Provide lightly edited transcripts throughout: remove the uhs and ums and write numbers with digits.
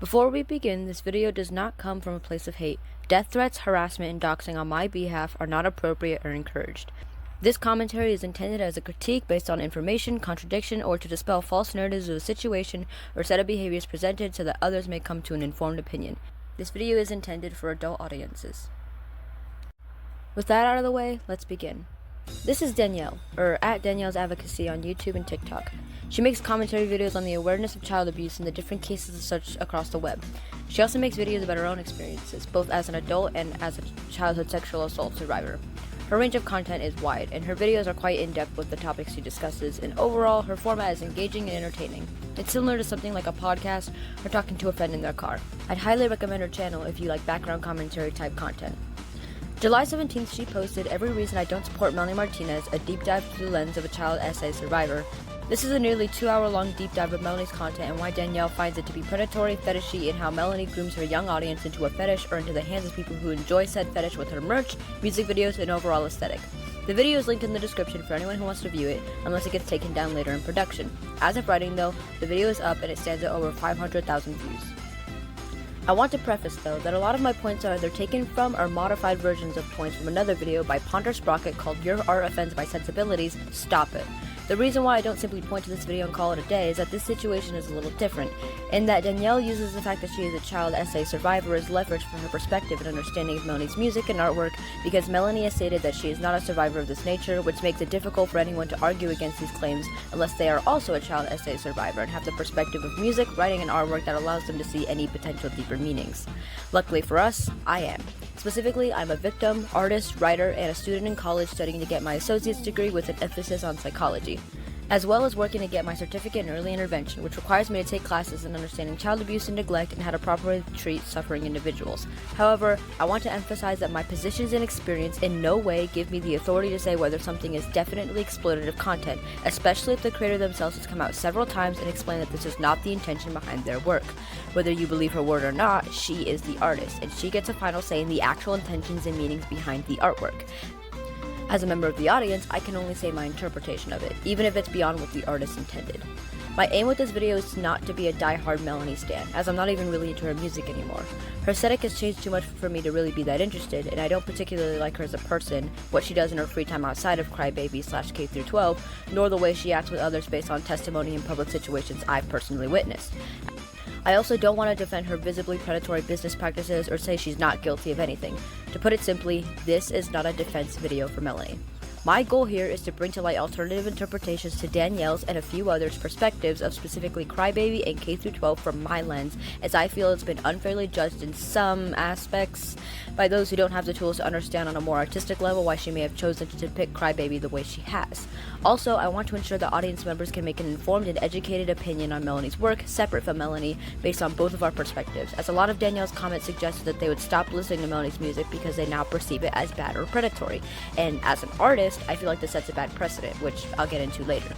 Before we begin, this video does not come from a place of hate. Death threats, harassment, and doxing on my behalf are not appropriate or encouraged. This commentary is intended as a critique based on information, contradiction, or to dispel false narratives of a situation or set of behaviors presented so that others may come to an informed opinion. This video is intended for adult audiences. With that out of the way, let's begin. This is Danielle, or at Danielle's Advocacy on YouTube and TikTok. She makes commentary videos on the awareness of child abuse and the different cases of such across the web. She also makes videos about her own experiences, both as an adult and as a childhood sexual assault survivor. Her range of content is wide, and her videos are quite in-depth with the topics she discusses, and overall, her format is engaging and entertaining. It's similar to something like a podcast or talking to a friend in their car. I'd highly recommend her channel if you like background commentary type content. July 17th, she posted Every Reason I Don't Support Melanie Martinez, a deep dive through the lens of a child SA survivor. This is a nearly 2-hour-long deep dive of Melanie's content and why Danielle finds it to be predatory, fetishy, and how Melanie grooms her young audience into a fetish or into the hands of people who enjoy said fetish with her merch, music videos, and overall aesthetic. The video is linked in the description for anyone who wants to view it, unless it gets taken down later in production. As of writing though, the video is up and it stands at over 500,000 views. I want to preface though that a lot of my points are either taken from or modified versions of points from another video by Ponder Sprocket called Your Art Offends My Sensibilities, Stop It. The reason why I don't simply point to this video and call it a day is that this situation is a little different, in that Danielle uses the fact that she is a child SA survivor as leverage for her perspective and understanding of Melanie's music and artwork, because Melanie has stated that she is not a survivor of this nature, which makes it difficult for anyone to argue against these claims unless they are also a child SA survivor and have the perspective of music, writing, and artwork that allows them to see any potential deeper meanings. Luckily for us, I am. Specifically, I'm a victim, artist, writer, and a student in college studying to get my associate's degree with an emphasis on psychology, as well as working to get my certificate in early intervention, which requires me to take classes in understanding child abuse and neglect and how to properly treat suffering individuals. However, I want to emphasize that my positions and experience in no way give me the authority to say whether something is definitely exploitative content, especially if the creator themselves has come out several times and explained that this is not the intention behind their work. Whether you believe her word or not, she is the artist, and she gets a final say in the actual intentions and meanings behind the artwork. As a member of the audience, I can only say my interpretation of it, even if it's beyond what the artist intended. My aim with this video is not to be a die-hard Melanie stan, as I'm not even really into her music anymore. Her aesthetic has changed too much for me to really be that interested, and I don't particularly like her as a person, what she does in her free time outside of Crybaby/K-12, nor the way she acts with others based on testimony in public situations I've personally witnessed. I also don't want to defend her visibly predatory business practices or say she's not guilty of anything. To put it simply, this is not a defense video for Melanie. My goal here is to bring to light alternative interpretations to Danielle's and a few others' perspectives of specifically Crybaby and K-12 from my lens, as I feel it's been unfairly judged in some aspects by those who don't have the tools to understand on a more artistic level why she may have chosen to depict Crybaby the way she has. Also, I want to ensure that audience members can make an informed and educated opinion on Melanie's work, separate from Melanie, based on both of our perspectives, as a lot of Danielle's comments suggested that they would stop listening to Melanie's music because they now perceive it as bad or predatory, and as an artist, I feel like this sets a bad precedent, which I'll get into later.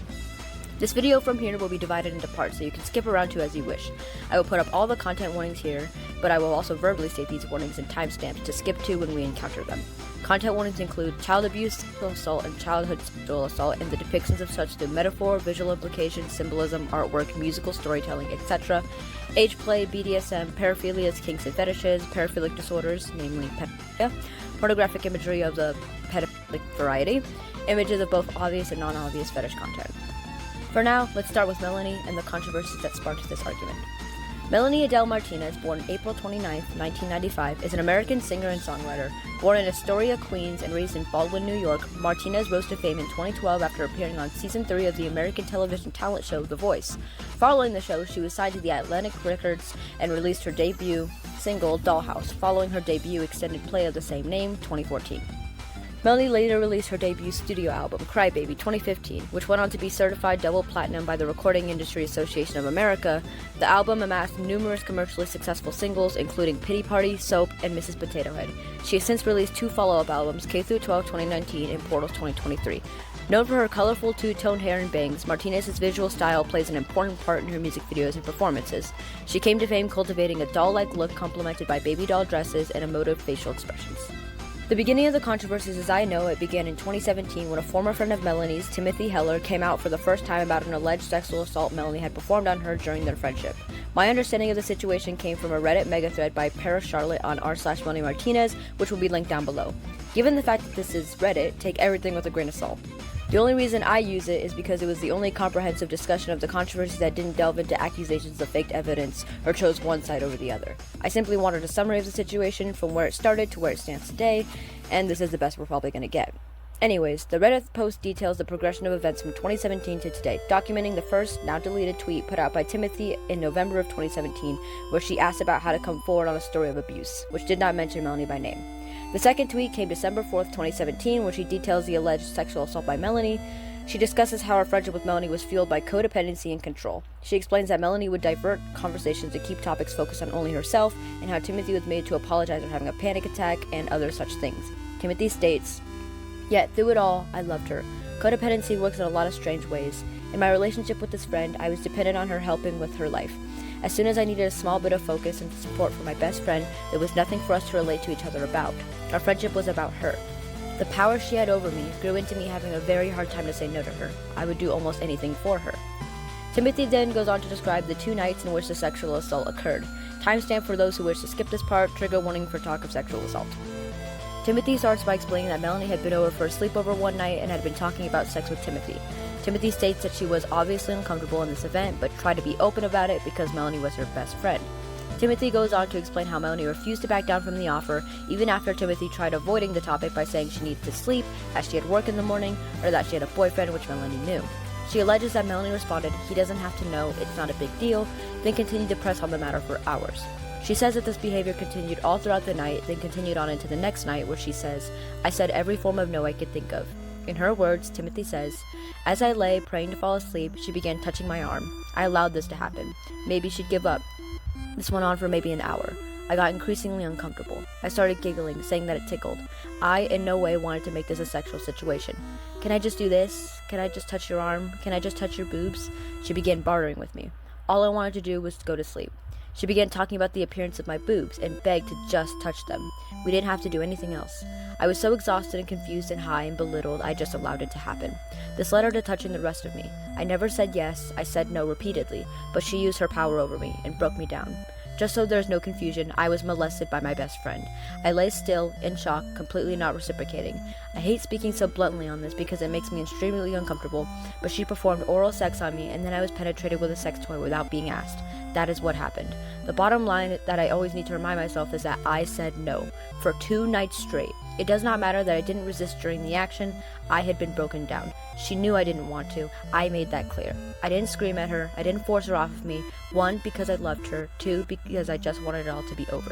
This video from here will be divided into parts, so you can skip around to as you wish. I will put up all the content warnings here, but I will also verbally state these warnings and timestamps to skip to when we encounter them. Content warnings include child abuse, sexual assault, and childhood sexual assault, and the depictions of such through metaphor, visual implication, symbolism, artwork, musical storytelling, etc. Age play, BDSM, paraphilias, kinks and fetishes, paraphilic disorders, namely pedophilia, pornographic imagery of the pedophilic variety, images of both obvious and non-obvious fetish content. For now, let's start with Melanie and the controversies that sparked this argument. Melanie Adele Martinez, born April 29, 1995, is an American singer and songwriter. Born in Astoria, Queens, and raised in Baldwin, New York, Martinez rose to fame in 2012 after appearing on Season 3 of the American television talent show The Voice. Following the show, she was signed to the Atlantic Records and released her debut single, Dollhouse, following her debut extended play of the same name, 2014. Melanie later released her debut studio album, Crybaby 2015, which went on to be certified double platinum by the Recording Industry Association of America. The album amassed numerous commercially successful singles, including Pity Party, Soap, and Mrs. Potato Head. She has since released 2 follow-up albums, K-12 2019 and Portals 2023. Known for her colorful two-tone hair and bangs, Martinez's visual style plays an important part in her music videos and performances. She came to fame cultivating a doll-like look complemented by baby doll dresses and emotive facial expressions. The beginning of the controversies as I know it began in 2017 when a former friend of Melanie's, Timothy Heller, came out for the first time about an alleged sexual assault Melanie had performed on her during their friendship. My understanding of the situation came from a Reddit megathread by Paris Charlotte on r/Melanie Martinez, which will be linked down below. Given the fact that this is Reddit, take everything with a grain of salt. The only reason I use it is because it was the only comprehensive discussion of the controversy that didn't delve into accusations of faked evidence or chose one side over the other. I simply wanted a summary of the situation from where it started to where it stands today, and this is the best we're probably going to get. Anyways, the Reddit post details the progression of events from 2017 to today, documenting the first, now deleted tweet put out by Timothy in November of 2017, where she asked about how to come forward on a story of abuse, which did not mention Melanie by name. The second tweet came December 4th, 2017, where she details the alleged sexual assault by Melanie. She discusses how her friendship with Melanie was fueled by codependency and control. She explains that Melanie would divert conversations to keep topics focused on only herself, and how Timothy was made to apologize for having a panic attack and other such things. Timothy states, "Yet, through it all, I loved her. Codependency works in a lot of strange ways. In my relationship with this friend, I was dependent on her helping with her life. As soon as I needed a small bit of focus and support from my best friend, there was nothing for us to relate to each other about. Our friendship was about her. The power she had over me grew into me having a very hard time to say no to her. I would do almost anything for her." Timothy then goes on to describe the 2 nights in which the sexual assault occurred. Timestamp for those who wish to skip this part, trigger warning for talk of sexual assault. Timothy starts by explaining that Melanie had been over for a sleepover one night and had been talking about sex with Timothy. Timothy states that she was obviously uncomfortable in this event, but tried to be open about it because Melanie was her best friend. Timothy goes on to explain how Melanie refused to back down from the offer, even after Timothy tried avoiding the topic by saying she needed to sleep, as she had work in the morning, or that she had a boyfriend, which Melanie knew. She alleges that Melanie responded, "He doesn't have to know, it's not a big deal," then continued to press on the matter for hours. She says that this behavior continued all throughout the night, then continued on into the next night, where she says, "I said every form of no I could think of." In her words, Timothy says, "As I lay praying to fall asleep, she began touching my arm. I allowed this to happen. Maybe she'd give up. This went on for maybe an hour. I got increasingly uncomfortable. I started giggling, saying that it tickled. I in no way wanted to make this a sexual situation. Can I just do this? Can I just touch your arm? Can I just touch your boobs?" She began bartering with me. All I wanted to do was to go to sleep. She began talking about the appearance of my boobs and begged to just touch them. We didn't have to do anything else. I was so exhausted and confused and high and belittled, I just allowed it to happen. This led her to touching the rest of me. I never said yes, I said no repeatedly, but she used her power over me and broke me down. Just so there's no confusion, I was molested by my best friend. I lay still, in shock, completely not reciprocating. I hate speaking so bluntly on this because it makes me extremely uncomfortable, but she performed oral sex on me and then I was penetrated with a sex toy without being asked. That is what happened. The bottom line that I always need to remind myself is that I said no, for 2 nights straight. It does not matter that I didn't resist during the action. I had been broken down. She knew I didn't want to. I made that clear. I didn't scream at her. I didn't force her off of me. 1, because I loved her. 2, because I just wanted it all to be over.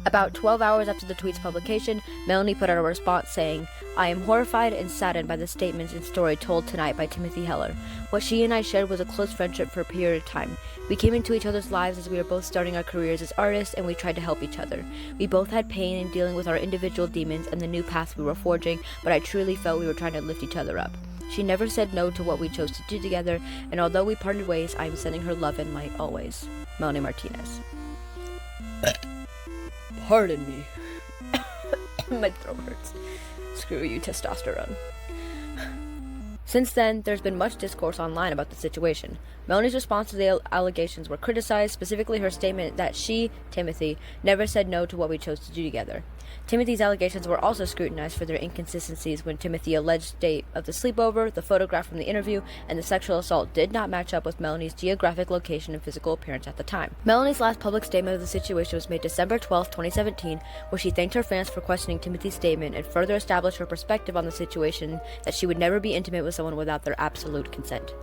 About 12 hours after the tweet's publication, Melanie put out a response saying, "I am horrified and saddened by the statements and story told tonight by Timothy Heller. What she and I shared was a close friendship for a period of time. We came into each other's lives as we were both starting our careers as artists, and we tried to help each other. We both had pain in dealing with our individual demons and the new paths we were forging, but I truly felt we were trying to lift each other up. She never said no to what we chose to do together, and although we parted ways, I am sending her love and light always. Melanie Martinez." Pardon me. My throat hurts. Screw you, testosterone. Since then, there's been much discourse online about the situation. Melanie's response to the allegations were criticized, specifically her statement that she, Timothy, never said no to what we chose to do together. Timothy's allegations were also scrutinized for their inconsistencies when Timothy's alleged date of the sleepover, the photograph from the interview, and the sexual assault did not match up with Melanie's geographic location and physical appearance at the time. Melanie's last public statement of the situation was made December 12, 2017, where she thanked her fans for questioning Timothy's statement and further established her perspective on the situation that she would never be intimate with someone without their absolute consent.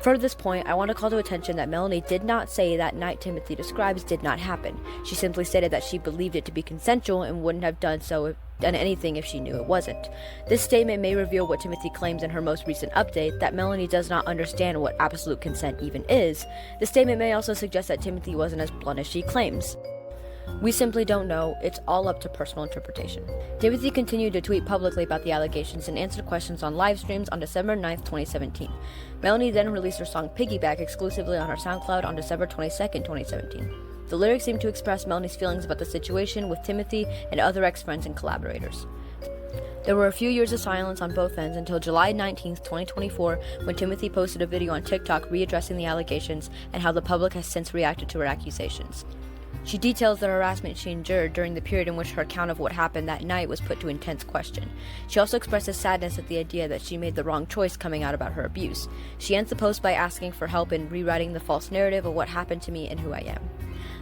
For this point, I want to call to attention that Melanie did not say that night Timothy describes did not happen. She simply stated that she believed it to be consensual and wouldn't have done anything if she knew it wasn't. This statement may reveal what Timothy claims in her most recent update, that Melanie does not understand what absolute consent even is. The statement may also suggest that Timothy wasn't as blunt as she claims. We simply don't know. It's all up to personal interpretation. Timothy continued to tweet publicly about the allegations and answered questions on live streams on December 9th, 2017. Melanie then released her song Piggyback exclusively on her SoundCloud on December 22nd, 2017. The lyrics seem to express Melanie's feelings about the situation with Timothy and other ex-friends and collaborators. There were a few years of silence on both ends until July 19, 2024, when Timothy posted a video on TikTok readdressing the allegations and how the public has since reacted to her accusations. She details the harassment she endured during the period in which her account of what happened that night was put to intense question. She also expresses sadness at the idea that she made the wrong choice coming out about her abuse. She ends the post by asking for help in rewriting the false narrative of what happened to me and who I am.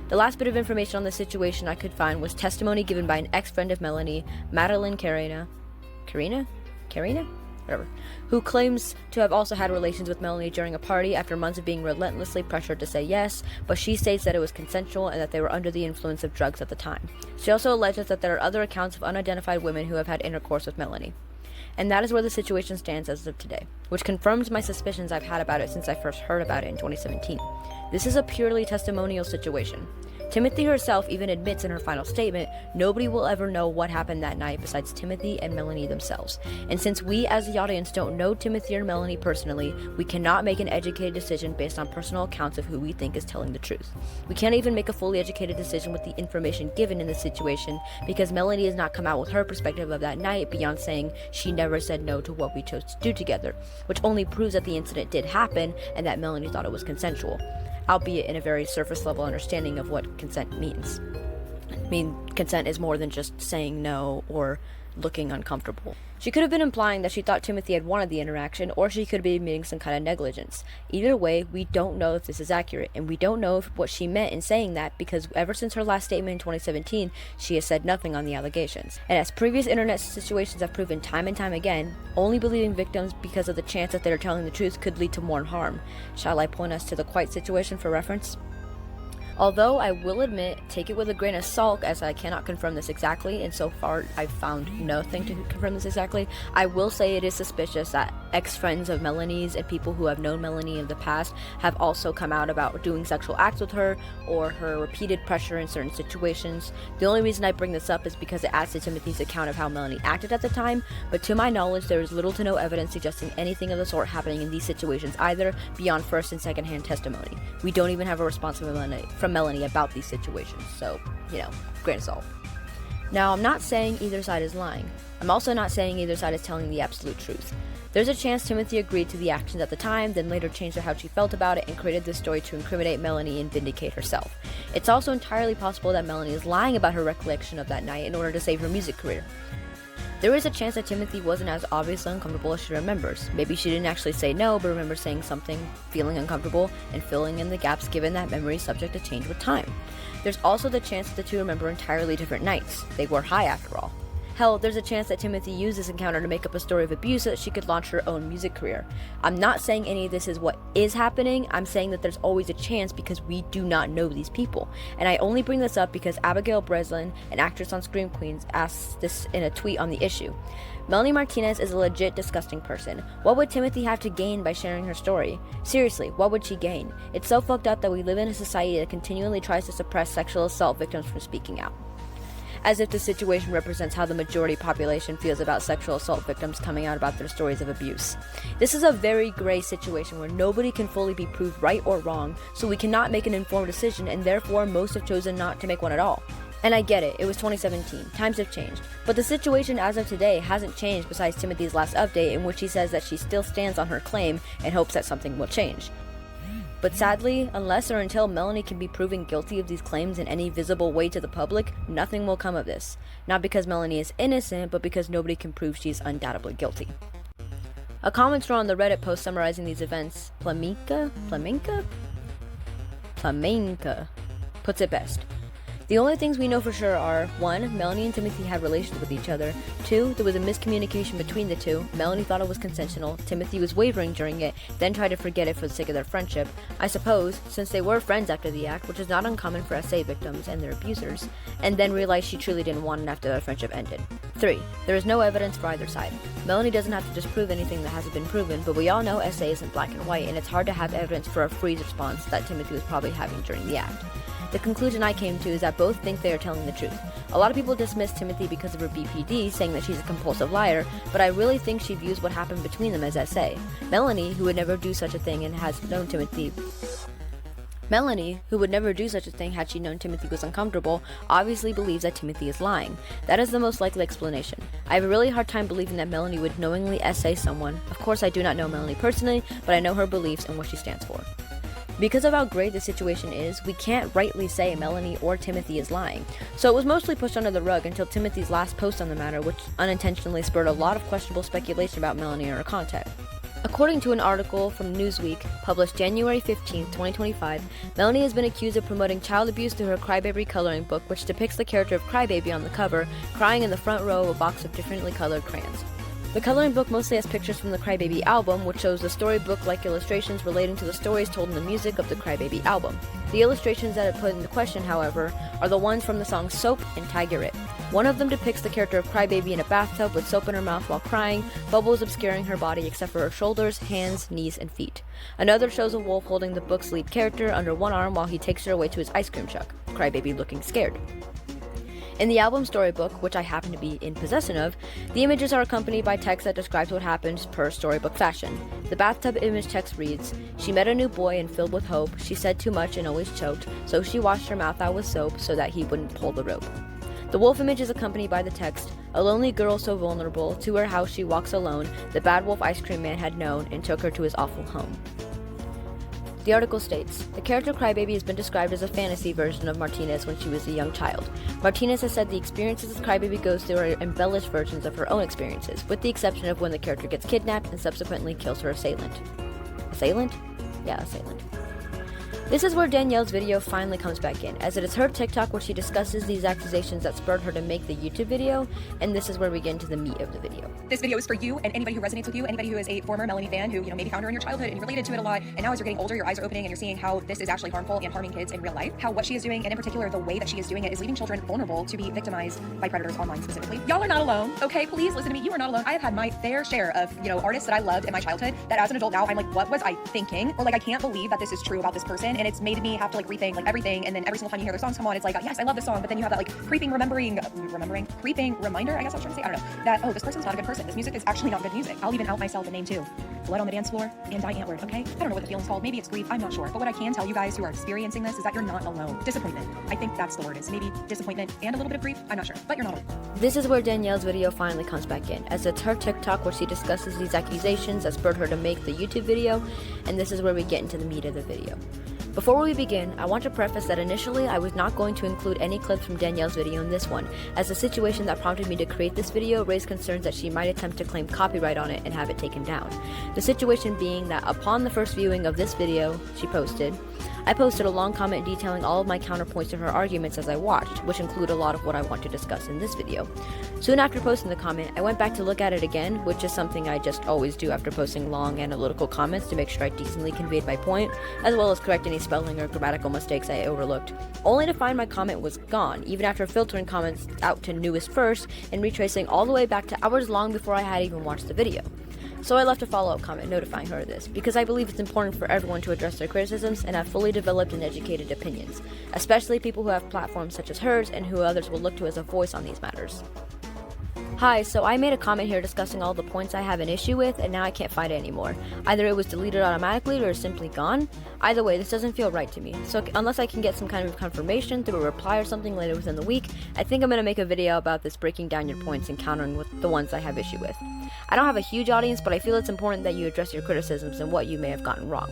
The last bit of information on the situation I could find was testimony given by an ex-friend of Melanie, Madeline Carina, who claims to have also had relations with Melanie during a party after months of being relentlessly pressured to say yes, but she states that it was consensual and that they were under the influence of drugs at the time. She also alleges that there are other accounts of unidentified women who have had intercourse with Melanie. And that is where the situation stands as of today, which confirms my suspicions I've had about it since I first heard about it in 2017. This is a purely testimonial situation. Timothy herself even admits in her final statement, nobody will ever know what happened that night besides Timothy and Melanie themselves. And since we as the audience don't know Timothy or Melanie personally, we cannot make an educated decision based on personal accounts of who we think is telling the truth. We can't even make a fully educated decision with the information given in this situation because Melanie has not come out with her perspective of that night beyond saying she never said no to what we chose to do together, which only proves that the incident did happen and that Melanie thought it was consensual, albeit in a very surface level understanding of what consent means. I mean, consent is more than just saying no or looking uncomfortable. She could have been implying that she thought Timothy had wanted the interaction, or she could be admitting some kind of negligence. Either way, we don't know if this is accurate, and we don't know what she meant in saying that because ever since her last statement in 2017, she has said nothing on the allegations. And as previous internet situations have proven time and time again, only believing victims because of the chance that they are telling the truth could lead to more harm. Shall I point us to the Quite situation for reference? Although I will admit, take it with a grain of salt as I cannot confirm this exactly, and so far I've found nothing to confirm this exactly, I will say it is suspicious that ex-friends of Melanie's and people who have known Melanie in the past have also come out about doing sexual acts with her or her repeated pressure in certain situations. The only reason I bring this up is because it adds to Timothy's account of how Melanie acted at the time, but to my knowledge there is little to no evidence suggesting anything of the sort happening in these situations either beyond first and second hand testimony. We don't even have a response from Melanie about these situations, so, grain of salt. Now, I'm not saying either side is lying. I'm also not saying either side is telling the absolute truth. There's a chance Timothy agreed to the actions at the time, then later changed how she felt about it and created this story to incriminate Melanie and vindicate herself. It's also entirely possible that Melanie is lying about her recollection of that night in order to save her music career. There is a chance that Timothy wasn't as obviously uncomfortable as she remembers. Maybe she didn't actually say no, but remembers saying something, feeling uncomfortable, and filling in the gaps given that memory is subject to change with time. There's also the chance that the two remember entirely different nights. They were high after all. Hell, there's a chance that Timothy used this encounter to make up a story of abuse so that she could launch her own music career. I'm not saying any of this is what is happening, I'm saying that there's always a chance because we do not know these people. And I only bring this up because Abigail Breslin, an actress on Scream Queens, asked this in a tweet on the issue. Melanie Martinez is a legit disgusting person. What would Timothy have to gain by sharing her story? Seriously, what would she gain? It's so fucked up that we live in a society that continually tries to suppress sexual assault victims from speaking out. As if the situation represents how the majority population feels about sexual assault victims coming out about their stories of abuse. This is a very gray situation where nobody can fully be proved right or wrong, so we cannot make an informed decision, and therefore most have chosen not to make one at all. And I get it was 2017, times have changed, but the situation as of today hasn't changed besides Timothy's last update in which he says that she still stands on her claim and hopes that something will change. But sadly, unless or until Melanie can be proven guilty of these claims in any visible way to the public, nothing will come of this. Not because Melanie is innocent, but because nobody can prove she is undoubtedly guilty. A commenter on the Reddit post summarizing these events, Flamenca, puts it best. The only things we know for sure are 1. Melanie and Timothy had relations with each other. 2. There was a miscommunication between the two. Melanie thought it was consensual. Timothy was wavering during it, then tried to forget it for the sake of their friendship. I suppose, since they were friends after the act, which is not uncommon for SA victims and their abusers, and then realized she truly didn't want it after their friendship ended. 3. There is no evidence for either side. Melanie doesn't have to disprove anything that hasn't been proven, but we all know SA isn't black and white, and it's hard to have evidence for a freeze response that Timothy was probably having during the act. The conclusion I came to is that both think they are telling the truth. A lot of people dismiss Timothy because of her BPD, saying that she's a compulsive liar, but I really think she views what happened between them as SA. Melanie, who would never do such a thing and has known Timothy Melanie, who would never do such a thing had she known Timothy was uncomfortable, obviously believes that Timothy is lying. That is the most likely explanation. I have a really hard time believing that Melanie would knowingly essay someone. Of course, I do not know Melanie personally, but I know her beliefs and what she stands for. Because of how grave the situation is, we can't rightly say Melanie or Timothy is lying. So it was mostly pushed under the rug until Timothy's last post on the matter, which unintentionally spurred a lot of questionable speculation about Melanie and her contact. According to an article from Newsweek, published January 15, 2025, Melanie has been accused of promoting child abuse through her Crybaby coloring book, which depicts the character of Crybaby on the cover, crying in the front row of a box of differently colored crayons. The coloring book mostly has pictures from the Crybaby album, which shows the storybook-like illustrations relating to the stories told in the music of the Crybaby album. The illustrations that are put into question, however, are the ones from the songs Soap and Tiger It. One of them depicts the character of Crybaby in a bathtub with soap in her mouth while crying, bubbles obscuring her body except for her shoulders, hands, knees, and feet. Another shows a wolf holding the book's lead character under one arm while he takes her away to his ice cream truck, Crybaby looking scared. In the album storybook, which I happen to be in possession of, the images are accompanied by text that describes what happened per storybook fashion. The bathtub image text reads, "She met a new boy and filled with hope. She said too much and always choked, so she washed her mouth out with soap so that he wouldn't pull the rope." The wolf image is accompanied by the text, "A lonely girl so vulnerable, to her house she walks alone. The bad wolf ice cream man had known and took her to his awful home." The article states, the character Crybaby has been described as a fantasy version of Martinez when she was a young child. Martinez has said the experiences that Crybaby goes through are embellished versions of her own experiences, with the exception of when the character gets kidnapped and subsequently kills her assailant. Assailant? Yeah, assailant. This is where Danielle's video finally comes back in, as it is her TikTok where she discusses these accusations that spurred her to make the YouTube video, and this is where we get into the meat of the video. This video is for you and anybody who resonates with you, anybody who is a former Melanie fan who, maybe found her in your childhood and you related to it a lot, and now as you're getting older, your eyes are opening and you're seeing how this is actually harmful and harming kids in real life, how what she is doing, and in particular, the way that she is doing it is leaving children vulnerable to be victimized by predators online specifically. Y'all are not alone, okay? Please listen to me. You are not alone. I have had my fair share of, artists that I loved in my childhood that as an adult now, I'm like, what was I thinking? Or like, I can't believe that this is true about this person, and it's made me have to rethink everything, and then every single time you hear their songs come on, it's like, yes, I love this song, but then you have that creeping reminder, I guess I was trying to say, I don't know, that, this person's not a good person. This music is actually not good music. I'll even out myself and name too. Blood on the Dance Floor and Die Antwoord, okay? I don't know what the feeling's called. Maybe it's grief. I'm not sure. But what I can tell you guys who are experiencing this is that you're not alone. Disappointment. I think that's the word. Is maybe disappointment and a little bit of grief. I'm not sure, but you're not alone. This is where Danielle's video finally comes back in, as it's her TikTok where she discusses these accusations that spurred her to make the YouTube video, and this is where we get into the meat of the video. Before we begin, I want to preface that initially I was not going to include any clips from Danielle's video in this one, as the situation that prompted me to create this video raised concerns that she might attempt to claim copyright on it and have it taken down. The situation being that upon the first viewing of this video I posted a long comment detailing all of my counterpoints to her arguments as I watched, which include a lot of what I want to discuss in this video. Soon after posting the comment, I went back to look at it again, which is something I just always do after posting long analytical comments to make sure I decently conveyed my point, as well as correct any spelling or grammatical mistakes I overlooked, only to find my comment was gone, even after filtering comments out to newest first and retracing all the way back to hours long before I had even watched the video. So I left a follow-up comment notifying her of this, because I believe it's important for everyone to address their criticisms and have fully developed and educated opinions, especially people who have platforms such as hers and who others will look to as a voice on these matters. Hi, so I made a comment here discussing all the points I have an issue with, and now I can't find it anymore. Either it was deleted automatically or is simply gone. Either way, this doesn't feel right to me. So unless I can get some kind of confirmation through a reply or something later within the week, I think I'm going to make a video about this, breaking down your points and countering with the ones I have issue with. I don't have a huge audience, but I feel it's important that you address your criticisms and what you may have gotten wrong.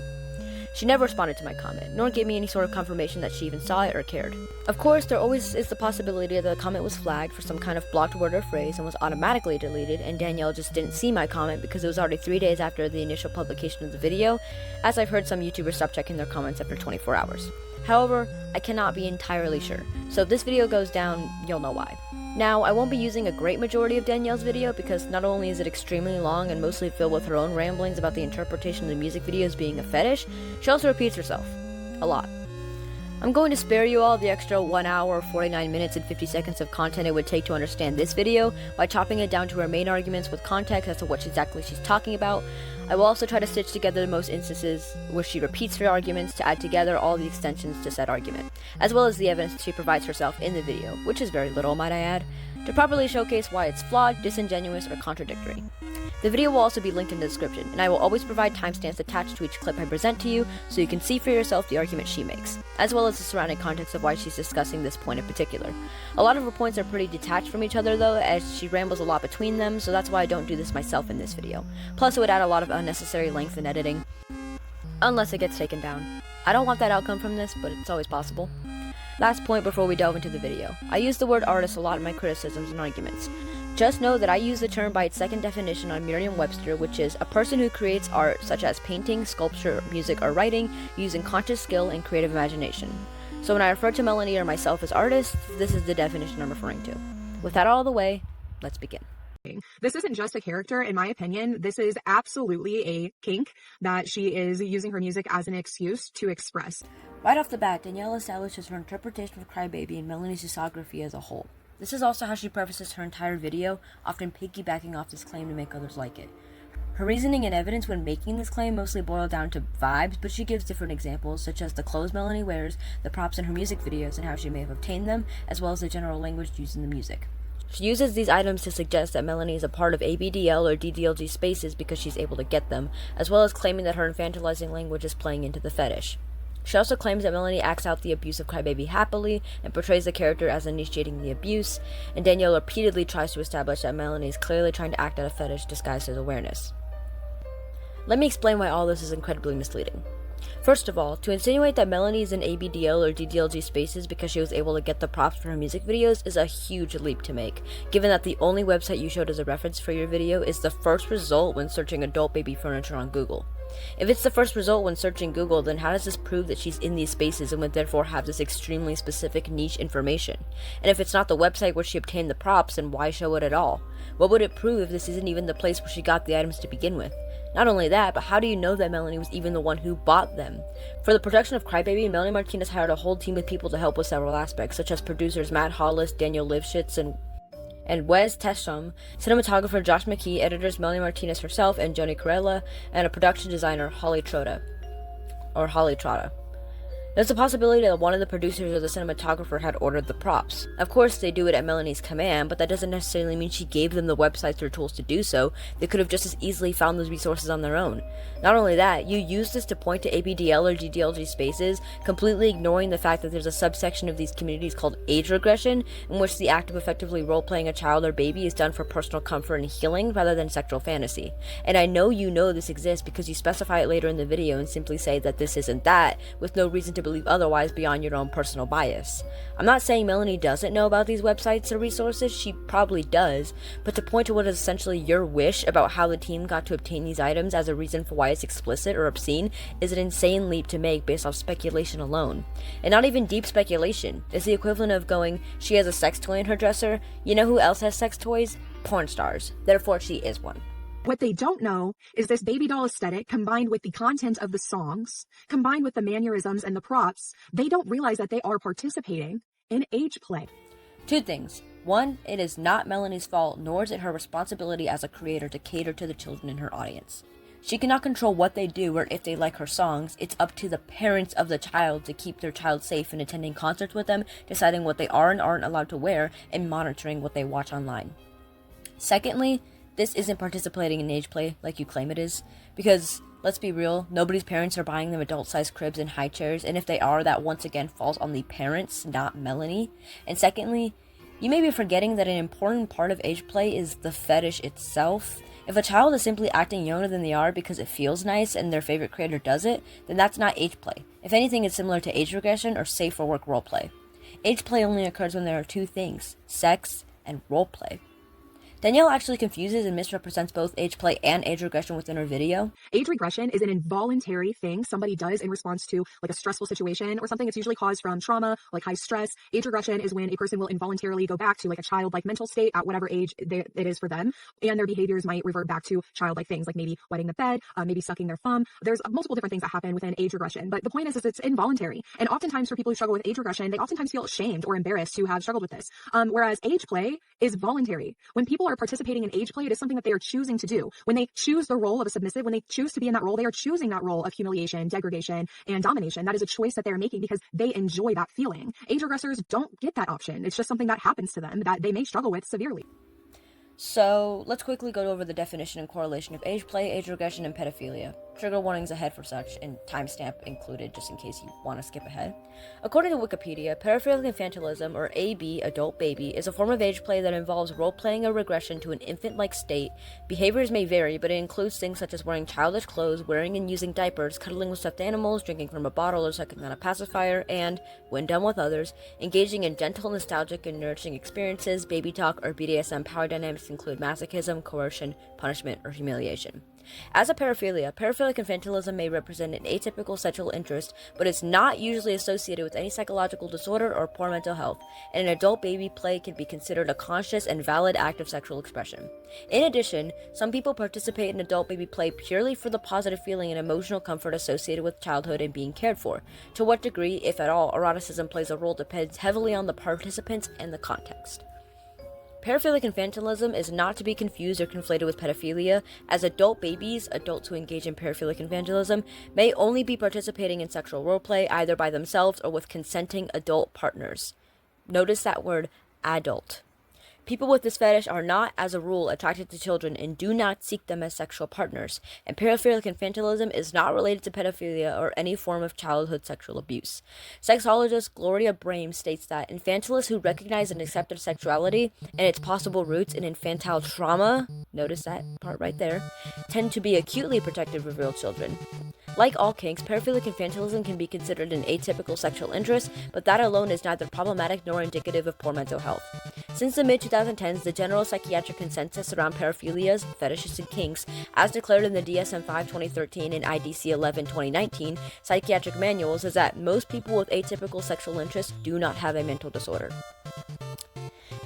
She never responded to my comment, nor gave me any sort of confirmation that she even saw it or cared. Of course, there always is the possibility that the comment was flagged for some kind of blocked word or phrase and was automatically deleted, and Danielle just didn't see my comment because it was already 3 days after the initial publication of the video, as I've heard some YouTubers stop checking their comments after 24 hours. However, I cannot be entirely sure, so if this video goes down, you'll know why. Now, I won't be using a great majority of Danielle's video because not only is it extremely long and mostly filled with her own ramblings about the interpretation of the music videos being a fetish, she also repeats herself. A lot. I'm going to spare you all the extra 1 hour, 49 minutes, and 50 seconds of content it would take to understand this video by chopping it down to her main arguments with context as to what exactly she's talking about. I will also try to stitch together the most instances where she repeats her arguments to add together all the extensions to said argument, as well as the evidence she provides herself in the video, which is very little, might I add, to properly showcase why it's flawed, disingenuous, or contradictory. The video will also be linked in the description, and I will always provide timestamps attached to each clip I present to you so you can see for yourself the argument she makes, as well as the surrounding context of why she's discussing this point in particular. A lot of her points are pretty detached from each other though, as she rambles a lot between them, so that's why I don't do this myself in this video. Plus it would add a lot of unnecessary length in editing, unless it gets taken down. I don't want that outcome from this, but it's always possible. Last point before we delve into the video. I use the word artist a lot in my criticisms and arguments. Just know that I use the term by its second definition on Merriam-Webster, which is a person who creates art such as painting, sculpture, music, or writing using conscious skill and creative imagination. So when I refer to Melanie or myself as artists, this is the definition I'm referring to. With that out of the way, let's begin. This isn't just a character, in my opinion. This is absolutely a kink that she is using her music as an excuse to express. Right off the bat, Danielle establishes her interpretation of Crybaby and Melanie's discography as a whole. This is also how she prefaces her entire video, often piggybacking off this claim to make others like it. Her reasoning and evidence when making this claim mostly boil down to vibes, but she gives different examples, such as the clothes Melanie wears, the props in her music videos, and how she may have obtained them, as well as the general language used in the music. She uses these items to suggest that Melanie is a part of ABDL or DDLG spaces because she's able to get them, as well as claiming that her infantilizing language is playing into the fetish. She also claims that Melanie acts out the abuse of Crybaby happily and portrays the character as initiating the abuse, and Danielle repeatedly tries to establish that Melanie is clearly trying to act out a fetish disguised as awareness. Let me explain why all this is incredibly misleading. First of all, to insinuate that Melanie is in ABDL or DDLG spaces because she was able to get the props for her music videos is a huge leap to make, given that the only website you showed as a reference for your video is the first result when searching adult baby furniture on Google. If it's the first result when searching Google, then how does this prove that she's in these spaces and would therefore have this extremely specific niche information? And if it's not the website where she obtained the props, then why show it at all? What would it prove if this isn't even the place where she got the items to begin with? Not only that, but how do you know that Melanie was even the one who bought them? For the production of Crybaby, Melanie Martinez hired a whole team of people to help with several aspects, such as producers Matt Hollis, Daniel Lifshitz, and Wes Tesham, cinematographer Josh McKee, editors Melanie Martinez herself and Joni Corella, and a production designer Holly Trotta. There's a possibility that one of the producers or the cinematographer had ordered the props. Of course, they do it at Melanie's command, but that doesn't necessarily mean she gave them the websites or tools to do so. They could have just as easily found those resources on their own. Not only that, you use this to point to ABDL or DDLG spaces, completely ignoring the fact that there's a subsection of these communities called age regression, in which the act of effectively role-playing a child or baby is done for personal comfort and healing rather than sexual fantasy. And I know you know this exists because you specify it later in the video and simply say that this isn't that, with no reason to believe otherwise beyond your own personal bias. I'm not saying Melanie doesn't know about these websites or resources, she probably does, but to point to what is essentially your wish about how the team got to obtain these items as a reason for why it's explicit or obscene is an insane leap to make based off speculation alone. And not even deep speculation. It's the equivalent of going, she has a sex toy in her dresser, you know who else has sex toys? Porn stars. Therefore she is one. What they don't know is this baby doll aesthetic combined with the content of the songs, combined with the mannerisms and the props, they don't realize that they are participating in age play. Two things. One, it is not Melanie's fault, nor is it her responsibility as a creator to cater to the children in her audience. She cannot control what they do or if they like her songs. It's up to the parents of the child to keep their child safe and attending concerts with them, deciding what they are and aren't allowed to wear, and monitoring what they watch online. Secondly, this isn't participating in age play like you claim it is, because, let's be real, nobody's parents are buying them adult-sized cribs and high chairs, and if they are, that once again falls on the parents, not Melanie. And secondly, you may be forgetting that an important part of age play is the fetish itself. If a child is simply acting younger than they are because it feels nice and their favorite creator does it, then that's not age play. If anything, it's similar to age regression or safe for work roleplay. Age play only occurs when there are two things, sex and roleplay. Danielle actually confuses and misrepresents both age play and age regression within her video. Age regression is an involuntary thing somebody does in response to like a stressful situation or something. It's usually caused from trauma, like high stress. Age regression is when a person will involuntarily go back to like a childlike mental state at whatever age it is for them, and their behaviors might revert back to childlike things, like maybe wetting the bed, maybe sucking their thumb. There's multiple different things that happen within age regression, but the point is it's involuntary. And oftentimes for people who struggle with age regression, they oftentimes feel ashamed or embarrassed to have struggled with this. Whereas age play is voluntary. When people are are participating in age play, it is something that they are choosing to do. When they choose the role of a submissive, when they choose to be in that role, they are choosing that role of humiliation, degradation, and domination. That is a choice that they're making because they enjoy that feeling. Age regressors don't get that option. It's just something that happens to them that they may struggle with severely. So, let's quickly go over the definition and correlation of age play, age regression, and pedophilia. Trigger warnings ahead for such, and timestamp included just in case you want to skip ahead. According to Wikipedia, paraphilic infantilism, or AB, adult baby, is a form of age play that involves role-playing a regression to an infant-like state. Behaviors may vary, but it includes things such as wearing childish clothes, wearing and using diapers, cuddling with stuffed animals, drinking from a bottle or sucking on a pacifier, and, when done with others, engaging in gentle, nostalgic, and nurturing experiences. Baby talk or BDSM power dynamics include masochism, coercion, punishment, or humiliation. As a paraphilia, paraphilic infantilism may represent an atypical sexual interest, but is not usually associated with any psychological disorder or poor mental health, and an adult baby play can be considered a conscious and valid act of sexual expression. In addition, some people participate in adult baby play purely for the positive feeling and emotional comfort associated with childhood and being cared for. To what degree, if at all, eroticism plays a role depends heavily on the participants and the context. Paraphilic infantilism is not to be confused or conflated with pedophilia, as adult babies, adults who engage in paraphilic infantilism, may only be participating in sexual roleplay either by themselves or with consenting adult partners. Notice that word, adult. People with this fetish are not, as a rule, attracted to children and do not seek them as sexual partners, and paraphilic infantilism is not related to pedophilia or any form of childhood sexual abuse. Sexologist Gloria Brame states that infantilists who recognize and accept their sexuality and its possible roots in infantile trauma, notice that part right there, tend to be acutely protective of real children. Like all kinks, paraphilic infantilism can be considered an atypical sexual interest, but that alone is neither problematic nor indicative of poor mental health. Since the mid-2010s, the general psychiatric consensus around paraphilias, fetishes, and kinks, as declared in the DSM-5 2013 and IDC-11 2019 psychiatric manuals, is that most people with atypical sexual interests do not have a mental disorder.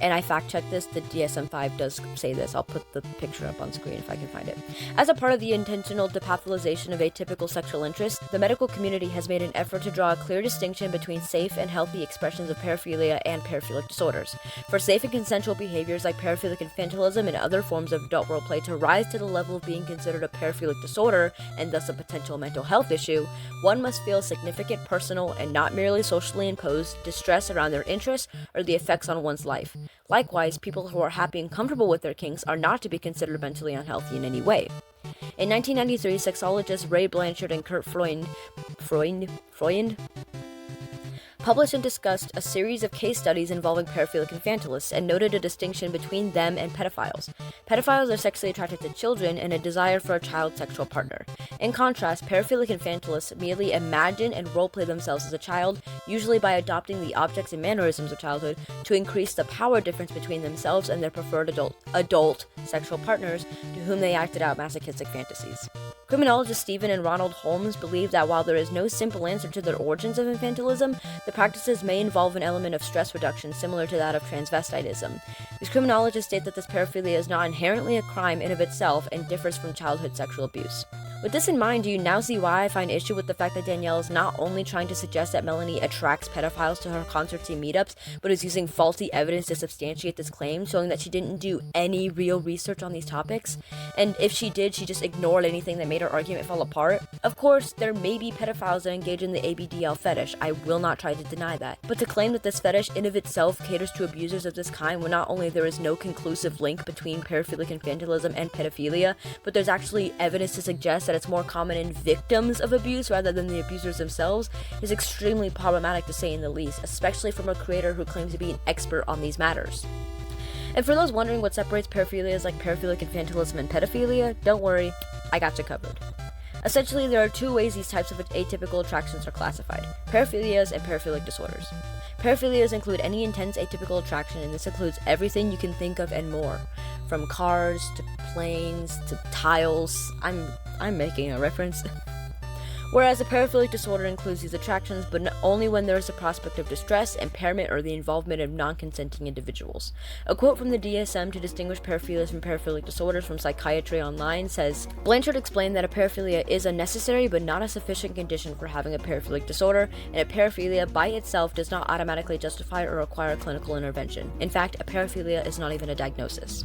And I fact-checked this, the DSM-5 does say this. I'll put the picture up on screen if I can find it. As a part of the intentional depatholization of atypical sexual interest, the medical community has made an effort to draw a clear distinction between safe and healthy expressions of paraphilia and paraphilic disorders. For safe and consensual behaviors like paraphilic infantilism and other forms of adult roleplay to rise to the level of being considered a paraphilic disorder, and thus a potential mental health issue, one must feel significant personal and not merely socially imposed distress around their interests or the effects on one's life. Likewise, people who are happy and comfortable with their kinks are not to be considered mentally unhealthy in any way. In 1993, sexologists Ray Blanchard and Kurt Freund published and discussed a series of case studies involving paraphilic infantilists and noted a distinction between them and pedophiles. Pedophiles are sexually attracted to children and a desire for a child sexual partner. In contrast, paraphilic infantilists merely imagine and roleplay themselves as a child, usually by adopting the objects and mannerisms of childhood to increase the power difference between themselves and their preferred adult sexual partners to whom they acted out masochistic fantasies. Criminologists Stephen and Ronald Holmes believe that while there is no simple answer to the origins of infantilism, the practices may involve an element of stress reduction similar to that of transvestitism. These criminologists state that this paraphilia is not inherently a crime in of itself and differs from childhood sexual abuse. With this in mind, do you now see why I find issue with the fact that Danielle is not only trying to suggest that Melanie attracts pedophiles to her concerts and meetups, but is using faulty evidence to substantiate this claim, showing that she didn't do any real research on these topics? And if she did, she just ignored anything that made her argument fall apart? Of course, there may be pedophiles that engage in the ABDL fetish. I will not try to deny that. But to claim that this fetish in of itself caters to abusers of this kind when not only there is no conclusive link between paraphilic infantilism and pedophilia, but there's actually evidence to suggest that it's more common in victims of abuse rather than the abusers themselves, is extremely problematic to say in the least, especially from a creator who claims to be an expert on these matters. And for those wondering what separates paraphilias like paraphilic infantilism and pedophilia, don't worry, I got you covered. Essentially, there are two ways these types of atypical attractions are classified: paraphilias and paraphilic disorders. Paraphilias include any intense atypical attraction, and this includes everything you can think of and more, from cars to planes to tiles. I'm making a reference. Whereas a paraphilic disorder includes these attractions, but only when there is a prospect of distress, impairment, or the involvement of non-consenting individuals. A quote from the DSM to distinguish paraphilias from paraphilic disorders from Psychiatry Online says, Blanchard explained that a paraphilia is a necessary but not a sufficient condition for having a paraphilic disorder, and a paraphilia by itself does not automatically justify or require clinical intervention. In fact, a paraphilia is not even a diagnosis.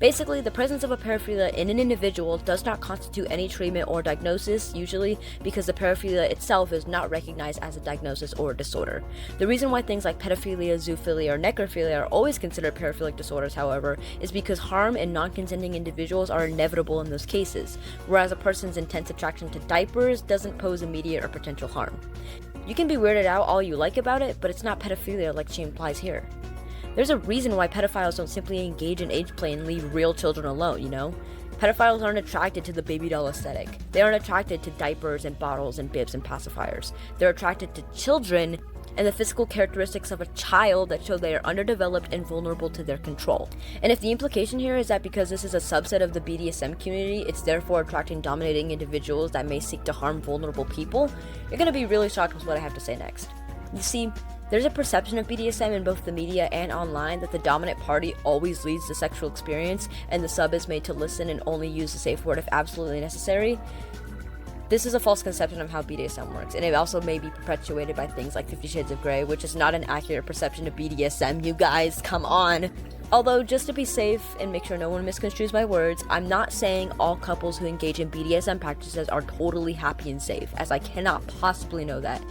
Basically, the presence of a paraphilia in an individual does not constitute any treatment or diagnosis, usually because the paraphilia itself is not recognized as a diagnosis or a disorder. The reason why things like pedophilia, zoophilia, or necrophilia are always considered paraphilic disorders, however, is because harm in non-consenting individuals are inevitable in those cases, whereas a person's intense attraction to diapers doesn't pose immediate or potential harm. You can be weirded out all you like about it, but it's not pedophilia like she implies here. There's a reason why pedophiles don't simply engage in age play and leave real children alone, you know? Pedophiles aren't attracted to the baby doll aesthetic. They aren't attracted to diapers and bottles and bibs and pacifiers. They're attracted to children and the physical characteristics of a child that show they are underdeveloped and vulnerable to their control. And if the implication here is that because this is a subset of the BDSM community, it's therefore attracting dominating individuals that may seek to harm vulnerable people, you're going to be really shocked with what I have to say next. You see, there's a perception of BDSM in both the media and online that the dominant party always leads the sexual experience and the sub is made to listen and only use the safe word if absolutely necessary. This is a false conception of how BDSM works, and it also may be perpetuated by things like 50 Shades of Grey, which is not an accurate perception of BDSM, you guys, come on! Although, just to be safe and make sure no one misconstrues my words, I'm not saying all couples who engage in BDSM practices are totally happy and safe, as I cannot possibly know that.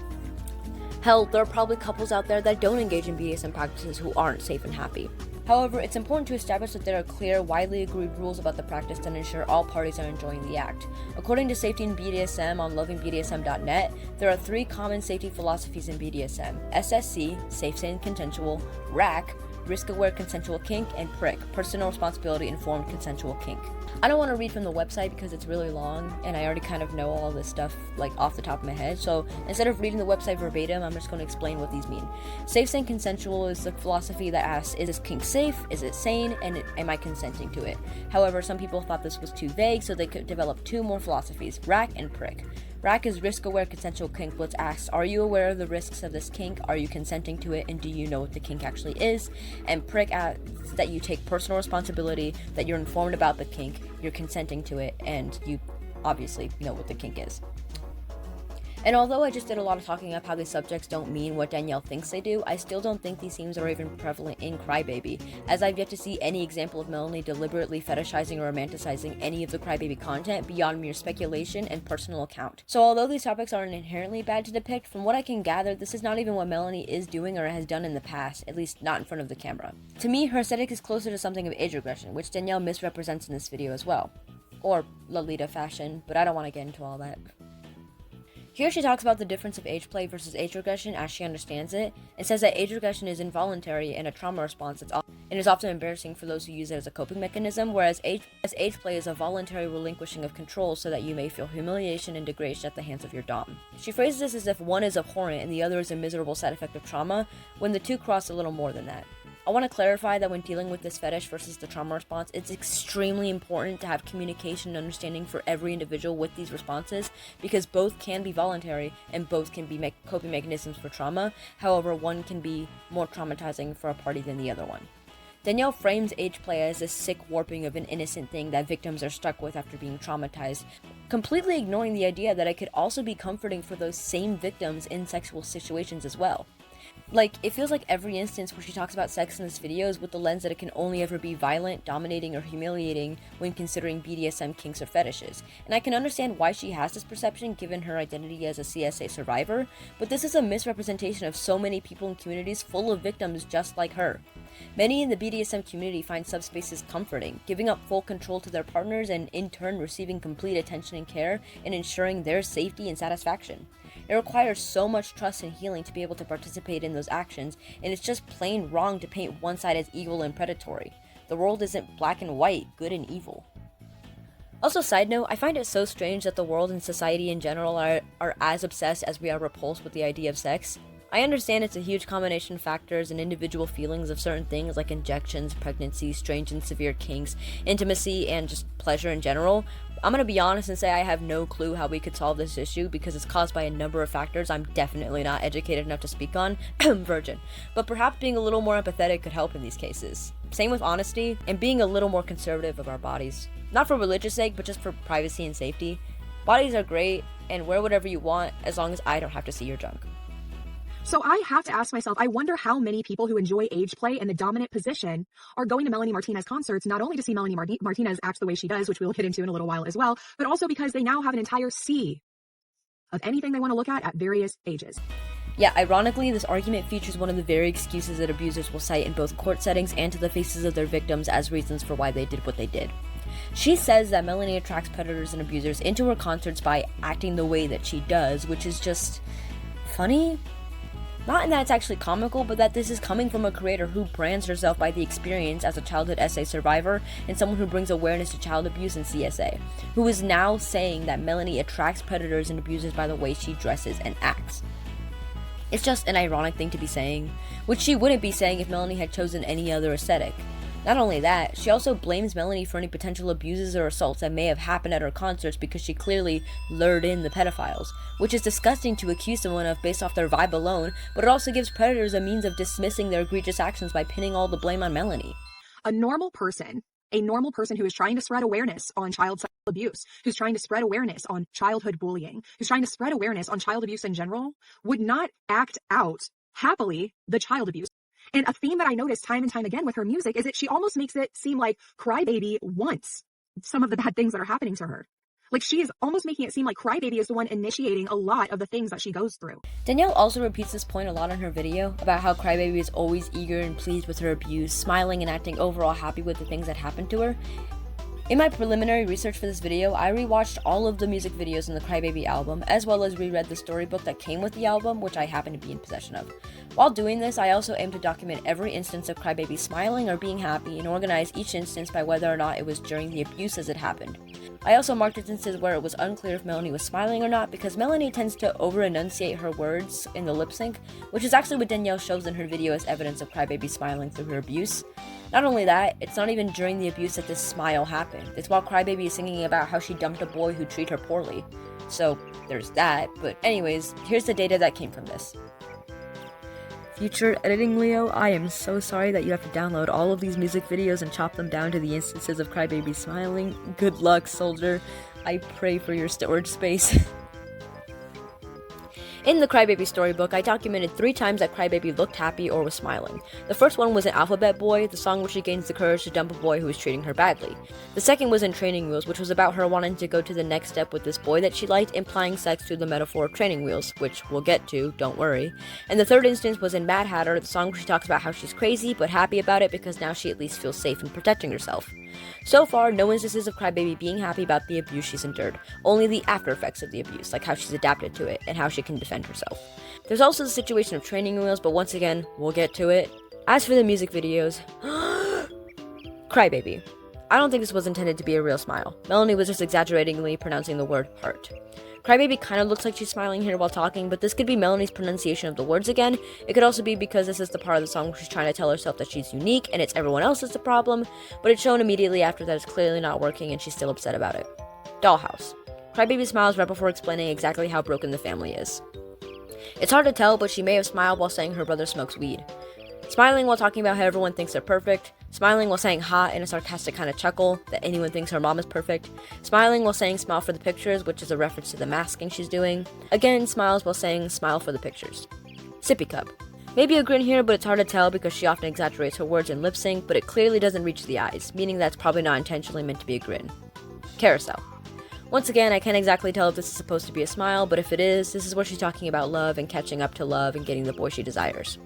Hell, there are probably couples out there that don't engage in BDSM practices who aren't safe and happy. However, it's important to establish that there are clear, widely agreed rules about the practice that ensure all parties are enjoying the act. According to Safety in BDSM on lovingbdsm.net, there are 3 common safety philosophies in BDSM: SSC, safe, sane, consensual; RAC, risk-aware consensual kink; and PRIC, personal responsibility informed consensual kink. I don't want to read from the website because it's really long and I already kind of know all this stuff like off the top of my head, so instead of reading the website verbatim, I'm just going to explain what these mean. Safe, sane, consensual is the philosophy that asks, is this kink safe, is it sane, and am I consenting to it? However, some people thought this was too vague, so they could develop 2 more philosophies, RAC and PRIC. RAC is risk-aware consensual kink, which asks, are you aware of the risks of this kink, are you consenting to it, and do you know what the kink actually is? And PRIC asks that you take personal responsibility, that you're informed about the kink, you're consenting to it, and you obviously know what the kink is. And although I just did a lot of talking up how these subjects don't mean what Danielle thinks they do, I still don't think these themes are even prevalent in Crybaby, as I've yet to see any example of Melanie deliberately fetishizing or romanticizing any of the Crybaby content beyond mere speculation and personal account. So although these topics aren't inherently bad to depict, from what I can gather, this is not even what Melanie is doing or has done in the past, at least not in front of the camera. To me, her aesthetic is closer to something of age regression, which Danielle misrepresents in this video as well. Or Lolita fashion, but I don't want to get into all that. Here she talks about the difference of age play versus age regression as she understands it, and says that age regression is involuntary and a trauma response and is often embarrassing for those who use it as a coping mechanism, whereas age play is a voluntary relinquishing of control so that you may feel humiliation and degradation at the hands of your dom. She phrases this as if one is abhorrent and the other is a miserable side effect of trauma, when the two cross a little more than that. I want to clarify that when dealing with this fetish versus the trauma response, it's extremely important to have communication and understanding for every individual with these responses, because both can be voluntary and both can be coping mechanisms for trauma. However, one can be more traumatizing for a party than the other one. Danielle frames age play as a sick warping of an innocent thing that victims are stuck with after being traumatized, completely ignoring the idea that it could also be comforting for those same victims in sexual situations as well. Like, it feels like every instance where she talks about sex in this video is with the lens that it can only ever be violent, dominating, or humiliating when considering BDSM kinks or fetishes. And I can understand why she has this perception given her identity as a CSA survivor, but this is a misrepresentation of so many people in communities full of victims just like her. Many in the BDSM community find subspaces comforting, giving up full control to their partners and in turn receiving complete attention and care and ensuring their safety and satisfaction. It requires so much trust and healing to be able to participate in those actions, and it's just plain wrong to paint one side as evil and predatory. The world isn't black and white, good and evil. Also, side note, I find it so strange that the world and society in general are as obsessed as we are repulsed with the idea of sex. I understand it's a huge combination of factors and individual feelings of certain things like injections, pregnancy, strange and severe kinks, intimacy, and just pleasure in general. I'm gonna be honest and say I have no clue how we could solve this issue because it's caused by a number of factors I'm definitely not educated enough to speak on. Virgin. But perhaps being a little more empathetic could help in these cases. Same with honesty and being a little more conservative of our bodies. Not for religious sake, but just for privacy and safety. Bodies are great and wear whatever you want as long as I don't have to see your junk. So I have to ask myself, I wonder how many people who enjoy age play and the dominant position are going to Melanie Martinez concerts, not only to see Melanie Martinez act the way she does, which we'll get into in a little while as well, but also because they now have an entire sea of anything they want to look at various ages. Yeah, ironically, this argument features one of the very excuses that abusers will cite in both court settings and to the faces of their victims as reasons for why they did what they did. She says that Melanie attracts predators and abusers into her concerts by acting the way that she does, which is just funny. Not in that it's actually comical, but that this is coming from a creator who brands herself by the experience as a childhood SA survivor and someone who brings awareness to child abuse in CSA, who is now saying that Melanie attracts predators and abusers by the way she dresses and acts. It's just an ironic thing to be saying, which she wouldn't be saying if Melanie had chosen any other aesthetic. Not only that, she also blames Melanie for any potential abuses or assaults that may have happened at her concerts because she clearly lured in the pedophiles, which is disgusting to accuse someone of based off their vibe alone, but it also gives predators a means of dismissing their egregious actions by pinning all the blame on Melanie. A normal person who is trying to spread awareness on child sexual abuse, who's trying to spread awareness on childhood bullying, who's trying to spread awareness on child abuse in general, would not act out happily the child abuse. And a theme that I notice time and time again with her music is that she almost makes it seem like Crybaby wants some of the bad things that are happening to her. Like, she is almost making it seem like Crybaby is the one initiating a lot of the things that she goes through. Danielle also repeats this point a lot in her video about how Crybaby is always eager and pleased with her abuse, smiling and acting overall happy with the things that happened to her. In my preliminary research for this video, I rewatched all of the music videos in the Crybaby album, as well as reread the storybook that came with the album, which I happen to be in possession of. While doing this, I also aim to document every instance of Crybaby smiling or being happy and organize each instance by whether or not it was during the abuse as it happened. I also marked instances where it was unclear if Melanie was smiling or not, because Melanie tends to over-enunciate her words in the lip sync, which is actually what Danielle shows in her video as evidence of Crybaby smiling through her abuse. Not only that, it's not even during the abuse that this smile happened. It's while Crybaby is singing about how she dumped a boy who treated her poorly. So, there's that, but anyways, here's the data that came from this. Future editing Leo, I am so sorry that you have to download all of these music videos and chop them down to the instances of Crybaby smiling. Good luck, soldier. I pray for your storage space. In the Crybaby storybook, I documented 3 times that Crybaby looked happy or was smiling. The first one was in Alphabet Boy, the song where she gains the courage to dump a boy who was treating her badly. The second was in Training Wheels, which was about her wanting to go to the next step with this boy that she liked, implying sex through the metaphor of training wheels, which we'll get to, don't worry. And the third instance was in Mad Hatter, the song where she talks about how she's crazy but happy about it because now she at least feels safe in protecting herself. So far, no instances of Crybaby being happy about the abuse she's endured, only the after effects of the abuse, like how she's adapted to it and how she can defend herself. There's also the situation of Training Wheels, but once again, we'll get to it. As for the music videos, Crybaby. I don't think this was intended to be a real smile. Melanie was just exaggeratingly pronouncing the word heart. Crybaby kind of looks like she's smiling here while talking, but this could be Melanie's pronunciation of the words again. It could also be because this is the part of the song where she's trying to tell herself that she's unique and it's everyone else that's the problem, but it's shown immediately after that it's clearly not working and she's still upset about it. Dollhouse. Crybaby smiles right before explaining exactly how broken the family is. It's hard to tell, but she may have smiled while saying her brother smokes weed. Smiling while talking about how everyone thinks they're perfect. Smiling while saying hot in a sarcastic kind of chuckle, that anyone thinks her mom is perfect. Smiling while saying smile for the pictures, which is a reference to the masking she's doing. Again, smiles while saying smile for the pictures. Sippy cup. Maybe a grin here, but it's hard to tell because she often exaggerates her words in lip sync, but it clearly doesn't reach the eyes, meaning that's probably not intentionally meant to be a grin. Carousel. Once again, I can't exactly tell if this is supposed to be a smile, but if it is, this is where she's talking about love and catching up to love and getting the boy she desires.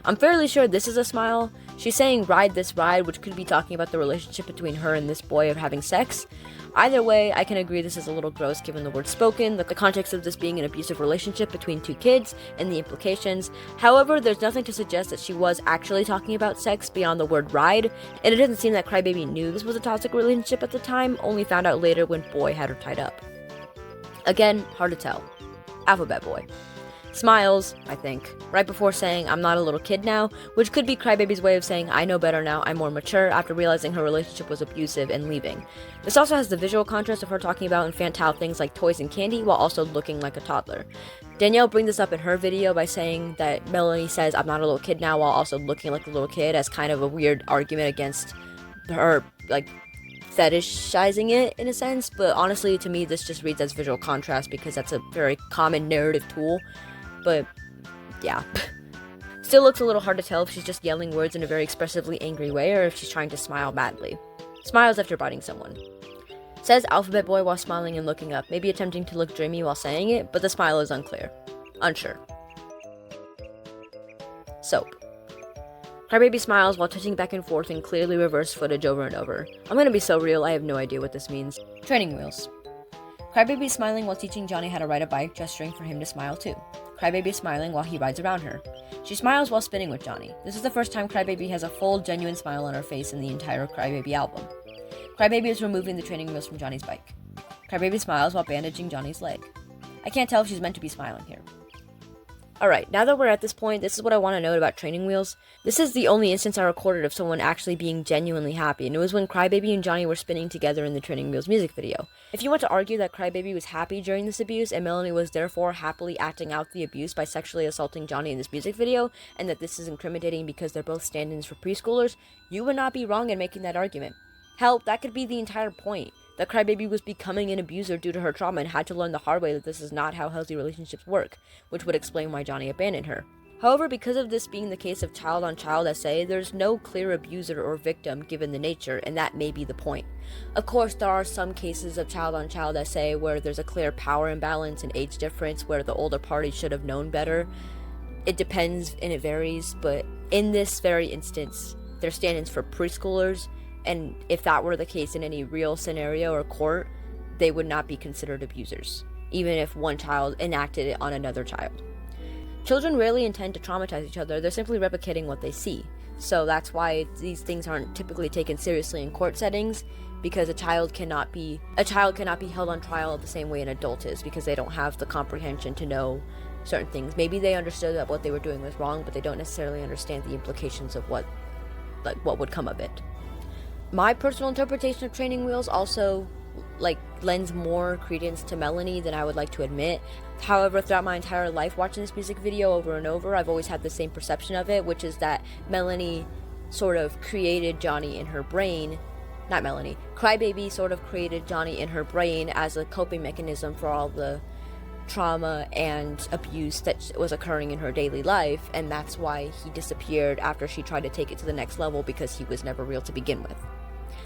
I'm fairly sure this is a smile. She's saying ride this ride, which could be talking about the relationship between her and this boy of having sex. Either way, I can agree this is a little gross given the words spoken, the context of this being an abusive relationship between 2 kids, and the implications. However, there's nothing to suggest that she was actually talking about sex beyond the word ride, and it doesn't seem that Crybaby knew this was a toxic relationship at the time, only found out later when Boy had her tied up. Again, hard to tell. Alphabet Boy. Smiles, I think, right before saying, I'm not a little kid now, which could be Crybaby's way of saying, I know better now, I'm more mature, after realizing her relationship was abusive and leaving. This also has the visual contrast of her talking about infantile things like toys and candy, while also looking like a toddler. Danielle brings this up in her video by saying that Melanie says, I'm not a little kid now, while also looking like a little kid, as kind of a weird argument against her, fetishizing it in a sense, but honestly, to me, this just reads as visual contrast because that's a very common narrative tool. But yeah. Still looks a little hard to tell if she's just yelling words in a very expressively angry way or if she's trying to smile madly. Smiles after biting someone. Says alphabet boy while smiling and looking up, maybe attempting to look dreamy while saying it, but the smile is unclear. Unsure. Soap. Crybaby smiles while touching back and forth in clearly reversed footage over and over. I'm gonna be so real, I have no idea what this means. Training wheels. Crybaby smiling while teaching Johnny how to ride a bike, gesturing for him to smile too. Crybaby smiling while he rides around her. She smiles while spinning with Johnny. This is the first time Crybaby has a full, genuine smile on her face in the entire Crybaby album. Crybaby is removing the training wheels from Johnny's bike. Crybaby smiles while bandaging Johnny's leg. I can't tell if she's meant to be smiling here. Alright, now that we're at this point, this is what I want to note about training wheels. This is the only instance I recorded of someone actually being genuinely happy, and it was when Crybaby and Johnny were spinning together in the Training Wheels music video. If you want to argue that Crybaby was happy during this abuse, and Melanie was therefore happily acting out the abuse by sexually assaulting Johnny in this music video, and that this is incriminating because they're both stand-ins for preschoolers, you would not be wrong in making that argument. Hell, that could be the entire point. That Crybaby was becoming an abuser due to her trauma and had to learn the hard way that this is not how healthy relationships work, which would explain why Johnny abandoned her. However, because of this being the case of child-on-child SA, there's no clear abuser or victim given the nature, and that may be the point. Of course, there are some cases of child-on-child SA where there's a clear power imbalance and age difference where the older party should have known better. It depends and it varies, but in this very instance, they're stand-ins for preschoolers, and if that were the case in any real scenario or court, they would not be considered abusers, even if one child enacted it on another child. Children rarely intend to traumatize each other, they're simply replicating what they see. So that's why these things aren't typically taken seriously in court settings, because a child cannot be held on trial the same way an adult is, because they don't have the comprehension to know certain things. Maybe they understood that what they were doing was wrong, but they don't necessarily understand the implications of what would come of it. My personal interpretation of training wheels also lends more credence to Melanie than I would like to admit. However, throughout my entire life watching this music video over and over, I've always had the same perception of it, which is that Melanie sort of created Johnny in her brain. Not Melanie. Crybaby sort of created Johnny in her brain as a coping mechanism for all the trauma and abuse that was occurring in her daily life, and that's why he disappeared after she tried to take it to the next level, because he was never real to begin with.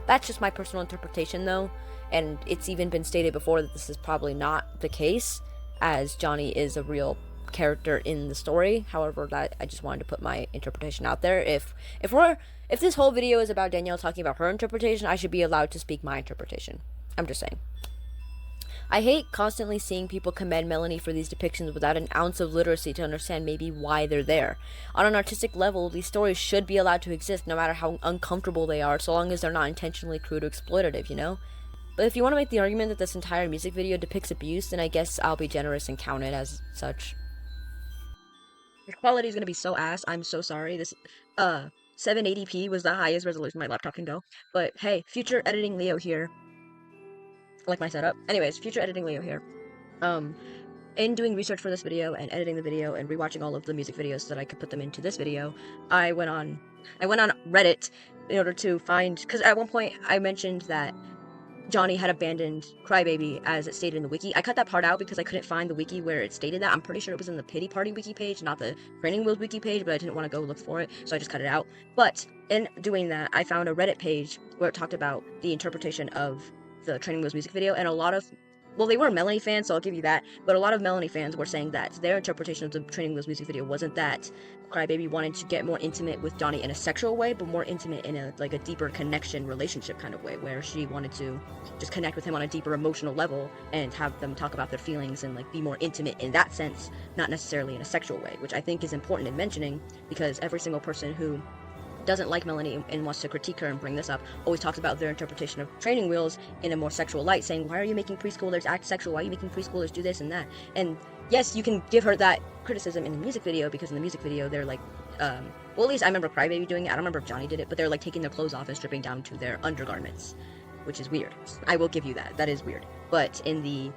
That's just my personal interpretation though, and it's even been stated before that this is probably not the case, as Johnny is a real character in the story. However, that I just wanted to put my interpretation out there. If this whole video is about Danielle talking about her interpretation, I should be allowed to speak my interpretation. I'm just saying. I hate constantly seeing people commend Melanie for these depictions without an ounce of literacy to understand maybe why they're there. On an artistic level, these stories should be allowed to exist no matter how uncomfortable they are, so long as they're not intentionally crude or exploitative, you know? But if you want to make the argument that this entire music video depicts abuse, then I guess I'll be generous and count it as such. The quality is going to be so ass, I'm so sorry. This 780p was the highest resolution my laptop can go. But hey, future editing Leo here. Like my setup. Anyways, future editing Leo here. In doing research for this video and editing the video and rewatching all of the music videos so that I could put them into this video, I went on Reddit in order to find, because at one point I mentioned that Johnny had abandoned Crybaby as it stated in the wiki. I cut that part out because I couldn't find the wiki where it stated that. I'm pretty sure it was in the Pity Party wiki page, not the Training Wheels wiki page, but I didn't want to go look for it, so I just cut it out. But in doing that, I found a Reddit page where it talked about the interpretation of the Training Wheels music video, and a lot of, well, they were Melanie fans, so I'll give you that, but a lot of Melanie fans were saying that their interpretation of the Training Wheels music video wasn't that Crybaby wanted to get more intimate with Johnny in a sexual way, but more intimate in a deeper connection relationship kind of way, where she wanted to just connect with him on a deeper emotional level and have them talk about their feelings and be more intimate in that sense, not necessarily in a sexual way, which I think is important in mentioning, because every single person who doesn't like Melanie and wants to critique her and bring this up always talks about their interpretation of Training Wheels in a more sexual light, saying, why are you making preschoolers act sexual? Why are you making preschoolers do this and that? And yes, you can give her that criticism in the music video, because in the music video they're well, at least I remember Crybaby doing it. I don't remember if Johnny did it, but they're taking their clothes off and stripping down to their undergarments, which is weird. I will give you that. That is weird. But in the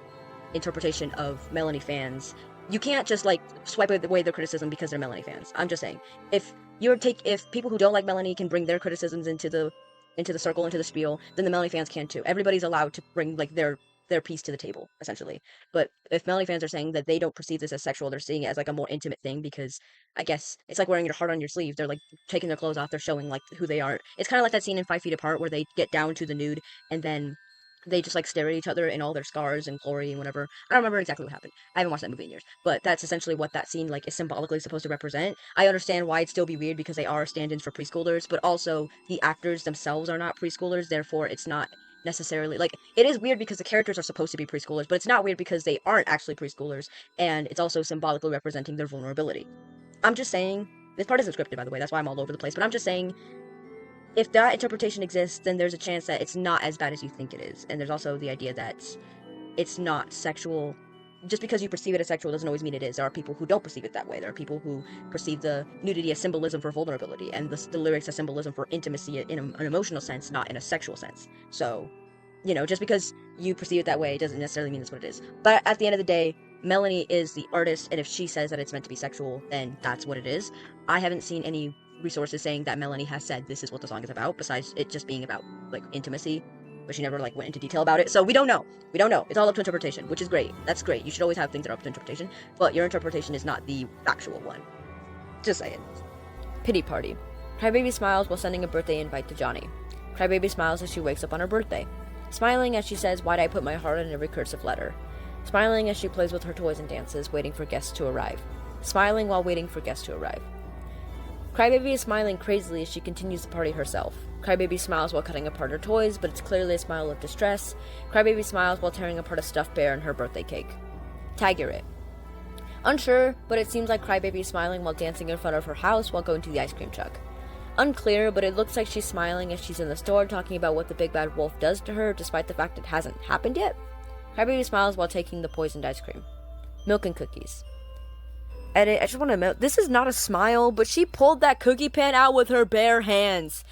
interpretation of Melanie fans, you can't just swipe away their criticism because they're Melanie fans. I'm just saying, if people who don't like Melanie can bring their criticisms into the circle, into the spiel, then the Melanie fans can too. Everybody's allowed to bring their their piece to the table, essentially. But if Melanie fans are saying that they don't perceive this as sexual, they're seeing it as like a more intimate thing, because I guess it's like wearing your heart on your sleeve. They're like taking their clothes off, they're showing like who they are. It's kind of like that scene in 5 Feet Apart where they get down to the nude and then they just like stare at each other in all their scars and glory and whatever. I don't remember exactly what happened. I haven't watched that movie in years, but that's essentially what that scene like is symbolically supposed to represent. I understand why it'd still be weird because they are stand-ins for preschoolers, but also the actors themselves are not preschoolers, therefore it's not necessarily like, it is weird because the characters are supposed to be preschoolers, but it's not weird because they aren't actually preschoolers, and it's also symbolically representing their vulnerability. I'm just saying, this part isn't scripted, by the way, that's why I'm all over the place, but I'm just saying, if that interpretation exists, then there's a chance that it's not as bad as you think it is. And there's also the idea that it's not sexual. Just because you perceive it as sexual doesn't always mean it is. There are people who don't perceive it that way. There are people who perceive the nudity as symbolism for vulnerability, and the lyrics as symbolism for intimacy in an emotional sense, not in a sexual sense. So, just because you perceive it that way doesn't necessarily mean that's what it is. But at the end of the day, Melanie is the artist, and if she says that it's meant to be sexual, then that's what it is. I haven't seen any resources saying that Melanie has said this is what the song is about, besides it just being about like intimacy, but she never like went into detail about it. So we don't know. It's all up to interpretation, which is great. That's great. You should always have things that are up to interpretation, but your interpretation is not the factual one. Just saying. Pity party. Crybaby smiles while sending a birthday invite to Johnny. Crybaby smiles as she wakes up on her birthday, smiling as she says, "Why'd I put my heart in every cursive letter?" Smiling as she plays with her toys and dances, waiting for guests to arrive. Smiling while waiting for guests to arrive. Crybaby is smiling crazily as she continues the party herself. Crybaby smiles while cutting apart her toys, but it's clearly a smile of distress. Crybaby smiles while tearing apart a stuffed bear and her birthday cake. Tagger it. Unsure, but it seems like Crybaby is smiling while dancing in front of her house while going to the ice cream truck. Unclear, but it looks like she's smiling as she's in the store talking about what the big bad wolf does to her, despite the fact it hasn't happened yet. Crybaby smiles while taking the poisoned ice cream. Milk and cookies. Edit, I just want to note, this is not a smile, but she pulled that cookie pan out with her bare hands.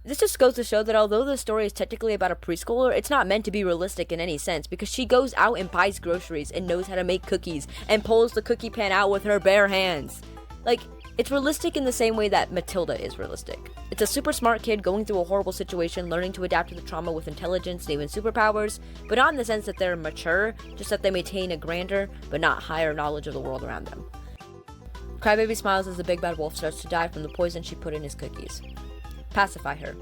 This just goes to show that although the story is technically about a preschooler, it's not meant to be realistic in any sense, because she goes out and buys groceries and knows how to make cookies and pulls the cookie pan out with her bare hands. Like, it's realistic in the same way that Matilda is realistic. It's a super smart kid going through a horrible situation, learning to adapt to the trauma with intelligence and even superpowers, but not in the sense that they're mature, just that they maintain a grander, but not higher knowledge of the world around them. Crybaby smiles as the big bad wolf starts to die from the poison she put in his cookies. Pacify her.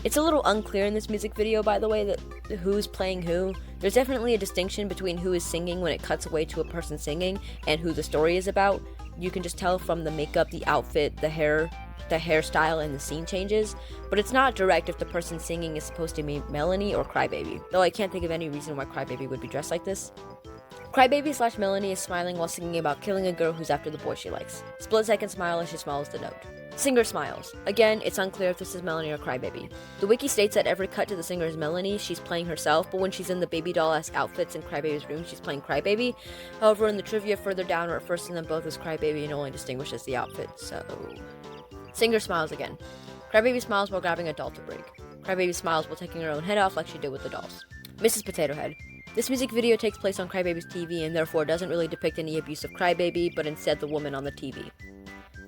It's a little unclear in this music video, by the way, that who's playing who. There's definitely a distinction between who is singing when it cuts away to a person singing and who the story is about. You can just tell from the makeup, the outfit, the hairstyle, and the scene changes, but it's not direct if the person singing is supposed to be Melanie or Crybaby, though I can't think of any reason why Crybaby would be dressed like this. Crybaby / Melanie is smiling while singing about killing a girl who's after the boy she likes. Split second smile as she swallows the note. Singer smiles. Again, it's unclear if this is Melanie or Crybaby. The wiki states that every cut to the singer is Melanie, she's playing herself, but when she's in the baby doll-esque outfits in Crybaby's room, she's playing Crybaby. However, in the trivia further down, we're first in them both as Crybaby and only distinguishes the outfit, so... Singer smiles again. Crybaby smiles while grabbing a doll to break. Crybaby smiles while taking her own head off like she did with the dolls. Mrs. Potato Head. This music video takes place on Crybaby's TV and therefore doesn't really depict any abuse of Crybaby, but instead the woman on the TV.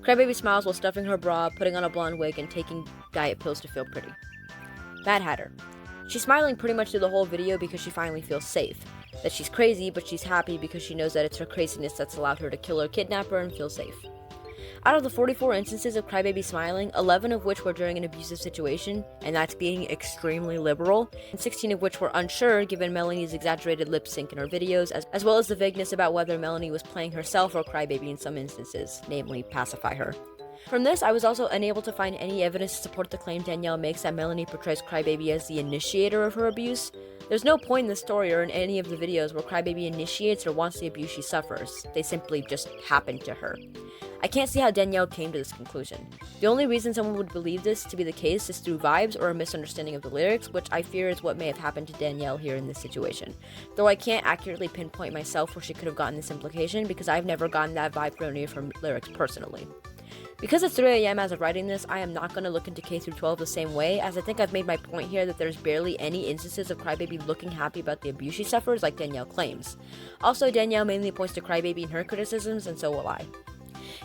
Crybaby smiles while stuffing her bra, putting on a blonde wig, and taking diet pills to feel pretty. Mad Hatter. She's smiling pretty much through the whole video because she finally feels safe. That she's crazy, but she's happy because she knows that it's her craziness that's allowed her to kill her kidnapper and feel safe. Out of the 44 instances of Crybaby smiling, 11 of which were during an abusive situation, and that's being extremely liberal, and 16 of which were unsure given Melanie's exaggerated lip sync in her videos, as well as the vagueness about whether Melanie was playing herself or Crybaby in some instances, namely pacify her. From this, I was also unable to find any evidence to support the claim Danielle makes that Melanie portrays Crybaby as the initiator of her abuse. There's no point in the story or in any of the videos where Crybaby initiates or wants the abuse she suffers. They simply just happen to her. I can't see how Danielle came to this conclusion. The only reason someone would believe this to be the case is through vibes or a misunderstanding of the lyrics, which I fear is what may have happened to Danielle here in this situation. Though I can't accurately pinpoint myself where she could have gotten this implication because I've never gotten that vibe from any of her lyrics personally. Because it's 3 AM as of writing this, I am not going to look into K-12 the same way, as I think I've made my point here that there's barely any instances of Crybaby looking happy about the abuse she suffers like Danielle claims. Also, Danielle mainly points to Crybaby in her criticisms, and so will I.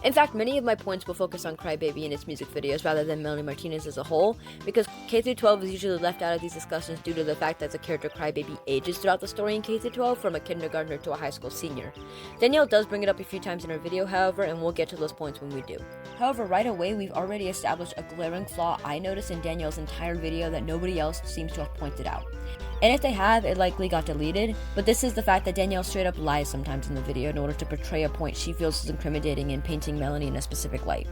In fact, many of my points will focus on Crybaby and its music videos rather than Melanie Martinez as a whole, because K-12 is usually left out of these discussions due to the fact that the character Crybaby ages throughout the story in K-12 from a kindergartner to a high school senior. Danielle does bring it up a few times in her video, however, and we'll get to those points when we do. However, right away, we've already established a glaring flaw I noticed in Danielle's entire video that nobody else seems to have pointed out. And if they have, it likely got deleted, but this is the fact that Danielle straight up lies sometimes in the video in order to portray a point she feels is incriminating in painting Melanie in a specific light.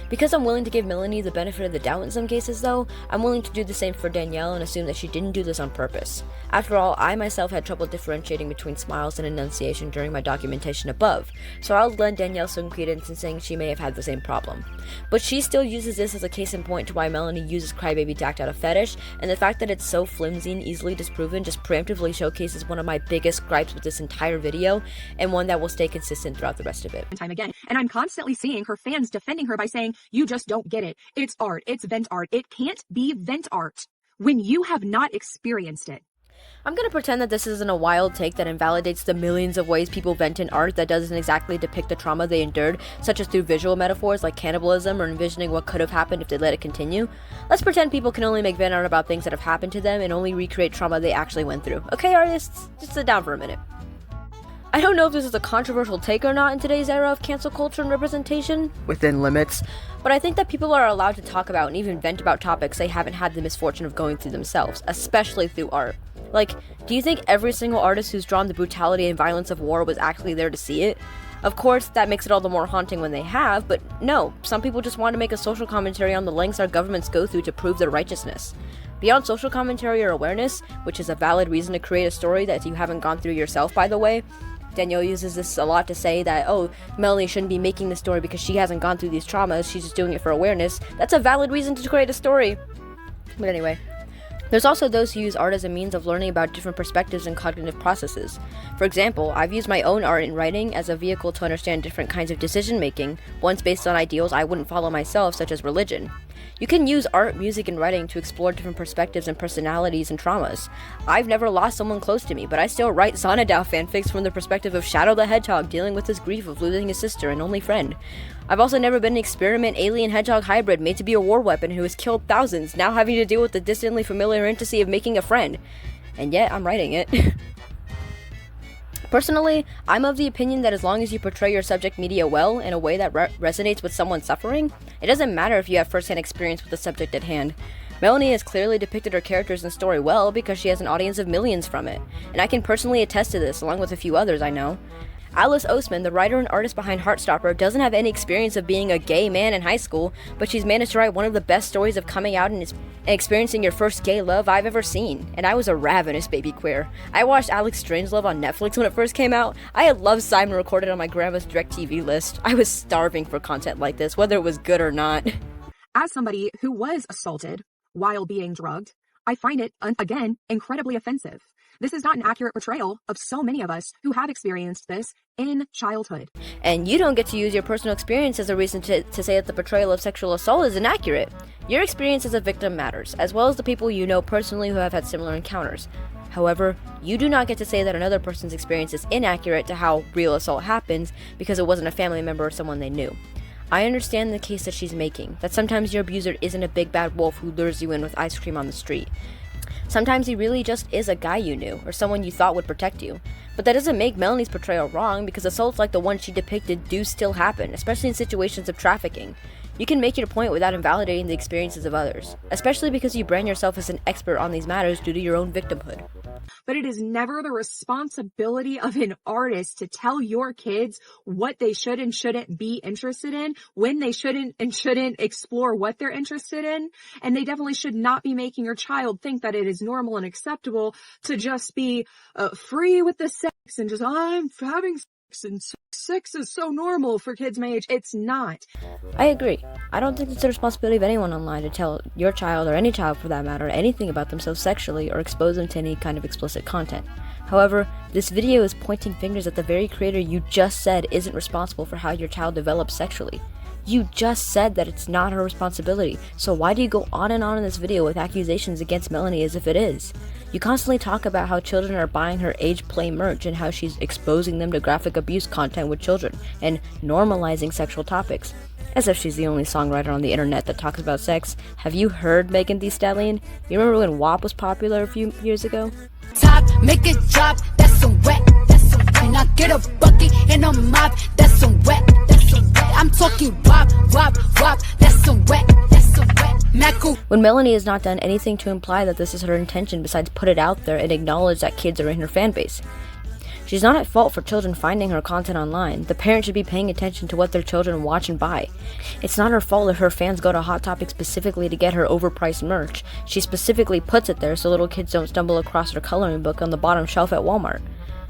Because I'm willing to give Melanie the benefit of the doubt in some cases though, I'm willing to do the same for Danielle and assume that she didn't do this on purpose. After all, I myself had trouble differentiating between smiles and enunciation during my documentation above, so I'll lend Danielle some credence in saying she may have had the same problem. But she still uses this as a case in point to why Melanie uses Crybaby to act out of fetish, and the fact that it's so flimsy and easily disproven just preemptively showcases one of my biggest gripes with this entire video, and one that will stay consistent throughout the rest of it. Time again. And I'm constantly seeing her fans defending her by saying, you just don't get it. It's art. It's vent art. It can't be vent art when you have not experienced it. I'm gonna pretend that this isn't a wild take that invalidates the millions of ways people vent in art that doesn't exactly depict the trauma they endured, such as through visual metaphors like cannibalism or envisioning what could have happened if they let it continue. Let's pretend people can only make vent art about things that have happened to them and only recreate trauma they actually went through. Okay, artists, just sit down for a minute. I don't know if this is a controversial take or not in today's era of cancel culture and representation, within limits, but I think that people are allowed to talk about and even vent about topics they haven't had the misfortune of going through themselves, especially through art. Like, do you think every single artist who's drawn the brutality and violence of war was actually there to see it? Of course, that makes it all the more haunting when they have, but no, some people just want to make a social commentary on the lengths our governments go through to prove their righteousness. Beyond social commentary or awareness, which is a valid reason to create a story that you haven't gone through yourself, by the way, Danielle uses this a lot to say that, oh, Melanie shouldn't be making the story because she hasn't gone through these traumas, she's just doing it for awareness. That's a valid reason to create a story. But anyway, there's also those who use art as a means of learning about different perspectives and cognitive processes. For example, I've used my own art and writing as a vehicle to understand different kinds of decision making, ones based on ideals I wouldn't follow myself, such as religion. You can use art, music, and writing to explore different perspectives and personalities and traumas. I've never lost someone close to me, but I still write Xanadu fanfics from the perspective of Shadow the Hedgehog dealing with his grief of losing his sister and only friend. I've also never been an experiment alien-hedgehog hybrid made to be a war weapon who has killed thousands, now having to deal with the distantly familiar intimacy of making a friend. And yet, I'm writing it. Personally, I'm of the opinion that as long as you portray your subject media well in a way that resonates with someone suffering, it doesn't matter if you have first-hand experience with the subject at hand. Melanie has clearly depicted her characters and story well because she has an audience of millions from it, and I can personally attest to this along with a few others I know. Alice Oseman, the writer and artist behind Heartstopper, doesn't have any experience of being a gay man in high school, but she's managed to write one of the best stories of coming out and experiencing your first gay love I've ever seen, and I was a ravenous baby queer. I watched Alex Strangelove on Netflix when it first came out. I had Love Simon recorded on my grandma's DirecTV list. I was starving for content like this, whether it was good or not. As somebody who was assaulted while being drugged, I find it, again, incredibly offensive. This is not an accurate portrayal of so many of us who have experienced this in childhood. And you don't get to use your personal experience as a reason to say that the portrayal of sexual assault is inaccurate. Your experience as a victim matters, as well as the people you know personally who have had similar encounters. However, you do not get to say that another person's experience is inaccurate to how real assault happens because it wasn't a family member or someone they knew. I understand the case that she's making, that sometimes your abuser isn't a big bad wolf who lures you in with ice cream on the street. Sometimes he really just is a guy you knew, or someone you thought would protect you. But that doesn't make Melanie's portrayal wrong, because assaults like the one she depicted do still happen, especially in situations of trafficking. You can make your point without invalidating the experiences of others, especially because you brand yourself as an expert on these matters due to your own victimhood. But it is never the responsibility of an artist to tell your kids what they should and shouldn't be interested in, when they shouldn't and shouldn't explore what they're interested in. And they definitely should not be making your child think that it is normal and acceptable to just be free with the sex and just, I'm having sex and sex is so normal for kids my age. It's not. I agree. I don't think it's the responsibility of anyone online to tell your child, or any child for that matter, anything about themselves sexually or expose them to any kind of explicit content. However, this video is pointing fingers at the very creator you just said isn't responsible for how your child develops sexually. You just said that it's not her responsibility, so why do you go on and on in this video with accusations against Melanie as if it is? You constantly talk about how children are buying her age play merch and how she's exposing them to graphic abuse content with children and normalizing sexual topics. As if she's the only songwriter on the internet that talks about sex. Have you heard Megan Thee Stallion? You remember when WAP was popular a few years ago? Top, make it drop, that's some wet, that's some wet. And I get a bucket and a mop, that's some wet, that's some wet. I'm talking wop, wop, wop, that's some wet, that's some wet. Macko. When Melanie has not done anything to imply that this is her intention besides put it out there and acknowledge that kids are in her fan base. She's not at fault for children finding her content online. The parents should be paying attention to what their children watch and buy. It's not her fault if her fans go to Hot Topic specifically to get her overpriced merch. She specifically puts it there so little kids don't stumble across her coloring book on the bottom shelf at Walmart.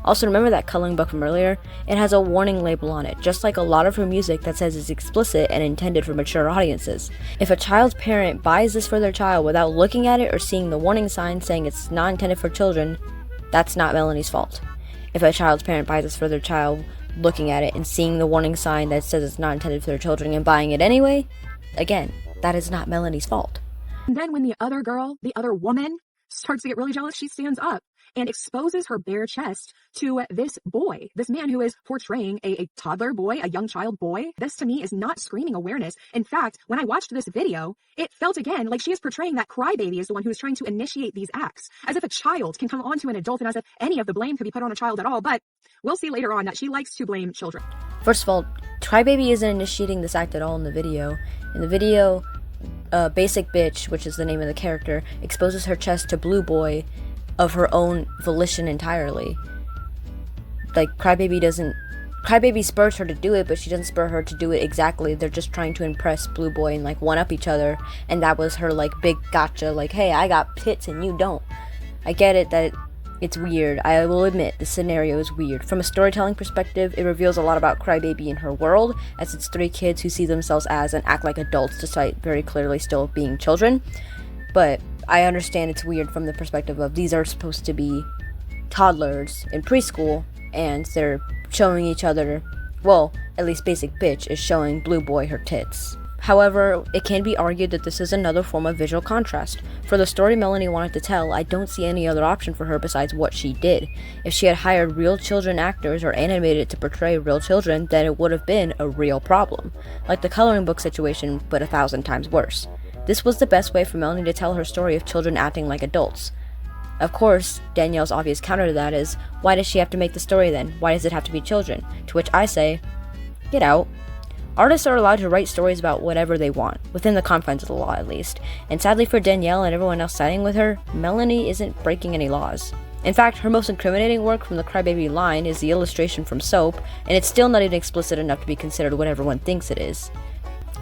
Also, remember that coloring book from earlier? It has a warning label on it, just like a lot of her music that says it's explicit and intended for mature audiences. If a child's parent buys this for their child without looking at it or seeing the warning sign saying it's not intended for children, that's not Melanie's fault. If a child's parent buys this for their child, looking at it and seeing the warning sign that says it's not intended for their children and buying it anyway, again, that is not Melanie's fault. And then when the other girl, the other woman, starts to get really jealous, she stands up and exposes her bare chest to this boy, this man who is portraying a toddler boy, a young child boy. This to me is not screaming awareness. In fact, when I watched this video, it felt again like she is portraying that crybaby is the one who is trying to initiate these acts, as if a child can come on to an adult and as if any of the blame could be put on a child at all. But we'll see later on that she likes to blame children. First of all, Crybaby isn't initiating this act at all in the video. In the video, Basic Bitch, which is the name of the character, exposes her chest to Blue Boy of her own volition entirely. Like, Crybaby spurs her to do it, but she doesn't spur her to do it exactly. They're just trying to impress Blue Boy and, like, one-up each other, and that was her, like, big gotcha, like, hey, I got tits and you don't. I get it that it's weird. I will admit, the scenario is weird. From a storytelling perspective, it reveals a lot about Crybaby and her world, as it's 3 kids who see themselves as and act like adults despite very clearly still being children. But I understand it's weird from the perspective of these are supposed to be toddlers in preschool, and they're showing each other, well, at least Basic Bitch is showing Blue Boy her tits. However, it can be argued that this is another form of visual contrast. For the story Melanie wanted to tell, I don't see any other option for her besides what she did. If she had hired real children actors or animated it to portray real children, then it would have been a real problem. Like the coloring book situation, but 1,000 times worse. This was the best way for Melanie to tell her story of children acting like adults. Of course, Danielle's obvious counter to that is, why does she have to make the story then? Why does it have to be children? To which I say, get out. Artists are allowed to write stories about whatever they want, within the confines of the law at least, and sadly for Danielle and everyone else siding with her, Melanie isn't breaking any laws. In fact, her most incriminating work from the Crybaby line is the illustration from Soap, and it's still not even explicit enough to be considered what everyone thinks it is.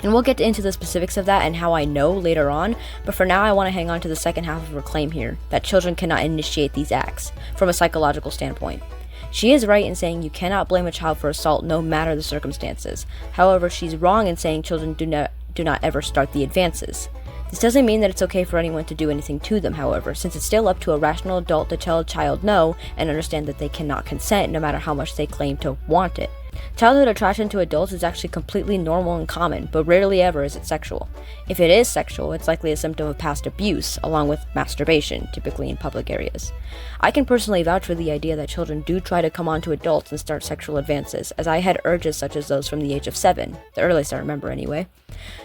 And we'll get into the specifics of that and how I know later on, but for now I want to hang on to the second half of her claim here, that children cannot initiate these acts, from a psychological standpoint. She is right in saying you cannot blame a child for assault no matter the circumstances. However, she's wrong in saying children do not ever start the advances. This doesn't mean that it's okay for anyone to do anything to them, however, since it's still up to a rational adult to tell a child no and understand that they cannot consent no matter how much they claim to want it. Childhood attraction to adults is actually completely normal and common, but rarely ever is it sexual. If it is sexual, it's likely a symptom of past abuse, along with masturbation, typically in public areas. I can personally vouch for the idea that children do try to come on to adults and start sexual advances, as I had urges such as those from the age of 7, the earliest I remember anyway.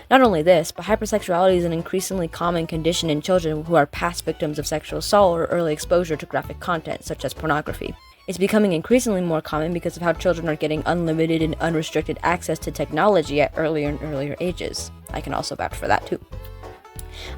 Not only this, but hypersexuality is an increasingly common condition in children who are past victims of sexual assault or early exposure to graphic content, such as pornography. It's becoming increasingly more common because of how children are getting unlimited and unrestricted access to technology at earlier and earlier ages. I can also vouch for that too.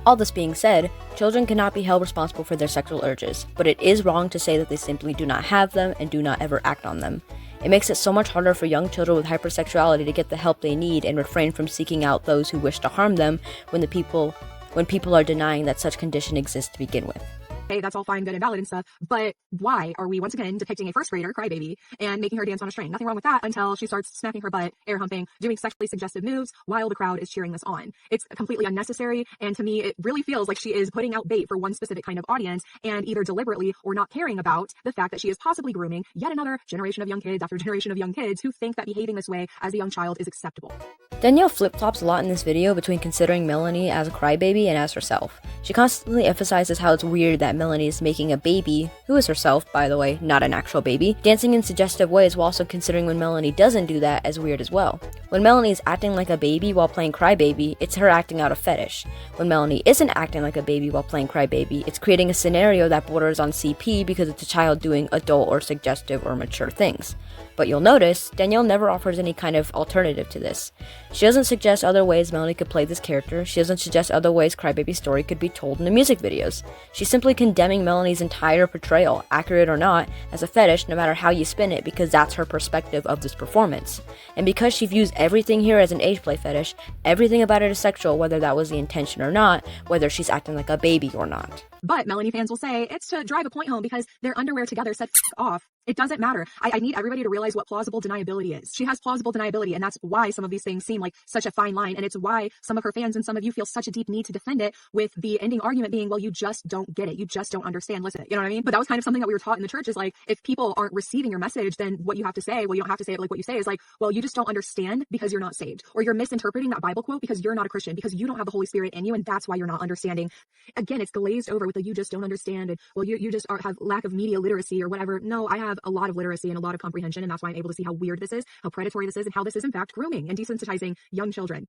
All this being said, children cannot be held responsible for their sexual urges, but it is wrong to say that they simply do not have them and do not ever act on them. It makes it so much harder for young children with hypersexuality to get the help they need and refrain from seeking out those who wish to harm them when people are denying that such condition exists to begin with. Hey, that's all fine, good, and valid and stuff, but why are we once again depicting a first grader, Crybaby, and making her dance on a string? Nothing wrong with that until she starts smacking her butt, air humping, doing sexually suggestive moves while the crowd is cheering this on. It's completely unnecessary, and to me, it really feels like she is putting out bait for one specific kind of audience, and either deliberately or not caring about the fact that she is possibly grooming yet another generation of young kids after generation of young kids who think that behaving this way as a young child is acceptable. Danielle flip-flops a lot in this video between considering Melanie as a crybaby and as herself. She constantly emphasizes how it's weird that that Melanie is making a baby, who is herself, by the way, not an actual baby, dancing in suggestive ways while also considering when Melanie doesn't do that as weird as well. When Melanie is acting like a baby while playing crybaby, it's her acting out a fetish. When Melanie isn't acting like a baby while playing crybaby, it's creating a scenario that borders on CP because it's a child doing adult or suggestive or mature things. But you'll notice, Danielle never offers any kind of alternative to this. She doesn't suggest other ways Melanie could play this character, she doesn't suggest other ways Crybaby's story could be told in the music videos. She's simply condemning Melanie's entire portrayal, accurate or not, as a fetish no matter how you spin it because that's her perspective of this performance. And because she views everything here as an age play fetish, everything about it is sexual, whether that was the intention or not, whether she's acting like a baby or not. But Melanie fans will say it's to drive a point home because their underwear together said off. It doesn't matter. I need everybody to realize what plausible deniability is. She has plausible deniability, and that's why some of these things seem like such a fine line, and it's why some of her fans and some of you feel such a deep need to defend it, with the ending argument being, well, you just don't get it. You just don't understand. Listen, you know what I mean? But that was kind of something that we were taught in the church, is like, if people aren't receiving your message, then what you have to say, well, you don't have to say it like what you say is like, well, you just don't understand because you're not saved, or you're misinterpreting that Bible quote because you're not a Christian, because you don't have the Holy Spirit in you, and that's why you're not understanding. Again, it's glazed over with the you just don't understand, and well, you just have lack of media literacy or whatever. No, I have a lot of literacy and a lot of comprehension, and that's why I'm able to see how weird this is, how predatory this is, and how this is in fact grooming and desensitizing young children.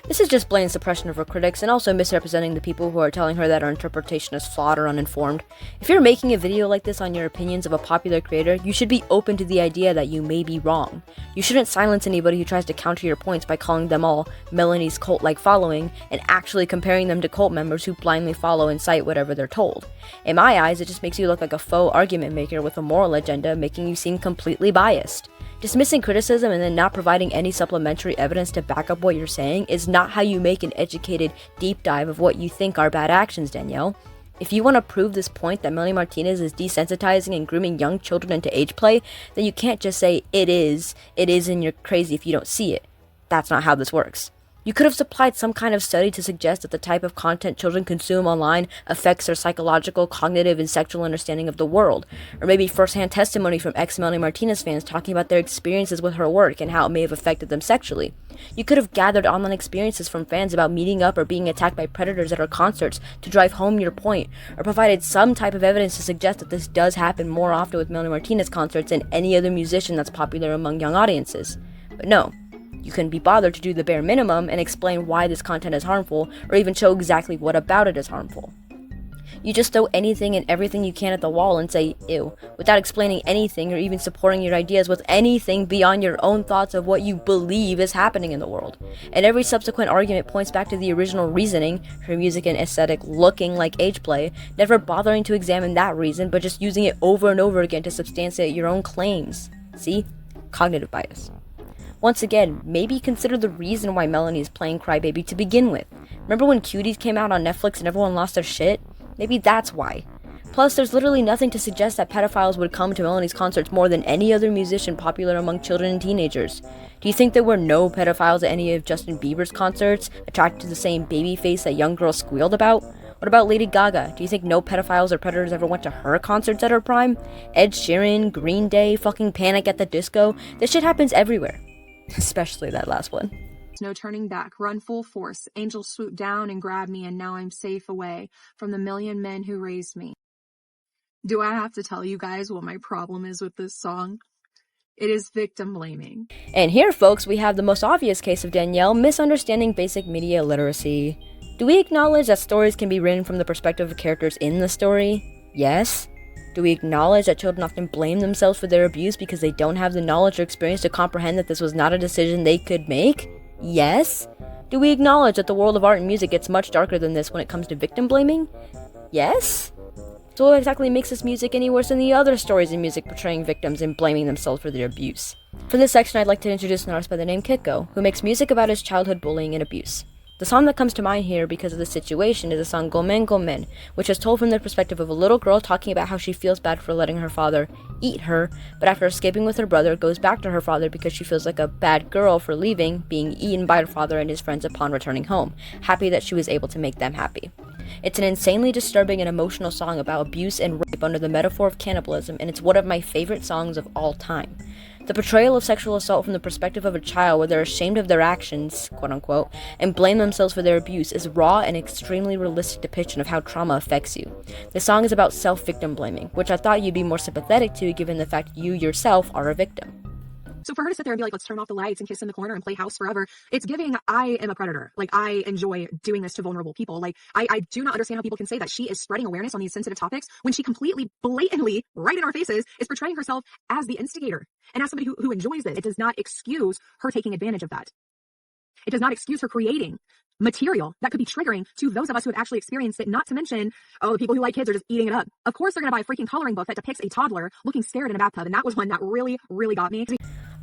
This is just blatant suppression of her critics and also misrepresenting the people who are telling her that her interpretation is flawed or uninformed. If you're making a video like this on your opinions of a popular creator, you should be open to the idea that you may be wrong. You shouldn't silence anybody who tries to counter your points by calling them all Melanie's cult-like following and actually comparing them to cult members who blindly follow and cite whatever they're told. In my eyes, it just makes you look like a faux argument maker with a moral agenda, making you seem completely biased. Dismissing criticism and then not providing any supplementary evidence to back up what you're saying is not how you make an educated deep dive of what you think are bad actions, Danielle. If you want to prove this point that Melanie Martinez is desensitizing and grooming young children into age play, then you can't just say it is, and you're crazy if you don't see it. That's not how this works. You could have supplied some kind of study to suggest that the type of content children consume online affects their psychological, cognitive, and sexual understanding of the world. Or maybe first-hand testimony from ex-Melanie Martinez fans talking about their experiences with her work and how it may have affected them sexually. You could have gathered online experiences from fans about meeting up or being attacked by predators at her concerts to drive home your point, or provided some type of evidence to suggest that this does happen more often with Melanie Martinez concerts than any other musician that's popular among young audiences. But no. You couldn't be bothered to do the bare minimum and explain why this content is harmful, or even show exactly what about it is harmful. You just throw anything and everything you can at the wall and say, ew, without explaining anything or even supporting your ideas with anything beyond your own thoughts of what you believe is happening in the world. And every subsequent argument points back to the original reasoning, her music and aesthetic looking like age play, never bothering to examine that reason, but just using it over and over again to substantiate your own claims. See? Cognitive bias. Once again, maybe consider the reason why Melanie is playing Crybaby to begin with. Remember when Cuties came out on Netflix and everyone lost their shit? Maybe that's why. Plus, there's literally nothing to suggest that pedophiles would come to Melanie's concerts more than any other musician popular among children and teenagers. Do you think there were no pedophiles at any of Justin Bieber's concerts, attracted to the same baby face that young girls squealed about? What about Lady Gaga? Do you think no pedophiles or predators ever went to her concerts at her prime? Ed Sheeran, Green Day, fucking Panic at the Disco? This shit happens everywhere. Especially that last one. No turning back, run full force. Angels swoop down and grab me, and now I'm safe away from the million men who raised me. Do I have to tell you guys what my problem is with this song? It is victim blaming. And here, folks, we have the most obvious case of Danielle misunderstanding basic media literacy. Do we acknowledge that stories can be written from the perspective of characters in the story? Yes. Do we acknowledge that children often blame themselves for their abuse because they don't have the knowledge or experience to comprehend that this was not a decision they could make? Yes. Do we acknowledge that the world of art and music gets much darker than this when it comes to victim blaming? Yes. So what exactly makes this music any worse than the other stories in music portraying victims and blaming themselves for their abuse? For this section, I'd like to introduce an artist by the name Kitgo, who makes music about his childhood bullying and abuse. The song that comes to mind here because of the situation is the song Gomen Gomen, which is told from the perspective of a little girl talking about how she feels bad for letting her father eat her, but after escaping with her brother, goes back to her father because she feels like a bad girl for leaving, being eaten by her father and his friends upon returning home, happy that she was able to make them happy. It's an insanely disturbing and emotional song about abuse and rape under the metaphor of cannibalism, and it's one of my favorite songs of all time. The portrayal of sexual assault from the perspective of a child where they're ashamed of their actions, quote unquote, and blame themselves for their abuse is raw and extremely realistic depiction of how trauma affects you. The song is about self-victim blaming, which I thought you'd be more sympathetic to given the fact you yourself are a victim. So for her to sit there and be like, let's turn off the lights and kiss in the corner and play house forever, it's giving, I am a predator. Like, I enjoy doing this to vulnerable people. Like, I do not understand how people can say that she is spreading awareness on these sensitive topics when she completely, blatantly, right in our faces, is portraying herself as the instigator and as somebody who enjoys this. It does not excuse her taking advantage of that. It does not excuse her creating material that could be triggering to those of us who have actually experienced it, not to mention, oh, the people who like kids are just eating it up. Of course, they're going to buy a freaking coloring book that depicts a toddler looking scared in a bathtub, and that was one that really, really got me.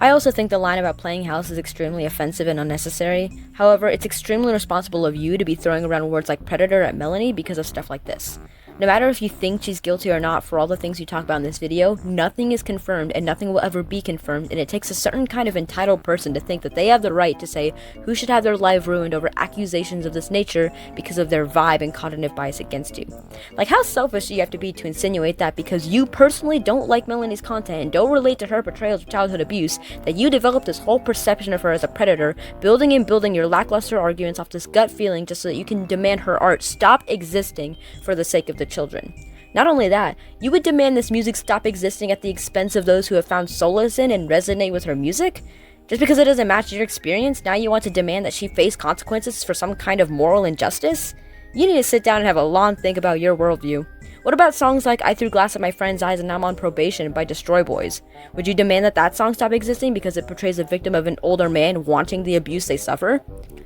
I also think the line about playing house is extremely offensive and unnecessary. However, it's extremely responsible of you to be throwing around words like predator at Melanie because of stuff like this. No matter if you think she's guilty or not for all the things you talk about in this video, nothing is confirmed and nothing will ever be confirmed, and it takes a certain kind of entitled person to think that they have the right to say who should have their life ruined over accusations of this nature because of their vibe and cognitive bias against you. Like, how selfish do you have to be to insinuate that because you personally don't like Melanie's content and don't relate to her portrayals of childhood abuse, that you develop this whole perception of her as a predator, building your lackluster arguments off this gut feeling just so that you can demand her art stop existing for the sake of the children. Not only that, you would demand this music stop existing at the expense of those who have found solace in and resonate with her music? Just because it doesn't match your experience, now you want to demand that she face consequences for some kind of moral injustice? You need to sit down and have a long think about your worldview. What about songs like I Threw Glass at My Friend's Eyes and I'm on Probation by Destroy Boys? Would you demand that that song stop existing because it portrays a victim of an older man wanting the abuse they suffer?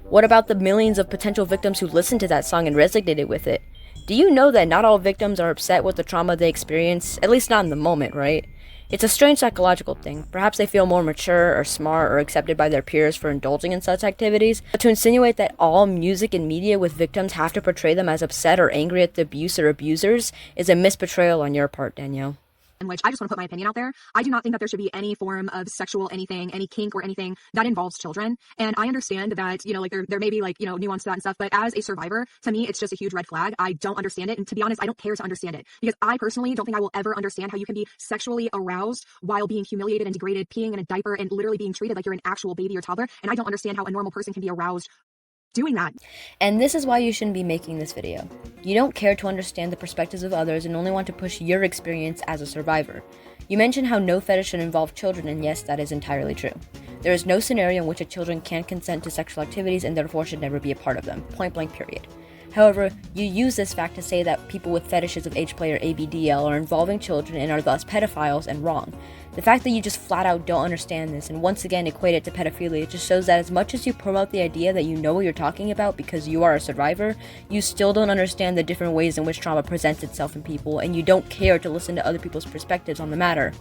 What about the millions of potential victims who listened to that song and resonated with it? Do you know that not all victims are upset with the trauma they experience? At least not in the moment, right? It's a strange psychological thing. Perhaps they feel more mature or smart or accepted by their peers for indulging in such activities. But to insinuate that all music and media with victims have to portray them as upset or angry at the abuse or abusers is a misportrayal on your part, Danielle. In which I just want to put my opinion out there. I do not think that there should be any form of sexual anything, any kink or anything that involves children. And I understand that, like there may be nuance to that and stuff, but as a survivor, to me, it's just a huge red flag. I don't understand it. And to be honest, I don't care to understand it because I personally don't think I will ever understand how you can be sexually aroused while being humiliated and degraded, peeing in a diaper and literally being treated like you're an actual baby or toddler. And I don't understand how a normal person can be aroused doing that. And this is why you shouldn't be making this video. You don't care to understand the perspectives of others and only want to push your experience as a survivor. You mentioned how no fetish should involve children, and yes, that is entirely true. There is no scenario in which a children can consent to sexual activities and therefore should never be a part of them. Point blank, period. However, you use this fact to say that people with fetishes of age play or ABDL are involving children and are thus pedophiles and wrong. The fact that you just flat out don't understand this and once again equate it to pedophilia just shows that as much as you promote the idea that you know what you're talking about because you are a survivor, you still don't understand the different ways in which trauma presents itself in people, and you don't care to listen to other people's perspectives on the matter.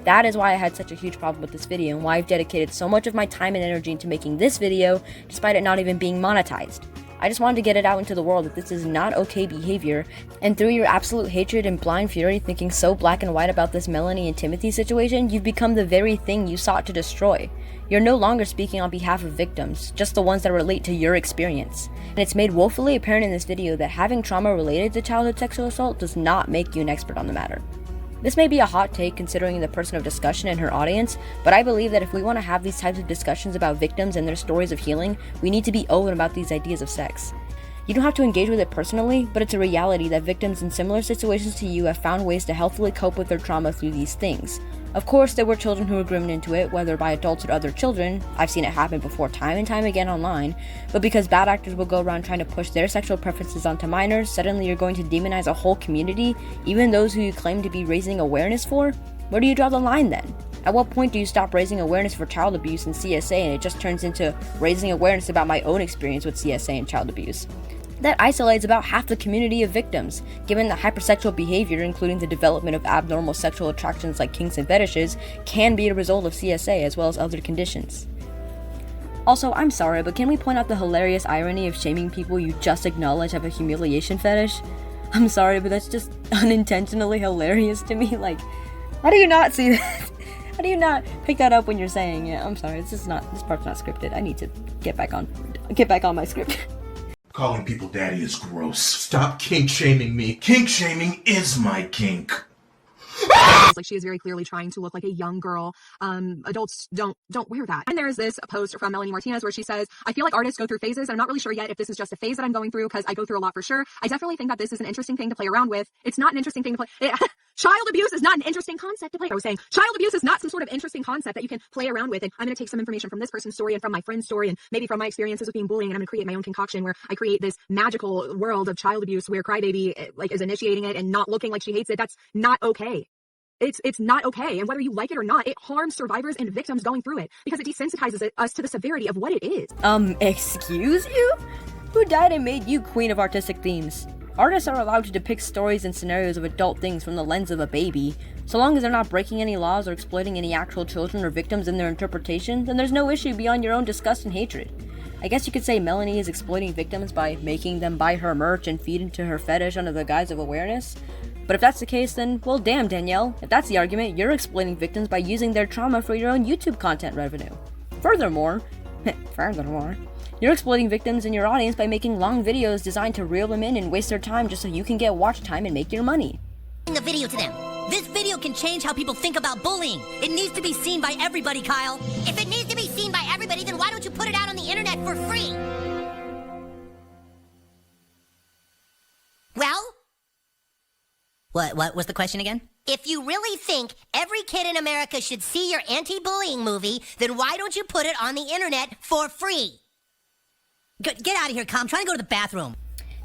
That is why I had such a huge problem with this video and why I've dedicated so much of my time and energy into making this video despite it not even being monetized. I just wanted to get it out into the world that this is not okay behavior, and through your absolute hatred and blind fury thinking so black and white about this Melanie and Timothy situation, you've become the very thing you sought to destroy. You're no longer speaking on behalf of victims, just the ones that relate to your experience. And it's made woefully apparent in this video that having trauma related to childhood sexual assault does not make you an expert on the matter. This may be a hot take considering the person of discussion and her audience, but I believe that if we want to have these types of discussions about victims and their stories of healing, we need to be open about these ideas of sex. You don't have to engage with it personally, but it's a reality that victims in similar situations to you have found ways to healthily cope with their trauma through these things. Of course, there were children who were groomed into it, whether by adults or other children. I've seen it happen before time and time again online, but because bad actors will go around trying to push their sexual preferences onto minors, suddenly you're going to demonize a whole community, even those who you claim to be raising awareness for? Where do you draw the line then? At what point do you stop raising awareness for child abuse in CSA and it just turns into raising awareness about my own experience with CSA and child abuse? That isolates about half the community of victims, given that hypersexual behavior, including the development of abnormal sexual attractions like kinks and fetishes, can be a result of CSA as well as other conditions. Also, I'm sorry, but can we point out the hilarious irony of shaming people you just acknowledge have a humiliation fetish? I'm sorry, but that's just unintentionally hilarious to me. Like, how do you not see that? How do you not pick that up when you're saying it? I'm sorry, this part's not scripted. I need to get back on my script. Calling people daddy is gross. Stop kink shaming me. Kink shaming is my kink. Like, she is very clearly trying to look like a young girl. Adults don't wear that. And there's this post from Melanie Martinez where she says, I feel like artists go through phases. I'm not really sure yet if this is just a phase that I'm going through, because I go through a lot for sure. I definitely think that this is an interesting thing to play around with. It's not an interesting thing to play. Child abuse is not an interesting concept to play. I was saying child abuse is not some sort of interesting concept that you can play around with. And I'm going to take some information from this person's story and from my friend's story and maybe from my experiences with being bullied, and I'm going to create my own concoction where I create this magical world of child abuse where Crybaby like is initiating it and not looking like she hates it. That's not okay. It's not okay. And whether you like it or not, it harms survivors and victims going through it because it desensitizes us to the severity of what it is. Excuse you? Who died and made you queen of artistic themes? Artists are allowed to depict stories and scenarios of adult things from the lens of a baby. So long as they're not breaking any laws or exploiting any actual children or victims in their interpretation, then there's no issue beyond your own disgust and hatred. I guess you could say Melanie is exploiting victims by making them buy her merch and feed into her fetish under the guise of awareness. But if that's the case, then, well, damn, Danielle. If that's the argument, you're exploiting victims by using their trauma for your own YouTube content revenue. Furthermore, you're exploiting victims in your audience by making long videos designed to reel them in and waste their time just so you can get watch time and make your money. A video to them. This video can change how people think about bullying. It needs to be seen by everybody, Kyle. If it needs to be seen by everybody, then why don't you put it out on the internet for free? Well? What was the question again? If you really think every kid in America should see your anti-bullying movie, then why don't you put it on the internet for free? Get out of here, Kyle. I'm trying to go to the bathroom.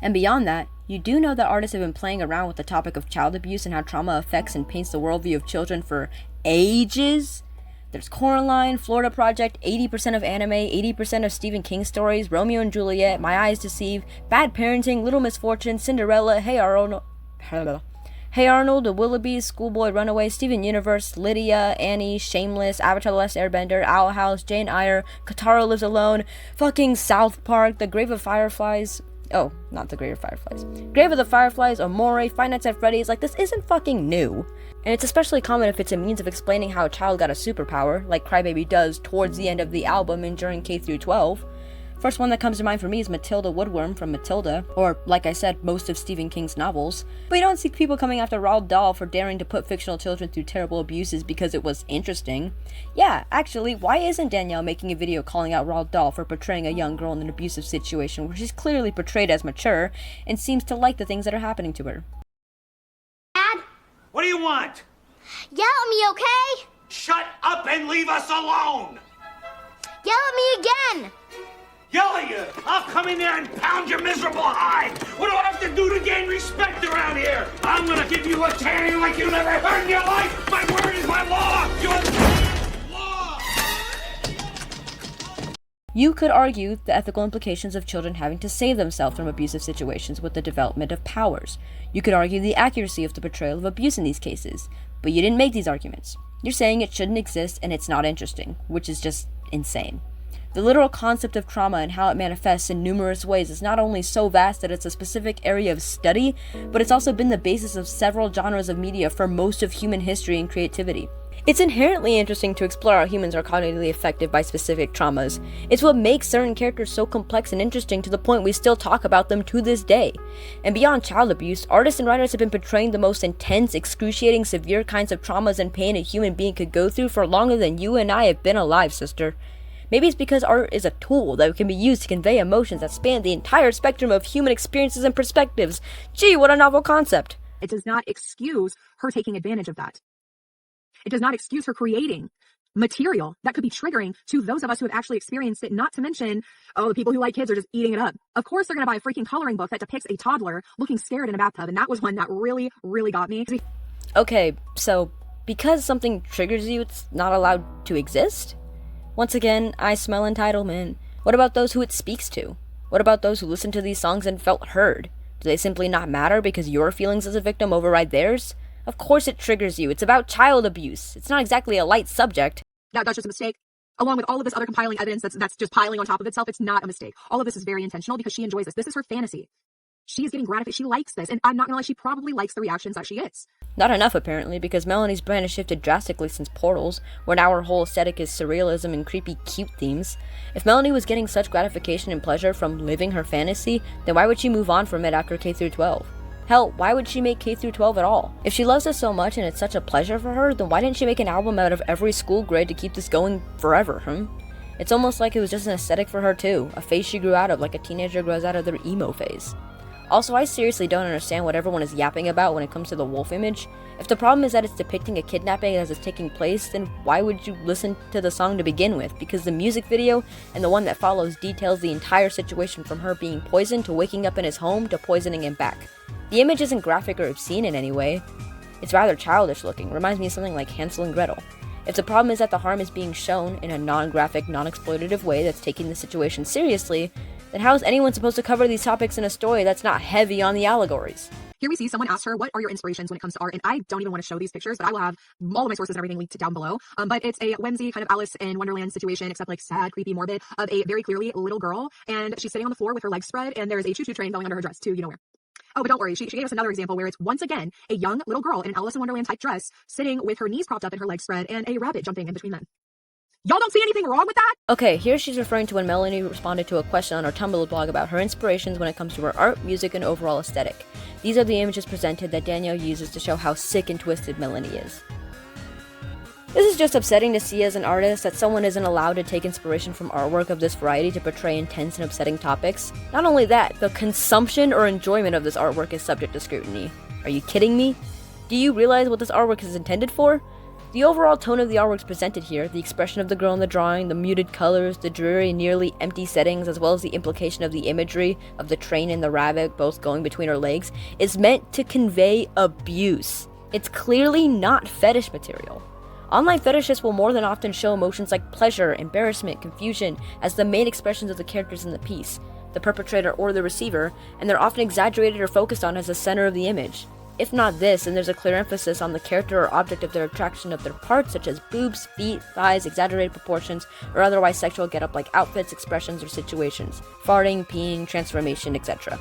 And beyond that, you do know that artists have been playing around with the topic of child abuse and how trauma affects and paints the worldview of children for ages? There's Coraline, Florida Project, 80% of anime, 80% of Stephen King stories, Romeo and Juliet, My Eyes Deceive, Bad Parenting, Little Misfortune, Cinderella, Hey Arnold, The Willoughbys, Schoolboy Runaway, Steven Universe, Lydia, Annie, Shameless, Avatar The Last Airbender, Owl House, Jane Eyre, Katara Lives Alone, fucking South Park, The Grave of Fireflies. Oh, not The Grave of Fireflies. Grave of the Fireflies, Amore, Five Nights at Freddy's. Like, this isn't fucking new. And it's especially common if it's a means of explaining how a child got a superpower, like Crybaby does towards the end of the album and during K-12. First one that comes to mind for me is Matilda Woodworm from Matilda, or, like I said, most of Stephen King's novels. But you don't see people coming after Roald Dahl for daring to put fictional children through terrible abuses because it was interesting. Yeah, actually, why isn't Danielle making a video calling out Roald Dahl for portraying a young girl in an abusive situation where she's clearly portrayed as mature and seems to like the things that are happening to her? Dad? What do you want? Yell at me, okay? Shut up and leave us alone! Yell at me again! Yell at you! I'll come in there and pound your miserable hide! What do I have to do to gain respect around here? I'm gonna give you a tanning like you never heard in your life! My word is my law! Your law! You could argue the ethical implications of children having to save themselves from abusive situations with the development of powers. You could argue the accuracy of the portrayal of abuse in these cases, but you didn't make these arguments. You're saying it shouldn't exist and it's not interesting, which is just insane. The literal concept of trauma and how it manifests in numerous ways is not only so vast that it's a specific area of study, but it's also been the basis of several genres of media for most of human history and creativity. It's inherently interesting to explore how humans are cognitively affected by specific traumas. It's what makes certain characters so complex and interesting to the point we still talk about them to this day. And beyond child abuse, artists and writers have been portraying the most intense, excruciating, severe kinds of traumas and pain a human being could go through for longer than you and I have been alive, sister. Maybe it's because art is a tool that can be used to convey emotions that span the entire spectrum of human experiences and perspectives. Gee, what a novel concept. It does not excuse her taking advantage of that. It does not excuse her creating material that could be triggering to those of us who have actually experienced it, not to mention, oh, the people who like kids are just eating it up. Of course they're going to buy a freaking coloring book that depicts a toddler looking scared in a bathtub, and that was one that really, really got me. Okay, so because something triggers you, it's not allowed to exist? Once again, I smell entitlement. What about those who it speaks to? What about those who listened to these songs and felt heard? Do they simply not matter because your feelings as a victim override theirs? Of course it triggers you. It's about child abuse. It's not exactly a light subject. That's just a mistake. Along with all of this other compiling evidence that's just piling on top of itself, it's not a mistake. All of this is very intentional because she enjoys this. This is her fantasy. She is getting gratified. She likes this. And I'm not gonna lie, she probably likes the reactions that she gets. Not enough, apparently, because Melanie's brand has shifted drastically since Portals, where now her whole aesthetic is surrealism and creepy cute themes. If Melanie was getting such gratification and pleasure from living her fantasy, then why would she move on from it after K-12? Hell, why would she make K through 12 at all? If she loves us so much and it's such a pleasure for her, then why didn't she make an album out of every school grade to keep this going forever, It's almost like it was just an aesthetic for her too, a phase she grew out of like a teenager grows out of their emo phase. Also, I seriously don't understand what everyone is yapping about when it comes to the wolf image. If the problem is that it's depicting a kidnapping as it's taking place, then why would you listen to the song to begin with? Because the music video and the one that follows details the entire situation from her being poisoned to waking up in his home to poisoning him back. The image isn't graphic or obscene in any way. It's rather childish looking, reminds me of something like Hansel and Gretel. If the problem is that the harm is being shown in a non-graphic, non-exploitative way that's taking the situation seriously, then how is anyone supposed to cover these topics in a story that's not heavy on the allegories? Here we see someone asked her, what are your inspirations when it comes to art? And I don't even want to show these pictures, but I will have all of my sources and everything linked down below. But it's a whimsy kind of Alice in Wonderland situation, except like sad, creepy, morbid, of a very clearly little girl. And she's sitting on the floor with her legs spread, and there's a choo-choo train going under her dress to you know where. Oh, but don't worry, she gave us another example where it's once again a young little girl in an Alice in Wonderland type dress sitting with her knees propped up and her legs spread and a rabbit jumping in between them. Y'all don't see anything wrong with that? Okay, here she's referring to when Melanie responded to a question on her Tumblr blog about her inspirations when it comes to her art, music, and overall aesthetic. These are the images presented that Danielle uses to show how sick and twisted Melanie is. This is just upsetting to see as an artist that someone isn't allowed to take inspiration from artwork of this variety to portray intense and upsetting topics. Not only that, the consumption or enjoyment of this artwork is subject to scrutiny. Are you kidding me? Do you realize what this artwork is intended for? The overall tone of the artworks presented here, the expression of the girl in the drawing, the muted colors, the dreary, nearly empty settings, as well as the implication of the imagery of the train and the rabbit both going between her legs, is meant to convey abuse. It's clearly not fetish material. Online fetishists will more than often show emotions like pleasure, embarrassment, confusion as the main expressions of the characters in the piece, the perpetrator or the receiver, and they're often exaggerated or focused on as the center of the image. If not this, then there's a clear emphasis on the character or object of their attraction of their parts, such as boobs, feet, thighs, exaggerated proportions, or otherwise sexual get-up like outfits, expressions, or situations. Farting, peeing, transformation, etc.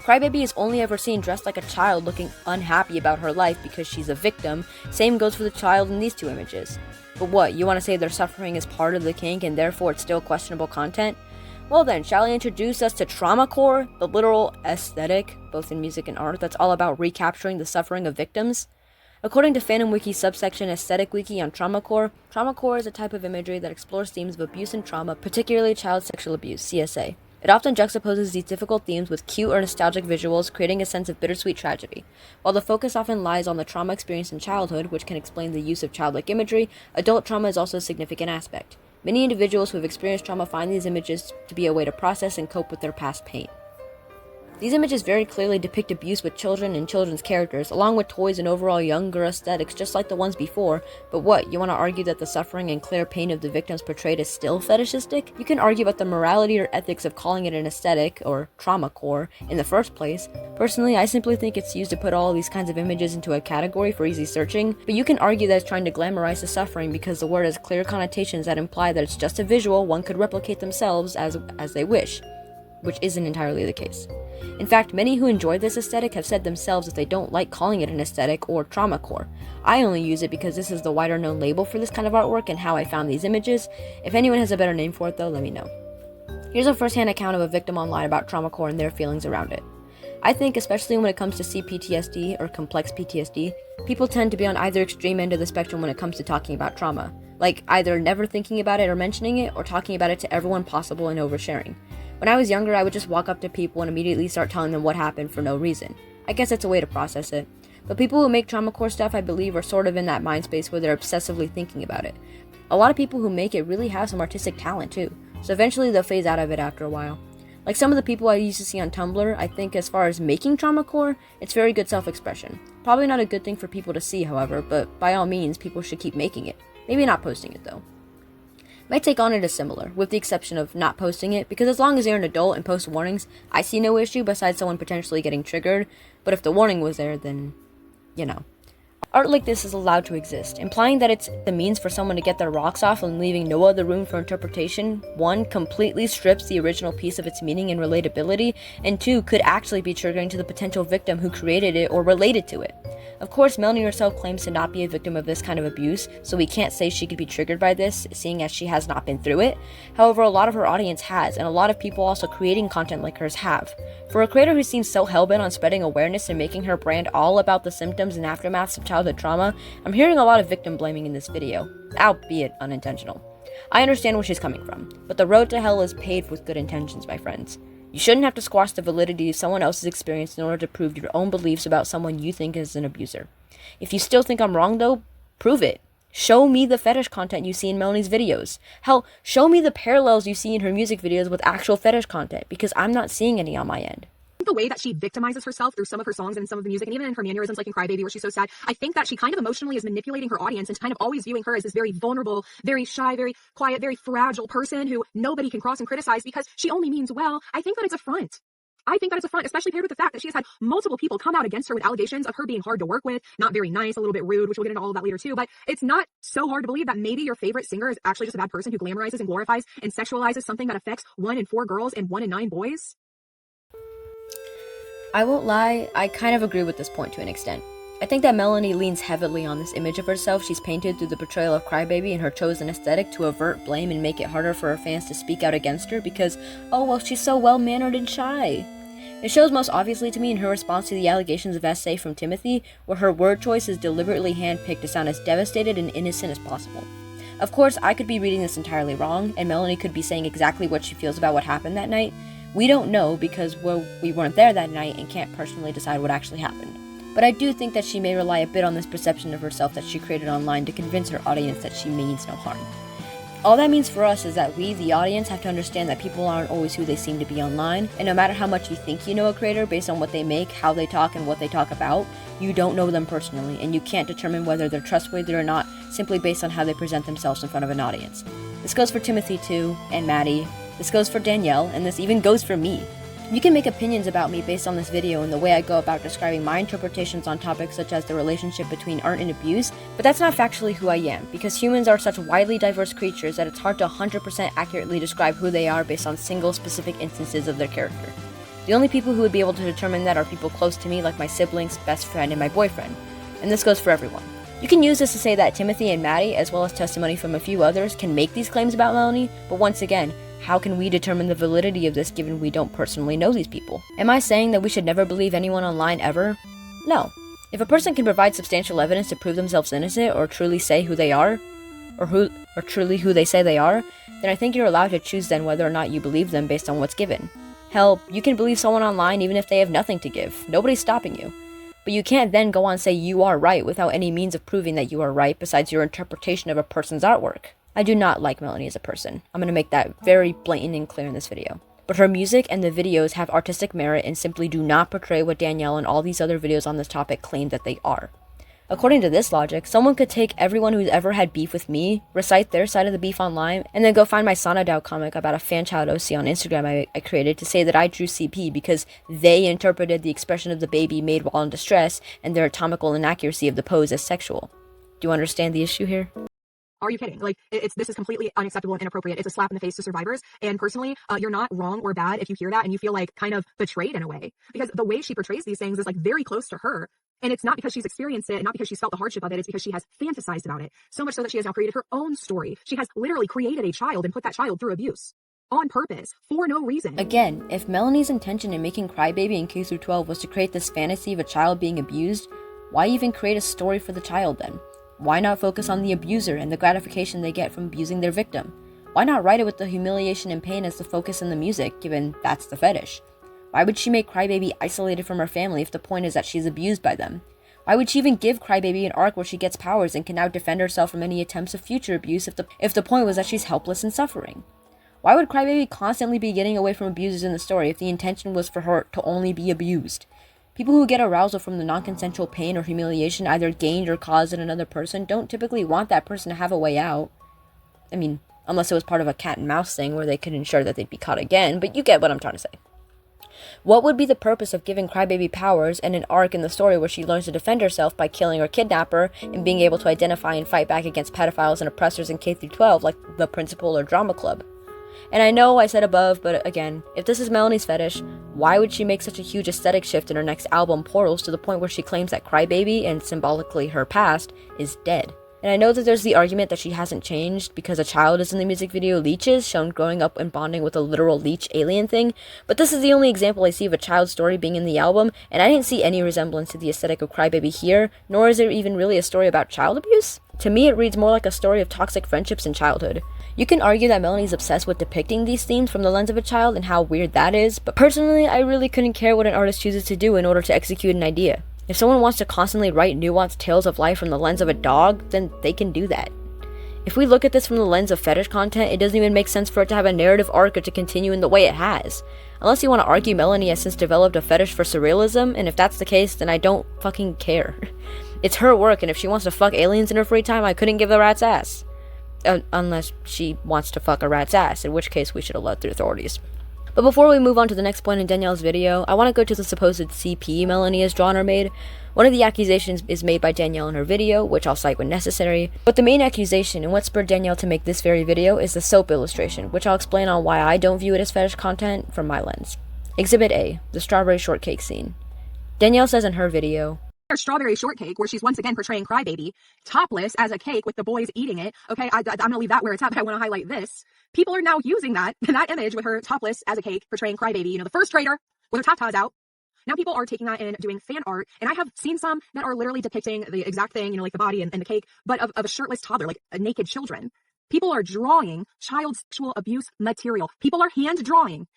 Crybaby is only ever seen dressed like a child looking unhappy about her life because she's a victim. Same goes for the child in these two images. But what, you want to say their suffering is part of the kink and therefore it's still questionable content? Well then, shall I introduce us to traumacore, the literal aesthetic, both in music and art, that's all about recapturing the suffering of victims? According to Fandom Wiki's subsection Aesthetic Wiki on traumacore is a type of imagery that explores themes of abuse and trauma, particularly child sexual abuse, CSA. It often juxtaposes these difficult themes with cute or nostalgic visuals, creating a sense of bittersweet tragedy. While the focus often lies on the trauma experienced in childhood, which can explain the use of childlike imagery, adult trauma is also a significant aspect. Many individuals who have experienced trauma find these images to be a way to process and cope with their past pain. These images very clearly depict abuse with children and children's characters, along with toys and overall younger aesthetics just like the ones before, but what, you want to argue that the suffering and clear pain of the victims portrayed is still fetishistic? You can argue about the morality or ethics of calling it an aesthetic, or traumacore, in the first place. Personally, I simply think it's used to put all these kinds of images into a category for easy searching, but you can argue that it's trying to glamorize the suffering because the word has clear connotations that imply that it's just a visual one could replicate themselves as they wish, which isn't entirely the case. In fact, many who enjoy this aesthetic have said themselves that they don't like calling it an aesthetic or traumacore. I only use it because this is the wider known label for this kind of artwork and how I found these images. If anyone has a better name for it though, let me know. Here's a first-hand account of a victim online about traumacore and their feelings around it. I think, especially when it comes to CPTSD or complex PTSD, people tend to be on either extreme end of the spectrum when it comes to talking about trauma. Like either never thinking about it or mentioning it, or talking about it to everyone possible and oversharing. When I was younger, I would just walk up to people and immediately start telling them what happened for no reason. I guess it's a way to process it. But people who make traumacore stuff, I believe, are sort of in that mind space where they're obsessively thinking about it. A lot of people who make it really have some artistic talent too, so eventually they'll phase out of it after a while. Like some of the people I used to see on Tumblr, I think as far as making traumacore, it's very good self-expression. Probably not a good thing for people to see, however, but by all means, people should keep making it. Maybe not posting it though. My take on it is similar, with the exception of not posting it, because as long as you're an adult and post warnings, I see no issue besides someone potentially getting triggered, but if the warning was there, then, you know. Art like this is allowed to exist, implying that it's the means for someone to get their rocks off and leaving no other room for interpretation. 1, completely strips the original piece of its meaning and relatability, and 2, could actually be triggering to the potential victim who created it or related to it. Of course, Melanie herself claims to not be a victim of this kind of abuse, so we can't say she could be triggered by this, seeing as she has not been through it. However, a lot of her audience has, and a lot of people also creating content like hers have. For a creator who seems so hellbent on spreading awareness and making her brand all about the symptoms and aftermaths of childhood trauma, I'm hearing a lot of victim blaming in this video, albeit unintentional. I understand where she's coming from, but the road to hell is paved with good intentions, my friends. You shouldn't have to squash the validity of someone else's experience in order to prove your own beliefs about someone you think is an abuser. If you still think I'm wrong though, prove it. Show me the fetish content you see in Melanie's videos. Hell, show me the parallels you see in her music videos with actual fetish content, because I'm not seeing any on my end. The way that she victimizes herself through some of her songs and some of the music, and even in her mannerisms like in Crybaby where she's so sad, I think that she kind of emotionally is manipulating her audience and kind of always viewing her as this very vulnerable, very shy, very quiet, very fragile person who nobody can cross and criticize because she only means well. I think that it's a front. I think that it's a front, especially paired with the fact that she has had multiple people come out against her with allegations of her being hard to work with, not very nice, a little bit rude, which we'll get into all of that later too. But it's not so hard to believe that maybe your favorite singer is actually just a bad person who glamorizes and glorifies and sexualizes something that affects 1 in 4 girls and 1 in 9 boys. I won't lie, I kind of agree with this point to an extent. I think that Melanie leans heavily on this image of herself she's painted through the portrayal of Crybaby and her chosen aesthetic to avert blame and make it harder for her fans to speak out against her because, oh well, she's so well-mannered and shy. It shows most obviously to me in her response to the allegations of SA from Timothy, where her word choice is deliberately handpicked to sound as devastated and innocent as possible. Of course, I could be reading this entirely wrong, and Melanie could be saying exactly what she feels about what happened that night. We don't know because, well, we weren't there that night and can't personally decide what actually happened. But I do think that she may rely a bit on this perception of herself that she created online to convince her audience that she means no harm. All that means for us is that we, the audience, have to understand that people aren't always who they seem to be online, and no matter how much you think you know a creator based on what they make, how they talk, and what they talk about, you don't know them personally, and you can't determine whether they're trustworthy or not simply based on how they present themselves in front of an audience. This goes for Timothy too, and Maddie. This goes for Danielle, and this even goes for me. You can make opinions about me based on this video and the way I go about describing my interpretations on topics such as the relationship between art and abuse, but that's not factually who I am, because humans are such widely diverse creatures that it's hard to 100% accurately describe who they are based on single specific instances of their character. The only people who would be able to determine that are people close to me like my siblings, best friend, and my boyfriend. And this goes for everyone. You can use this to say that Timothy and Maddie, as well as testimony from a few others, can make these claims about Melanie, but once again, how can we determine the validity of this given we don't personally know these people? Am I saying that we should never believe anyone online ever? No. If a person can provide substantial evidence to prove themselves innocent or truly say who they are, or truly who they say they are, then I think you're allowed to choose then whether or not you believe them based on what's given. Hell, you can believe someone online even if they have nothing to give. Nobody's stopping you. But you can't then go on and say you are right without any means of proving that you are right besides your interpretation of a person's artwork. I do not like Melanie as a person. I'm going to make that very blatant and clear in this video. But her music and the videos have artistic merit and simply do not portray what Danielle and all these other videos on this topic claim that they are. According to this logic, someone could take everyone who's ever had beef with me, recite their side of the beef online, and then go find my Sonadao comic about a fan child OC on Instagram I created to say that I drew CP because they interpreted the expression of the baby made while in distress and their atomical inaccuracy of the pose as sexual. Do you understand the issue here? Are you kidding? Like, this is completely unacceptable and inappropriate. It's a slap in the face to survivors. And personally, you're not wrong or bad if you hear that and you feel like kind of betrayed in a way. Because the way she portrays these things is like very close to her. And it's not because she's experienced it and not because she's felt the hardship of it. It's because she has fantasized about it. So much so that she has now created her own story. She has literally created a child and put that child through abuse. On purpose, for no reason. Again, if Melanie's intention in making Crybaby in K-12 was to create this fantasy of a child being abused, why even create a story for the child then? Why not focus on the abuser and the gratification they get from abusing their victim? Why not write it with the humiliation and pain as the focus in the music, given that's the fetish? Why would she make Crybaby isolated from her family if the point is that she's abused by them? Why would she even give Crybaby an arc where she gets powers and can now defend herself from any attempts of future abuse if the point was that she's helpless and suffering? Why would Crybaby constantly be getting away from abusers in the story if the intention was for her to only be abused? People who get arousal from the non-consensual pain or humiliation either gained or caused in another person don't typically want that person to have a way out. I mean, unless it was part of a cat and mouse thing where they could ensure that they'd be caught again, but you get what I'm trying to say. What would be the purpose of giving Crybaby powers and an arc in the story where she learns to defend herself by killing or kidnap her and being able to identify and fight back against pedophiles and oppressors in K-12 like the principal or drama club? And I know I said above, but again, if this is Melanie's fetish, why would she make such a huge aesthetic shift in her next album, Portals, to the point where she claims that Crybaby, and symbolically her past, is dead? And I know that there's the argument that she hasn't changed because a child is in the music video Leeches, shown growing up and bonding with a literal leech alien thing, but this is the only example I see of a child's story being in the album, and I didn't see any resemblance to the aesthetic of Crybaby here, nor is it even really a story about child abuse. To me, it reads more like a story of toxic friendships in childhood. You can argue that Melanie's obsessed with depicting these themes from the lens of a child and how weird that is, but personally, I really couldn't care what an artist chooses to do in order to execute an idea. If someone wants to constantly write nuanced tales of life from the lens of a dog, then they can do that. If we look at this from the lens of fetish content, it doesn't even make sense for it to have a narrative arc or to continue in the way it has. Unless you want to argue Melanie has since developed a fetish for surrealism, and if that's the case, then I don't fucking care. It's her work, and if she wants to fuck aliens in her free time, I couldn't give a rat's ass. Unless she wants to fuck a rat's ass, in which case we should alert the authorities. But before we move on to the next point in Danielle's video, I want to go to the supposed CP Melanie has drawn or made. One of the accusations is made by Danielle in her video, which I'll cite when necessary, but the main accusation and what spurred Danielle to make this very video is the soap illustration, which I'll explain on why I don't view it as fetish content from my lens. Exhibit A, the strawberry shortcake scene. Danielle says in her video, Strawberry shortcake, where she's once again portraying Crybaby, topless as a cake with the boys eating it. Okay, I'm gonna leave that where it's at, but I want to highlight this. People are now using that image with her topless as a cake portraying Crybaby, the first traitor with her tatas out. Now people are taking that and doing fan art, and I have seen some that are literally depicting the exact thing, like the body and the cake, but of a shirtless toddler, like naked children. People are drawing child sexual abuse material. People are hand drawing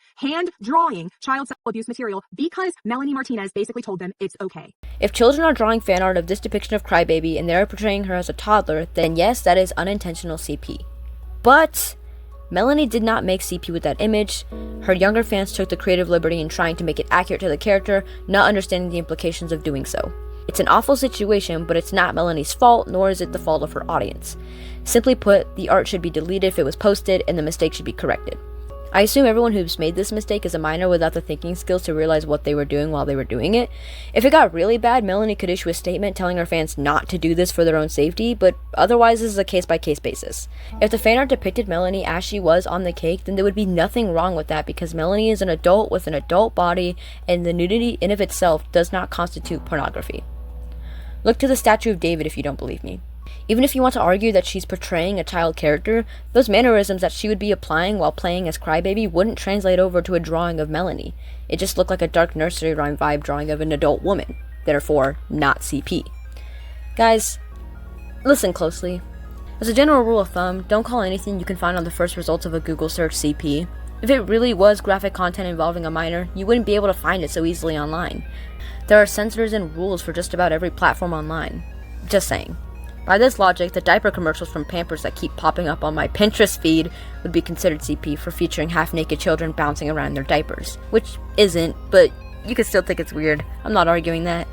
child sexual abuse material because Melanie Martinez basically told them it's okay. If children are drawing fan art of this depiction of Crybaby and they're portraying her as a toddler, then yes, that is unintentional CP. But Melanie did not make CP with that image. Her younger fans took the creative liberty in trying to make it accurate to the character, not understanding the implications of doing so. It's an awful situation, but it's not Melanie's fault, nor is it the fault of her audience. Simply put, the art should be deleted if it was posted, and the mistake should be corrected. I assume everyone who's made this mistake is a minor without the thinking skills to realize what they were doing while they were doing it. If it got really bad, Melanie could issue a statement telling her fans not to do this for their own safety, but otherwise this is a case-by-case basis. If the fan art depicted Melanie as she was on the cake, then there would be nothing wrong with that because Melanie is an adult with an adult body, and the nudity in of itself does not constitute pornography. Look to the statue of David if you don't believe me. Even if you want to argue that she's portraying a child character, those mannerisms that she would be applying while playing as Crybaby wouldn't translate over to a drawing of Melanie. It just looked like a dark nursery rhyme vibe drawing of an adult woman, therefore not CP. Guys, listen closely. As a general rule of thumb, don't call anything you can find on the first results of a Google search CP. If it really was graphic content involving a minor, you wouldn't be able to find it so easily online. There are censors and rules for just about every platform online. Just saying. By this logic, the diaper commercials from Pampers that keep popping up on my Pinterest feed would be considered CP for featuring half-naked children bouncing around in their diapers. Which isn't, but you could still think it's weird. I'm not arguing that.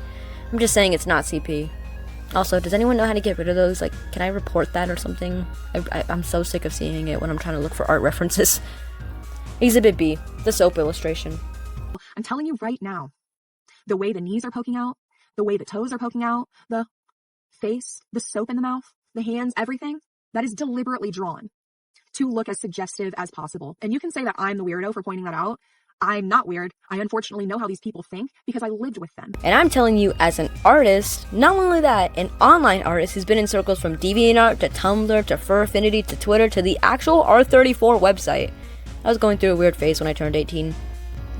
I'm just saying it's not CP. Also, does anyone know how to get rid of those? Like, can I report that or something? I'm so sick of seeing it when I'm trying to look for art references. Exhibit B, the soap illustration. I'm telling you right now, the way the knees are poking out, the way the toes are poking out, the face, the soap in the mouth, the hands, everything, that is deliberately drawn to look as suggestive as possible. And you can say that I'm the weirdo for pointing that out. I'm not weird. I unfortunately know how these people think because I lived with them. And I'm telling you, as an artist, not only that, an online artist who's been in circles from DeviantArt to Tumblr to Fur Affinity to Twitter to the actual R34 website. I was going through a weird phase when I turned 18.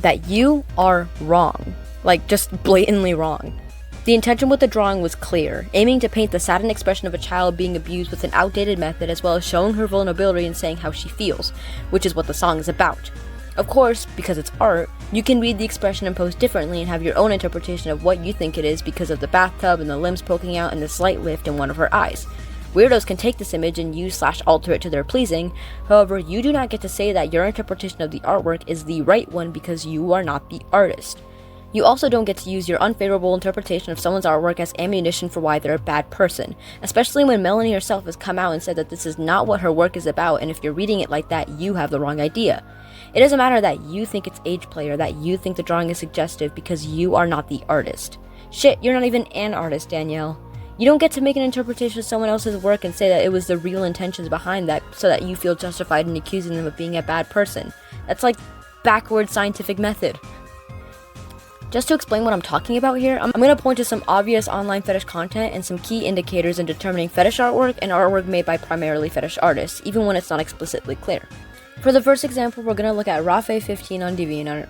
That you are wrong. Like, just blatantly wrong. The intention with the drawing was clear, aiming to paint the saddened expression of a child being abused with an outdated method as well as showing her vulnerability and saying how she feels, which is what the song is about. Of course, because it's art, you can read the expression and pose differently and have your own interpretation of what you think it is because of the bathtub and the limbs poking out and the slight lift in one of her eyes. Weirdos can take this image and use/alter it to their pleasing, however, you do not get to say that your interpretation of the artwork is the right one because you are not the artist. You also don't get to use your unfavorable interpretation of someone's artwork as ammunition for why they're a bad person, especially when Melanie herself has come out and said that this is not what her work is about, and if you're reading it like that, you have the wrong idea. It doesn't matter that you think it's age play or that you think the drawing is suggestive because you are not the artist. Shit, you're not even an artist, Danielle. You don't get to make an interpretation of someone else's work and say that it was the real intentions behind that so that you feel justified in accusing them of being a bad person. That's like backward scientific method. Just to explain what I'm talking about here, I'm going to point to some obvious online fetish content and some key indicators in determining fetish artwork and artwork made by primarily fetish artists, even when it's not explicitly clear. For the first example, we're going to look at Rafe15 on DeviantArt.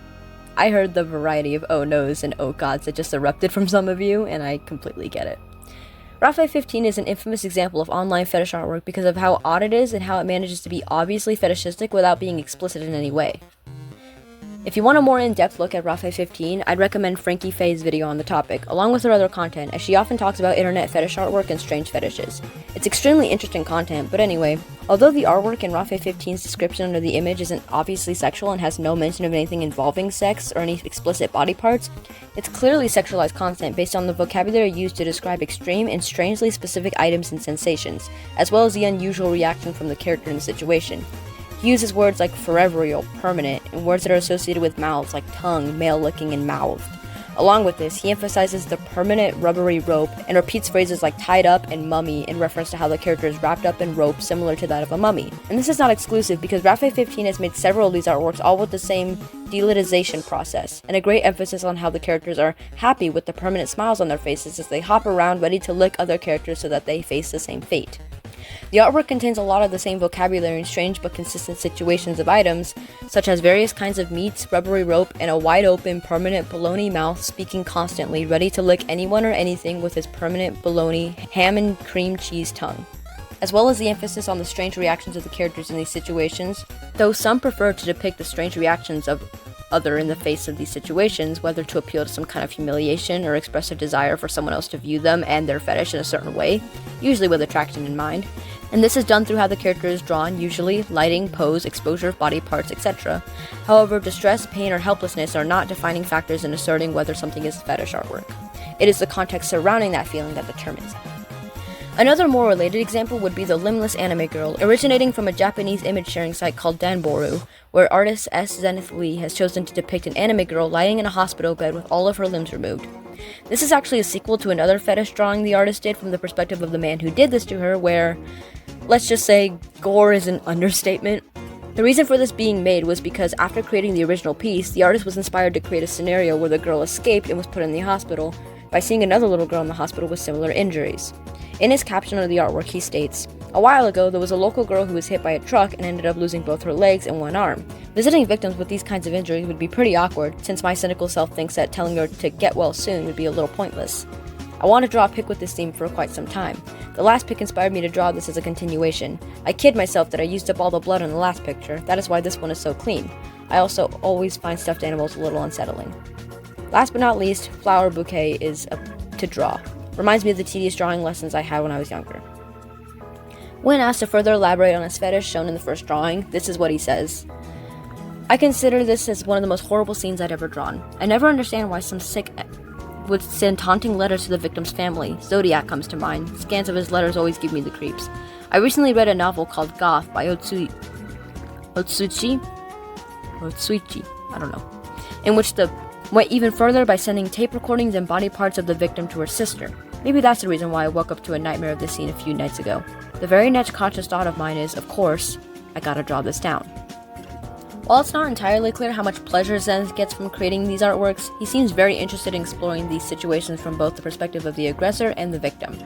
I heard the variety of oh no's and oh gods that just erupted from some of you, and I completely get it. Rafe15 is an infamous example of online fetish artwork because of how odd it is and how it manages to be obviously fetishistic without being explicit in any way. If you want a more in-depth look at Rafe15, I'd recommend Frankie Faye's video on the topic, along with her other content, as she often talks about internet fetish artwork and strange fetishes. It's extremely interesting content, but anyway, although the artwork in Rafe15's description under the image isn't obviously sexual and has no mention of anything involving sex or any explicit body parts, it's clearly sexualized content based on the vocabulary used to describe extreme and strangely specific items and sensations, as well as the unusual reaction from the character in the situation. He uses words like forever or permanent, and words that are associated with mouths like tongue, male-licking, and mouthed. Along with this, he emphasizes the permanent rubbery rope and repeats phrases like tied up and mummy in reference to how the character is wrapped up in rope similar to that of a mummy. And this is not exclusive because Rafe15 has made several of these artworks all with the same delitization process, and a great emphasis on how the characters are happy with the permanent smiles on their faces as they hop around ready to lick other characters so that they face the same fate. The artwork contains a lot of the same vocabulary in strange but consistent situations of items, such as various kinds of meats, rubbery rope, and a wide-open, permanent baloney mouth speaking constantly, ready to lick anyone or anything with his permanent baloney, ham and cream cheese tongue. As well as the emphasis on the strange reactions of the characters in these situations, though some prefer to depict the strange reactions of other in the face of these situations, whether to appeal to some kind of humiliation or express a desire for someone else to view them and their fetish in a certain way, usually with attraction in mind. And this is done through how the character is drawn, usually lighting, pose, exposure of body parts, etc. However, distress, pain, or helplessness are not defining factors in asserting whether something is fetish artwork. It is the context surrounding that feeling that determines it. Another more related example would be the limbless anime girl, originating from a Japanese image sharing site called Danboru, where artist S. Zenith Lee has chosen to depict an anime girl lying in a hospital bed with all of her limbs removed. This is actually a sequel to another fetish drawing the artist did from the perspective of the man who did this to her, where, let's just say, gore is an understatement. The reason for this being made was because after creating the original piece, the artist was inspired to create a scenario where the girl escaped and was put in the hospital by seeing another little girl in the hospital with similar injuries. In his caption of the artwork, he states, "A while ago, there was a local girl who was hit by a truck and ended up losing both her legs and one arm. Visiting victims with these kinds of injuries would be pretty awkward, since my cynical self thinks that telling her to get well soon would be a little pointless. I want to draw a pic with this theme for quite some time. The last pic inspired me to draw this as a continuation. I kid myself that I used up all the blood in the last picture, that is why this one is so clean. I also always find stuffed animals a little unsettling." Last but not least, flower bouquet is to draw. Reminds me of the tedious drawing lessons I had when I was younger. When asked to further elaborate on his fetish shown in the first drawing, this is what he says. "I consider this as one of the most horrible scenes I'd ever drawn. I never understand why some sick would send taunting letters to the victim's family. Zodiac comes to mind. Scans of his letters always give me the creeps. I recently read a novel called Goth by Otsuichi, I don't know, in which the went even further by sending tape recordings and body parts of the victim to her sister. Maybe that's the reason why I woke up to a nightmare of this scene a few nights ago. The very next conscious thought of mine is, of course, I gotta draw this down." While it's not entirely clear how much pleasure Zenith gets from creating these artworks, he seems very interested in exploring these situations from both the perspective of the aggressor and the victim.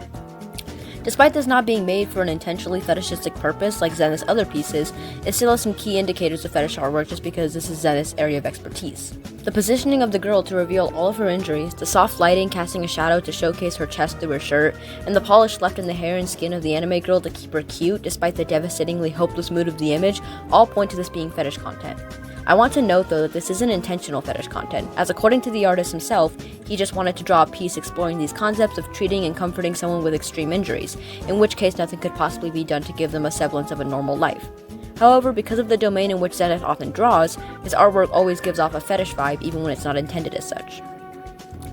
Despite this not being made for an intentionally fetishistic purpose like Zenith's other pieces, it still has some key indicators of fetish artwork just because this is Zenith's area of expertise. The positioning of the girl to reveal all of her injuries, the soft lighting casting a shadow to showcase her chest through her shirt, and the polish left in the hair and skin of the anime girl to keep her cute despite the devastatingly hopeless mood of the image all point to this being fetish content. I want to note though that this isn't intentional fetish content, as according to the artist himself, he just wanted to draw a piece exploring these concepts of treating and comforting someone with extreme injuries, in which case nothing could possibly be done to give them a semblance of a normal life. However, because of the domain in which Zenith often draws, his artwork always gives off a fetish vibe even when it's not intended as such.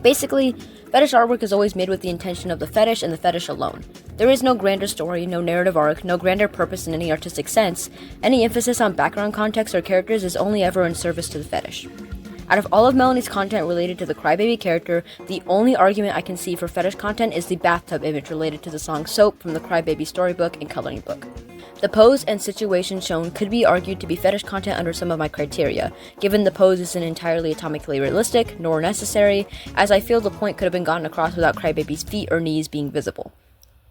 Basically, fetish artwork is always made with the intention of the fetish and the fetish alone. There is no grander story, no narrative arc, no grander purpose in any artistic sense. Any emphasis on background context or characters is only ever in service to the fetish. Out of all of Melanie's content related to the Crybaby character, the only argument I can see for fetish content is the bathtub image related to the song Soap from the Crybaby storybook and coloring book. The pose and situation shown could be argued to be fetish content under some of my criteria, given the pose isn't entirely atomically realistic, nor necessary, as I feel the point could have been gotten across without Crybaby's feet or knees being visible.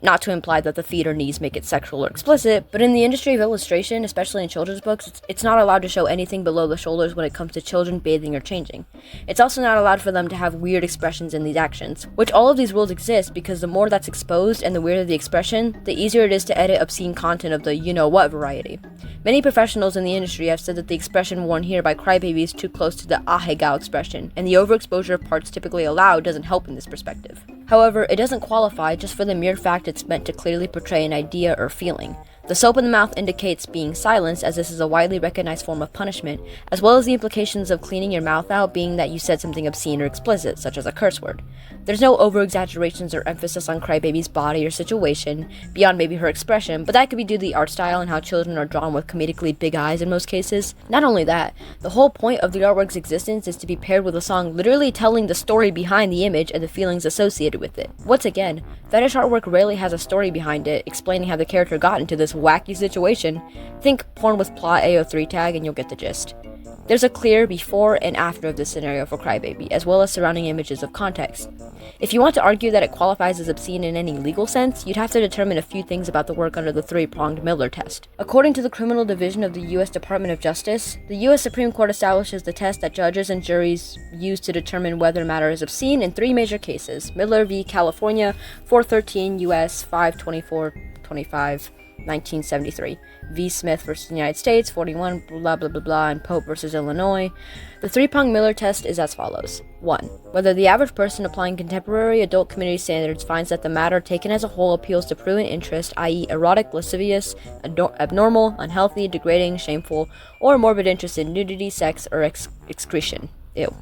Not to imply that the feet or knees make it sexual or explicit, but in the industry of illustration, especially in children's books, it's not allowed to show anything below the shoulders when it comes to children bathing or changing. It's also not allowed for them to have weird expressions in these actions, which all of these rules exist because the more that's exposed and the weirder the expression, the easier it is to edit obscene content of the you-know-what variety. Many professionals in the industry have said that the expression worn here by Crybaby is too close to the ahegao expression, and the overexposure of parts typically allowed doesn't help in this perspective. However, it doesn't qualify just for the mere fact it's meant to clearly portray an idea or feeling. The soap in the mouth indicates being silenced, as this is a widely recognized form of punishment, as well as the implications of cleaning your mouth out being that you said something obscene or explicit, such as a curse word. There's no over-exaggerations or emphasis on Crybaby's body or situation, beyond maybe her expression, but that could be due to the art style and how children are drawn with comedically big eyes in most cases. Not only that, the whole point of the artwork's existence is to be paired with a song literally telling the story behind the image and the feelings associated with it. Once again, fetish artwork rarely has a story behind it, explaining how the character got into this wacky situation. Think porn with plot AO3 tag and you'll get the gist. There's a clear before and after of this scenario for Crybaby, as well as surrounding images of context. If you want to argue that it qualifies as obscene in any legal sense, you'd have to determine a few things about the work under the three-pronged Miller test. According to the Criminal Division of the U.S. Department of Justice, the U.S. Supreme Court establishes the test that judges and juries use to determine whether matter is obscene in three major cases: Miller v. California, 413 U.S. 524-25, 1973, V. Smith v. United States, 41, blah blah blah blah, and Pope v. Illinois. The three-pronged Miller test is as follows. 1. Whether the average person applying contemporary adult community standards finds that the matter taken as a whole appeals to prurient interest, i.e. erotic, lascivious, abnormal, unhealthy, degrading, shameful, or morbid interest in nudity, sex, or excretion. Ew.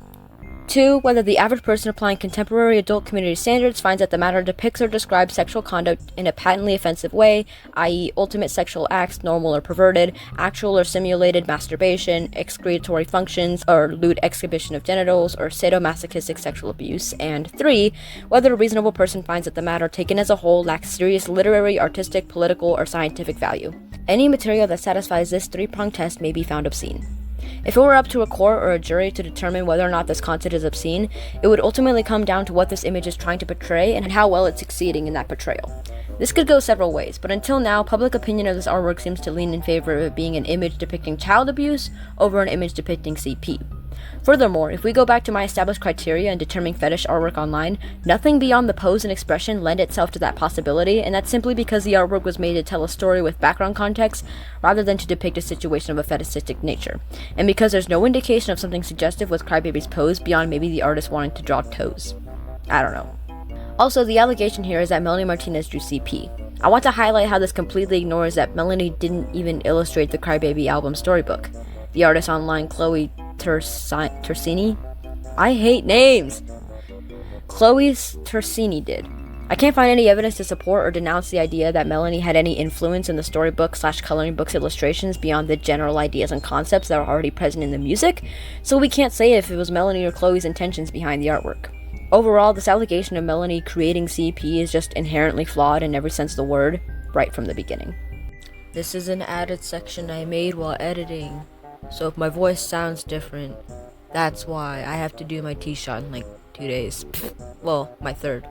2. Whether the average person applying contemporary adult community standards finds that the matter depicts or describes sexual conduct in a patently offensive way, i.e. ultimate sexual acts, normal or perverted, actual or simulated masturbation, excretory functions, or lewd exhibition of genitals, or sadomasochistic sexual abuse. And 3. Whether a reasonable person finds that the matter taken as a whole lacks serious literary, artistic, political, or scientific value. Any material that satisfies this three-pronged test may be found obscene. If it were up to a court or a jury to determine whether or not this content is obscene, it would ultimately come down to what this image is trying to portray and how well it's succeeding in that portrayal. This could go several ways, but until now, public opinion of this artwork seems to lean in favor of it being an image depicting child abuse over an image depicting CP. Furthermore, if we go back to my established criteria in determining fetish artwork online, nothing beyond the pose and expression lend itself to that possibility, and that's simply because the artwork was made to tell a story with background context rather than to depict a situation of a fetishistic nature, and because there's no indication of something suggestive with Crybaby's pose beyond maybe the artist wanting to draw toes. I don't know. Also, the allegation here is that Melanie Martinez drew CP. I want to highlight how this completely ignores that Melanie didn't even illustrate the Crybaby album storybook. The artist online, Chloe Tersini? I hate names! Chloe Tersini did. I can't find any evidence to support or denounce the idea that Melanie had any influence in the storybook/coloring book's illustrations beyond the general ideas and concepts that are already present in the music, so we can't say if it was Melanie or Chloe's intentions behind the artwork. Overall, this allegation of Melanie creating CP is just inherently flawed in every sense of the word, right from the beginning. This is an added section I made while editing, so if my voice sounds different, that's why. I have to do my T-shot in like 2 days. Well, my third.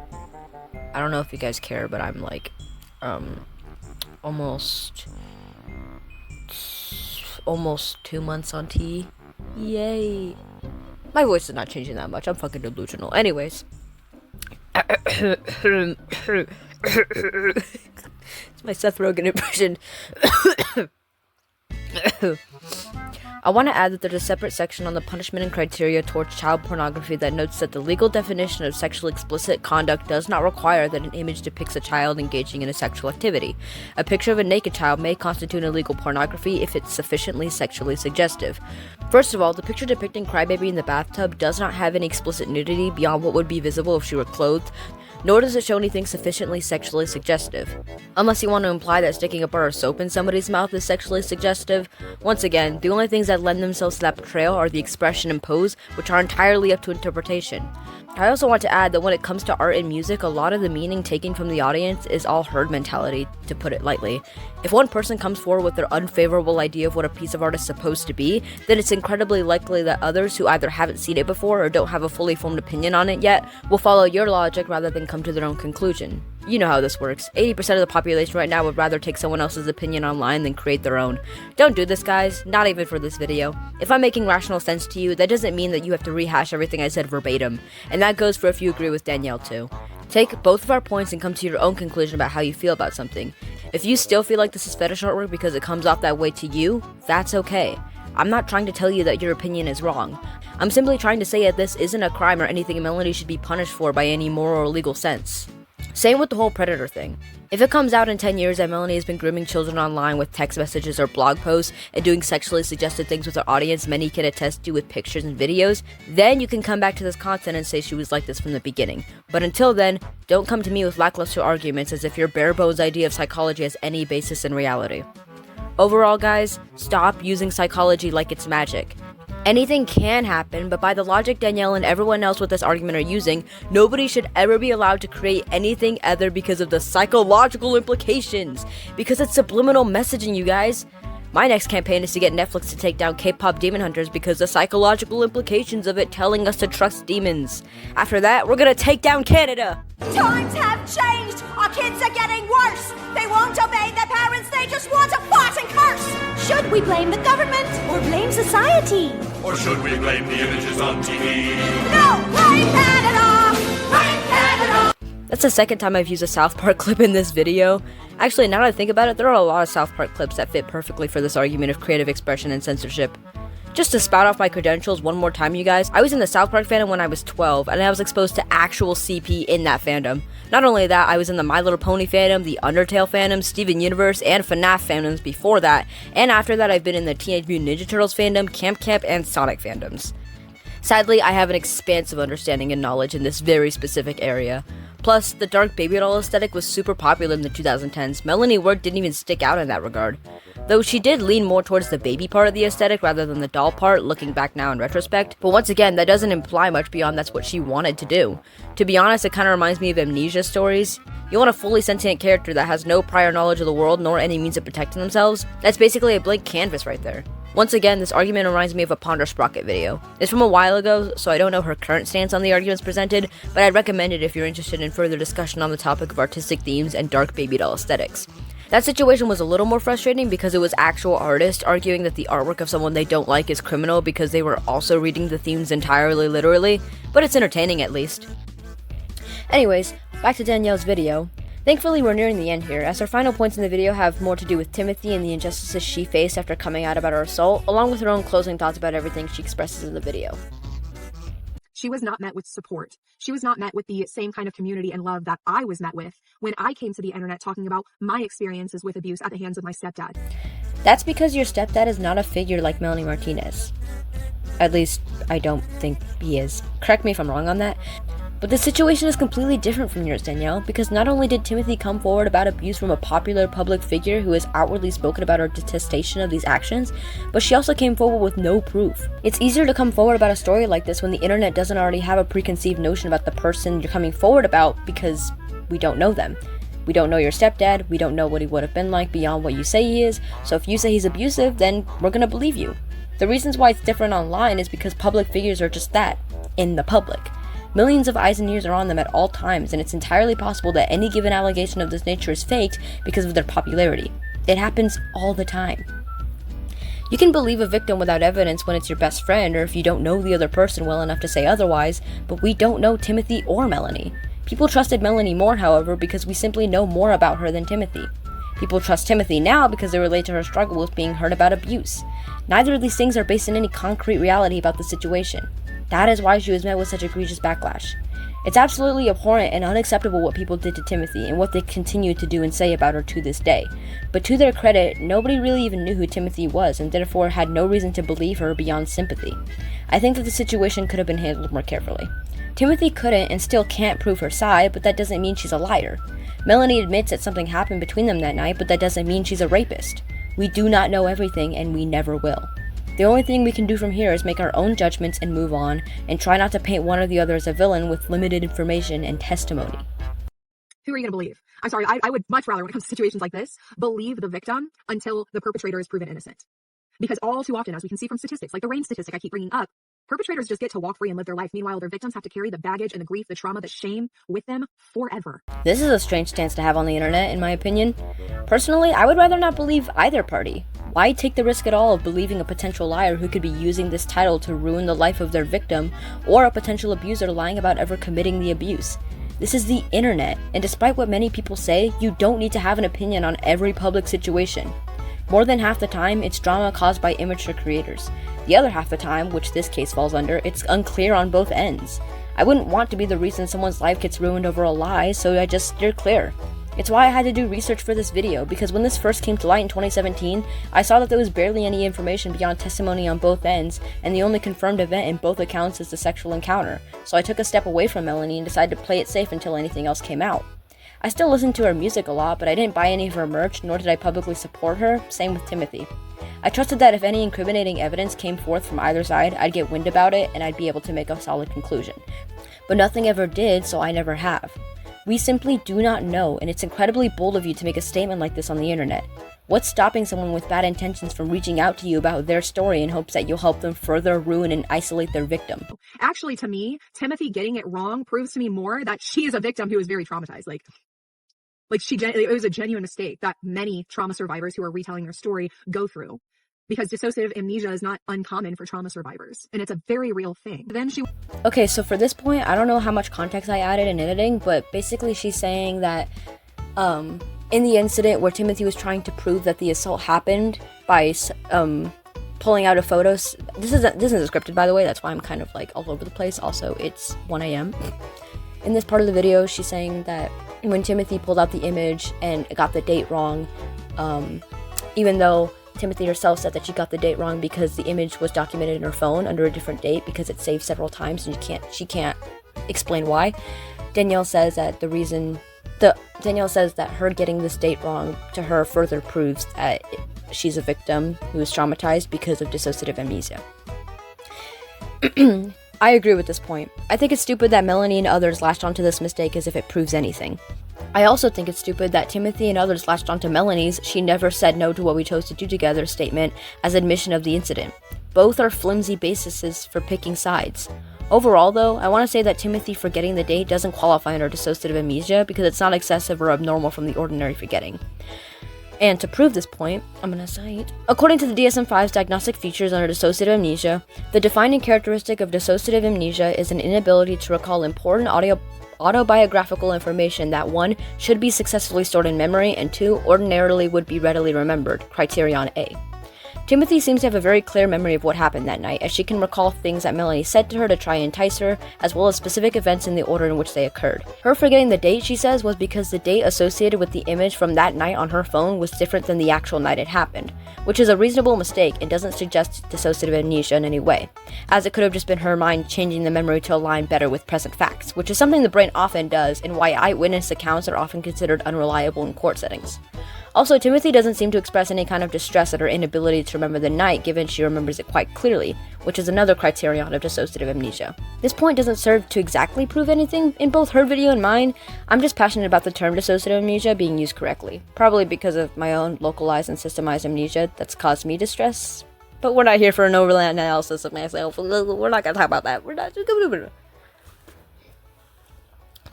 I don't know if you guys care, but I'm like, almost 2 months on T. Yay. My voice is not changing that much. I'm fucking delusional. Anyways. It's my Seth Rogen impression. I want to add that there's a separate section on the punishment and criteria towards child pornography that notes that the legal definition of sexually explicit conduct does not require that an image depicts a child engaging in a sexual activity. A picture of a naked child may constitute illegal pornography if it's sufficiently sexually suggestive. First of all, the picture depicting Crybaby in the bathtub does not have any explicit nudity beyond what would be visible if she were clothed. nor does it show anything sufficiently sexually suggestive. Unless you want to imply that sticking a bar of soap in somebody's mouth is sexually suggestive, once again, the only things that lend themselves to that portrayal are the expression and pose, which are entirely up to interpretation. I also want to add that when it comes to art and music, a lot of the meaning taken from the audience is all herd mentality, to put it lightly. If one person comes forward with their unfavorable idea of what a piece of art is supposed to be, then it's incredibly likely that others who either haven't seen it before or don't have a fully formed opinion on it yet will follow your logic rather than come to their own conclusion. You know how this works. 80% of the population right now would rather take someone else's opinion online than create their own. Don't do this, guys. Not even for this video. If I'm making rational sense to you, that doesn't mean that you have to rehash everything I said verbatim. And that goes for if you agree with Danielle too. Take both of our points and come to your own conclusion about how you feel about something. If you still feel like this is fetish artwork because it comes off that way to you, that's okay. I'm not trying to tell you that your opinion is wrong. I'm simply trying to say that this isn't a crime or anything Melanie should be punished for by any moral or legal sense. Same with the whole predator thing. If it comes out in 10 years that Melanie has been grooming children online with text messages or blog posts and doing sexually suggestive things with her audience many can attest to with pictures and videos, then you can come back to this content and say she was like this from the beginning. But until then, don't come to me with lackluster arguments as if your bare bones idea of psychology has any basis in reality. Overall, guys, stop using psychology like it's magic. Anything can happen, but by the logic Danielle and everyone else with this argument are using, nobody should ever be allowed to create anything other because of the psychological implications. Because it's subliminal messaging, you guys. My next campaign is to get Netflix to take down K-pop demon hunters because the psychological implications of it telling us to trust demons. After that, we're gonna take down Canada. Times have changed. Our kids are getting worse. They won't obey their parents. They just want to fart and curse. Should we blame the government or blame society? Or should we blame the images on TV? No, blame Canada. Blame Canada. That's the second time I've used a South Park clip in this video. Actually, now that I think about it, there are a lot of South Park clips that fit perfectly for this argument of creative expression and censorship. Just to spout off my credentials one more time, you guys, I was in the South Park fandom when I was 12, and I was exposed to actual CP in that fandom. Not only that, I was in the My Little Pony fandom, the Undertale fandom, Steven Universe, and FNAF fandoms before that, and after that I've been in the Teenage Mutant Ninja Turtles fandom, Camp, and Sonic fandoms. Sadly, I have an expansive understanding and knowledge in this very specific area. Plus, the dark baby doll aesthetic was super popular in the 2010s. Melanie work didn't even stick out in that regard. Though she did lean more towards the baby part of the aesthetic rather than the doll part, looking back now in retrospect. But once again, that doesn't imply much beyond that's what she wanted to do. To be honest, it kind of reminds me of Amnesia stories. You want a fully sentient character that has no prior knowledge of the world nor any means of protecting themselves? That's basically a blank canvas right there. Once again, this argument reminds me of a Ponder Sprocket video. It's from a while ago, so I don't know her current stance on the arguments presented, but I'd recommend it if you're interested in further discussion on the topic of artistic themes and dark baby doll aesthetics. That situation was a little more frustrating because it was actual artists arguing that the artwork of someone they don't like is criminal because they were also reading the themes entirely literally, but it's entertaining at least. Anyways, back to Danielle's video. Thankfully, we're nearing the end here, as her final points in the video have more to do with Timothy and the injustices she faced after coming out about her assault, along with her own closing thoughts about everything she expresses in the video. She was not met with support. She was not met with the same kind of community and love that I was met with when I came to the internet talking about my experiences with abuse at the hands of my stepdad. That's because your stepdad is not a figure like Melanie Martinez. At least, I don't think he is. Correct me if I'm wrong on that. But the situation is completely different from yours, Danielle, because not only did Timothy come forward about abuse from a popular public figure who has outwardly spoken about her detestation of these actions, but she also came forward with no proof. It's easier to come forward about a story like this when the internet doesn't already have a preconceived notion about the person you're coming forward about because we don't know them. We don't know your stepdad, we don't know what he would have been like beyond what you say he is, so if you say he's abusive, then we're gonna believe you. The reasons why it's different online is because public figures are just that, in the public. Millions of eyes and ears are on them at all times, and it's entirely possible that any given allegation of this nature is faked because of their popularity. It happens all the time. You can believe a victim without evidence when it's your best friend, or if you don't know the other person well enough to say otherwise, but we don't know Timothy or Melanie. People trusted Melanie more, however, because we simply know more about her than Timothy. People trust Timothy now because they relate to her struggle with being hurt about abuse. Neither of these things are based in any concrete reality about the situation. That is why she was met with such egregious backlash. It's absolutely abhorrent and unacceptable what people did to Timothy and what they continue to do and say about her to this day. But to their credit, nobody really even knew who Timothy was and therefore had no reason to believe her beyond sympathy. I think that the situation could have been handled more carefully. Timothy couldn't and still can't prove her side, but that doesn't mean she's a liar. Melanie admits that something happened between them that night, but that doesn't mean she's a rapist. We do not know everything, and we never will. The only thing we can do from here is make our own judgments and move on, and try not to paint one or the other as a villain with limited information and testimony. Who are you going to believe? I'm sorry, I would much rather, when it comes to situations like this, believe the victim until the perpetrator is proven innocent. Because all too often, as we can see from statistics, like the rain statistic I keep bringing up, perpetrators just get to walk free and live their life. Meanwhile, their victims have to carry the baggage and the grief, the trauma, the shame with them forever. This is a strange stance to have on the internet, in my opinion. Personally, I would rather not believe either party. Why take the risk at all of believing a potential liar who could be using this title to ruin the life of their victim, or a potential abuser lying about ever committing the abuse? This is the internet, and despite what many people say, you don't need to have an opinion on every public situation. More than half the time, it's drama caused by immature creators. The other half the time, which this case falls under, it's unclear on both ends. I wouldn't want to be the reason someone's life gets ruined over a lie, so I just steer clear. It's why I had to do research for this video, because when this first came to light in 2017, I saw that there was barely any information beyond testimony on both ends, and the only confirmed event in both accounts is the sexual encounter, so I took a step away from Melanie and decided to play it safe until anything else came out. I still listen to her music a lot, but I didn't buy any of her merch, nor did I publicly support her, same with Timothy. I trusted that if any incriminating evidence came forth from either side, I'd get wind about it and I'd be able to make a solid conclusion. But nothing ever did, so I never have. We simply do not know, and it's incredibly bold of you to make a statement like this on the internet. What's stopping someone with bad intentions from reaching out to you about their story in hopes that you'll help them further ruin and isolate their victim? Actually, to me, Timothy getting it wrong proves to me more that she is a victim who is very traumatized. It was a genuine mistake that many trauma survivors who are retelling their story go through. Because dissociative amnesia is not uncommon for trauma survivors, and it's a very real thing. Okay, so for this point, I don't know how much context I added in editing, but basically she's saying that in the incident where Timothy was trying to prove that the assault happened by pulling out a photo. This isn't scripted, by the way, that's why I'm kind of like all over the place. Also, it's 1 a.m. In this part of the video, she's saying that when Timothy pulled out the image and got the date wrong, even though Timothy herself said that she got the date wrong because the image was documented in her phone under a different date because it saved several times and she can't explain why. Danielle says that Danielle says that her getting this date wrong to her further proves that she's a victim who is traumatized because of dissociative amnesia. I agree with this point. I think it's stupid that Melanie and others latched onto this mistake as if it proves anything. I also think it's stupid that Timothy and others latched onto Melanie's "she never said no to what we chose to do together" statement as admission of the incident. Both are flimsy bases for picking sides. Overall, though, I want to say that Timothy forgetting the date doesn't qualify under dissociative amnesia because it's not excessive or abnormal from the ordinary forgetting. And to prove this point, I'm going to cite, according to the DSM-5's diagnostic features under dissociative amnesia, the defining characteristic of dissociative amnesia is an inability to recall important autobiographical information that 1. Should be successfully stored in memory, and 2. Ordinarily would be readily remembered, criterion A. Timothy seems to have a very clear memory of what happened that night, as she can recall things that Melanie said to her to try and entice her, as well as specific events in the order in which they occurred. Her forgetting the date, she says, was because the date associated with the image from that night on her phone was different than the actual night it happened, which is a reasonable mistake and doesn't suggest dissociative amnesia in any way, as it could have just been her mind changing the memory to align better with present facts, which is something the brain often does and why eyewitness accounts are often considered unreliable in court settings. Also, Timothy doesn't seem to express any kind of distress at her inability to remember the night, given she remembers it quite clearly, which is another criterion of dissociative amnesia. This point doesn't serve to exactly prove anything in both her video and mine. I'm just passionate about the term dissociative amnesia being used correctly, probably because of my own localized and systemized amnesia that's caused me distress. But we're not here for an overland analysis of myself. We're not gonna talk about that.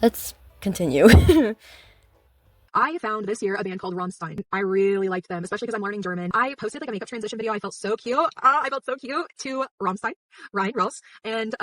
Let's continue. I found this year a band called Rammstein. I really liked them, especially because I'm learning German. I posted like a makeup transition video. I felt so cute. To Rammstein, Ryan Rose. And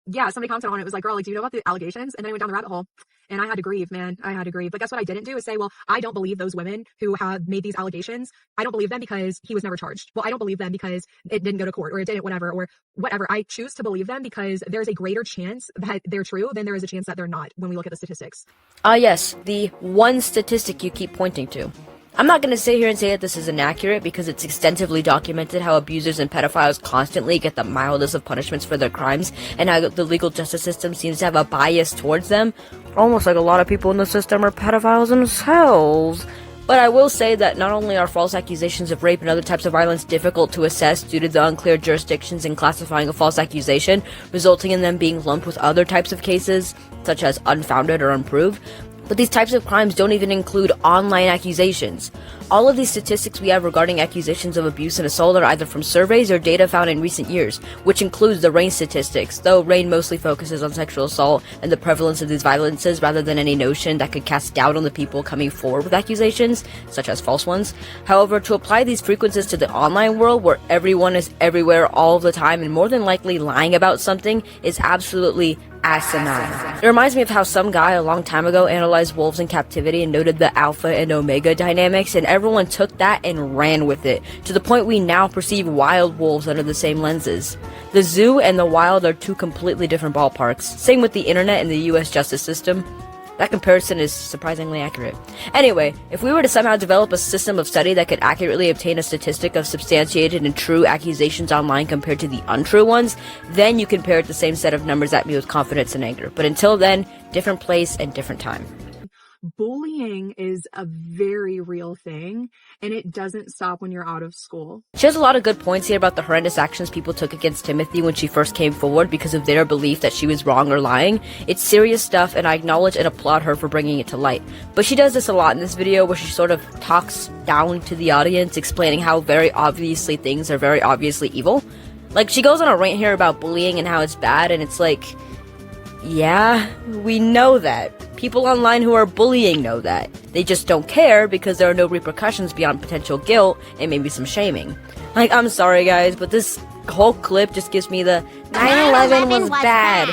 yeah, somebody commented on it. It was like, girl, like, do you know about the allegations? And then I went down the rabbit hole. And I had to grieve, man. I had to grieve. But guess what I didn't do is say, well, I don't believe those women who have made these allegations. I don't believe them because he was never charged. Well, I don't believe them because it didn't go to court or it didn't whatever or whatever. I choose to believe them because there's a greater chance that they're true than there is a chance that they're not when we look at the statistics. Yes, the one statistic you keep pointing to. I'm not going to sit here and say that this is inaccurate because it's extensively documented how abusers and pedophiles constantly get the mildest of punishments for their crimes, and how the legal justice system seems to have a bias towards them, almost like a lot of people in the system are pedophiles themselves. But I will say that not only are false accusations of rape and other types of violence difficult to assess due to the unclear jurisdictions in classifying a false accusation, resulting in them being lumped with other types of cases, such as unfounded or unproved, but these types of crimes don't even include online accusations. All of these statistics we have regarding accusations of abuse and assault are either from surveys or data found in recent years, which includes the RAINN statistics, though RAINN mostly focuses on sexual assault and the prevalence of these violences rather than any notion that could cast doubt on the people coming forward with accusations, such as false ones. However, to apply these frequencies to the online world, where everyone is everywhere all the time and more than likely lying about something, is absolutely asinine. It reminds me of how some guy a long time ago analyzed wolves in captivity and noted the alpha and omega dynamics, and everyone took that and ran with it, to the point we now perceive wild wolves under the same lenses. The zoo and the wild are two completely different ballparks. Same with the internet and the US justice system. That comparison is surprisingly accurate. Anyway, if we were to somehow develop a system of study that could accurately obtain a statistic of substantiated and true accusations online compared to the untrue ones, then you can parrot the same set of numbers at me with confidence and anger. But until then, different place and different time. Bullying is a very real thing, and it doesn't stop when you're out of school. She has a lot of good points here about the horrendous actions people took against Timothy when she first came forward because of their belief that she was wrong or lying. It's serious stuff, and I acknowledge and applaud her for bringing it to light. But she does this a lot in this video, where she sort of talks down to the audience, explaining how very obviously things are very obviously evil. Like, she goes on a rant here about bullying and how it's bad, and it's like, yeah, we know that. People online who are bullying know that. They just don't care because there are no repercussions beyond potential guilt and maybe some shaming. Like, I'm sorry guys, but this whole clip just gives me the 9/11 was bad.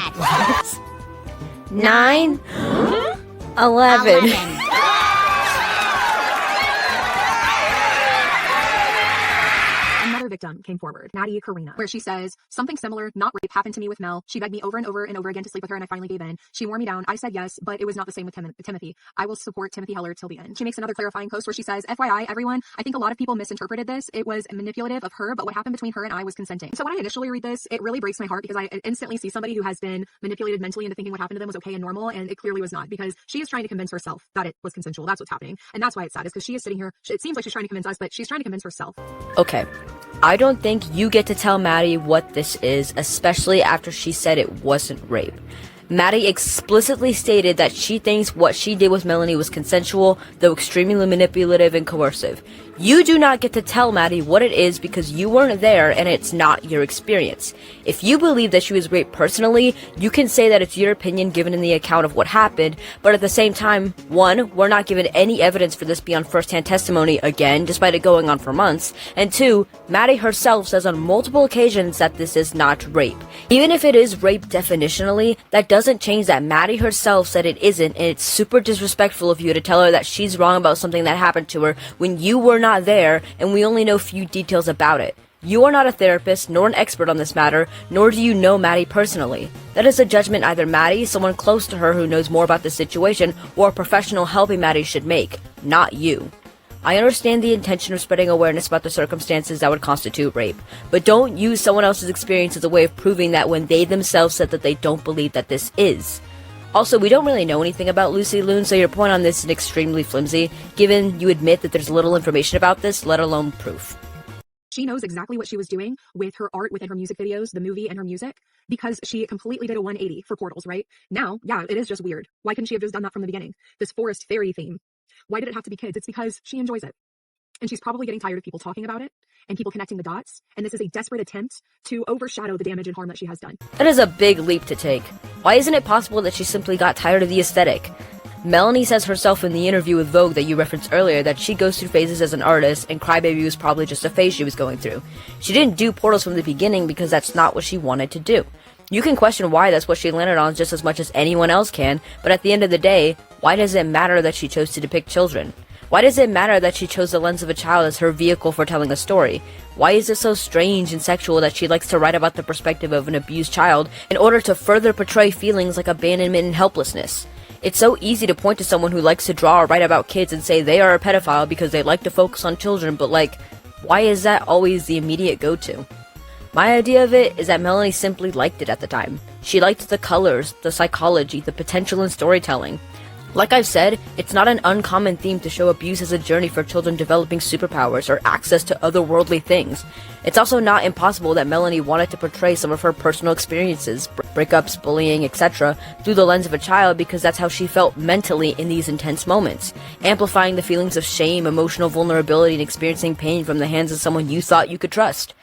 9/11. Another victim came forward, Maddie Karina, where she says, something similar, not rape, happened to me with Mel. She begged me over and over and over again to sleep with her, and I finally gave in. She wore me down. I said yes, but it was not the same with Timothy. I will support Timothy Heller till the end. She makes another clarifying post where she says, FYI, everyone, I think a lot of people misinterpreted this. It was manipulative of her, but what happened between her and I was consenting. So when I initially read this, it really breaks my heart because I instantly see somebody who has been manipulated mentally into thinking what happened to them was okay and normal, and it clearly was not, because she is trying to convince herself that it was consensual. That's what's happening. And that's why it's sad, is because she is sitting here, it seems like she's trying to convince us, but she's trying to convince herself. Okay. I don't think you get to tell Maddie what this is, especially after she said it wasn't rape. Maddie explicitly stated that she thinks what she did with Melanie was consensual, though extremely manipulative and coercive. You do not get to tell Maddie what it is because you weren't there and it's not your experience. If you believe that she was raped personally, you can say that it's your opinion given in the account of what happened, but at the same time, 1, we're not given any evidence for this beyond first-hand testimony again, despite it going on for months, and 2, Maddie herself says on multiple occasions that this is not rape. Even if it is rape definitionally, that doesn't change that Maddie herself said it isn't, and it's super disrespectful of you to tell her that she's wrong about something that happened to her when you were not there and we only know few details about it. You are not a therapist nor an expert on this matter, nor do you know Maddie personally. That is a judgment either Maddie, someone close to her who knows more about the situation, or a professional helping Maddie should make, not you. I understand the intention of spreading awareness about the circumstances that would constitute rape, but don't use someone else's experience as a way of proving that when they themselves said that they don't believe that this is. Also, we don't really know anything about Lucy Loon, so your point on this is extremely flimsy, given you admit that there's little information about this, let alone proof. She knows exactly what she was doing with her art within her music videos, the movie, and her music, because she completely did a 180 for Portals, right? Now, yeah, it is just weird. Why couldn't she have just done that from the beginning? This forest fairy theme. Why did it have to be kids? It's because she enjoys it. And she's probably getting tired of people talking about it and people connecting the dots, and this is a desperate attempt to overshadow the damage and harm that she has done. That is a big leap to take. Why isn't it possible that she simply got tired of the aesthetic? Melanie says herself in the interview with Vogue that you referenced earlier that she goes through phases as an artist, and Crybaby was probably just a phase she was going through. She didn't do Portals from the beginning because that's not what she wanted to do. You can question why that's what she landed on just as much as anyone else can, but at the end of the day, why does it matter that she chose to depict children? Why does it matter that she chose the lens of a child as her vehicle for telling a story? Why is it so strange and sexual that she likes to write about the perspective of an abused child in order to further portray feelings like abandonment and helplessness? It's so easy to point to someone who likes to draw or write about kids and say they are a pedophile because they like to focus on children, but like, why is that always the immediate go-to? My idea of it is that Melanie simply liked it at the time. She liked the colors, the psychology, the potential in storytelling. Like I've said, it's not an uncommon theme to show abuse as a journey for children developing superpowers or access to otherworldly things. It's also not impossible that Melanie wanted to portray some of her personal experiences, breakups, bullying, etc., through the lens of a child because that's how she felt mentally in these intense moments, amplifying the feelings of shame, emotional vulnerability, and experiencing pain from the hands of someone you thought you could trust.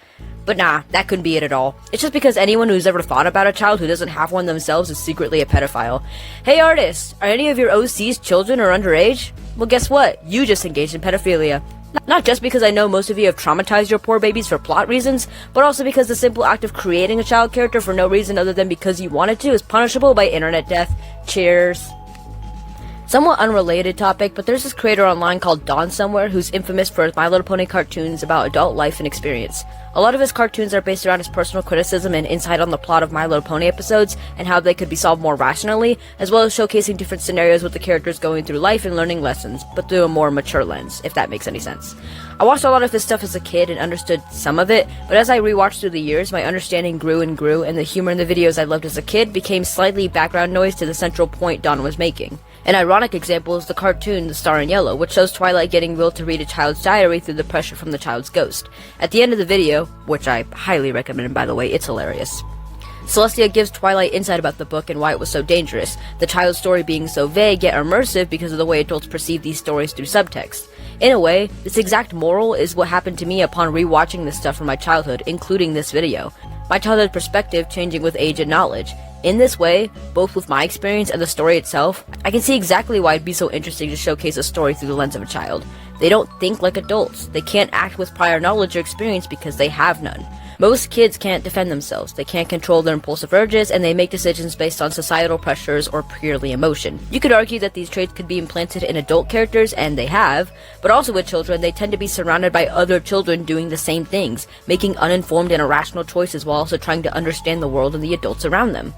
But nah, that couldn't be it at all. It's just because anyone who's ever thought about a child who doesn't have one themselves is secretly a pedophile. Hey artists, are any of your OC's children or underage? Well, guess what? You just engaged in pedophilia. Not just because I know most of you have traumatized your poor babies for plot reasons, but also because the simple act of creating a child character for no reason other than because you wanted to is punishable by internet death. Cheers. Somewhat unrelated topic, but there's this creator online called Dawn Somewhere who's infamous for his My Little Pony cartoons about adult life and experience. A lot of his cartoons are based around his personal criticism and insight on the plot of My Little Pony episodes and how they could be solved more rationally, as well as showcasing different scenarios with the characters going through life and learning lessons, but through a more mature lens, if that makes any sense. I watched a lot of his stuff as a kid and understood some of it, but as I rewatched through the years, my understanding grew and grew, and the humor in the videos I loved as a kid became slightly background noise to the central point Dawn was making. An ironic example is the cartoon The Star in Yellow, which shows Twilight getting Will to read a child's diary through the pressure from the child's ghost. At the end of the video, which I highly recommend by the way, it's hilarious, Celestia gives Twilight insight about the book and why it was so dangerous, the child's story being so vague yet immersive because of the way adults perceive these stories through subtext. In a way, this exact moral is what happened to me upon rewatching this stuff from my childhood, including this video. My childhood perspective changing with age and knowledge. In this way, both with my experience and the story itself, I can see exactly why it'd be so interesting to showcase a story through the lens of a child. They don't think like adults. They can't act with prior knowledge or experience because they have none. Most kids can't defend themselves, they can't control their impulsive urges, and they make decisions based on societal pressures or purely emotion. You could argue that these traits could be implanted in adult characters, and they have, but also with children, they tend to be surrounded by other children doing the same things, making uninformed and irrational choices while also trying to understand the world and the adults around them.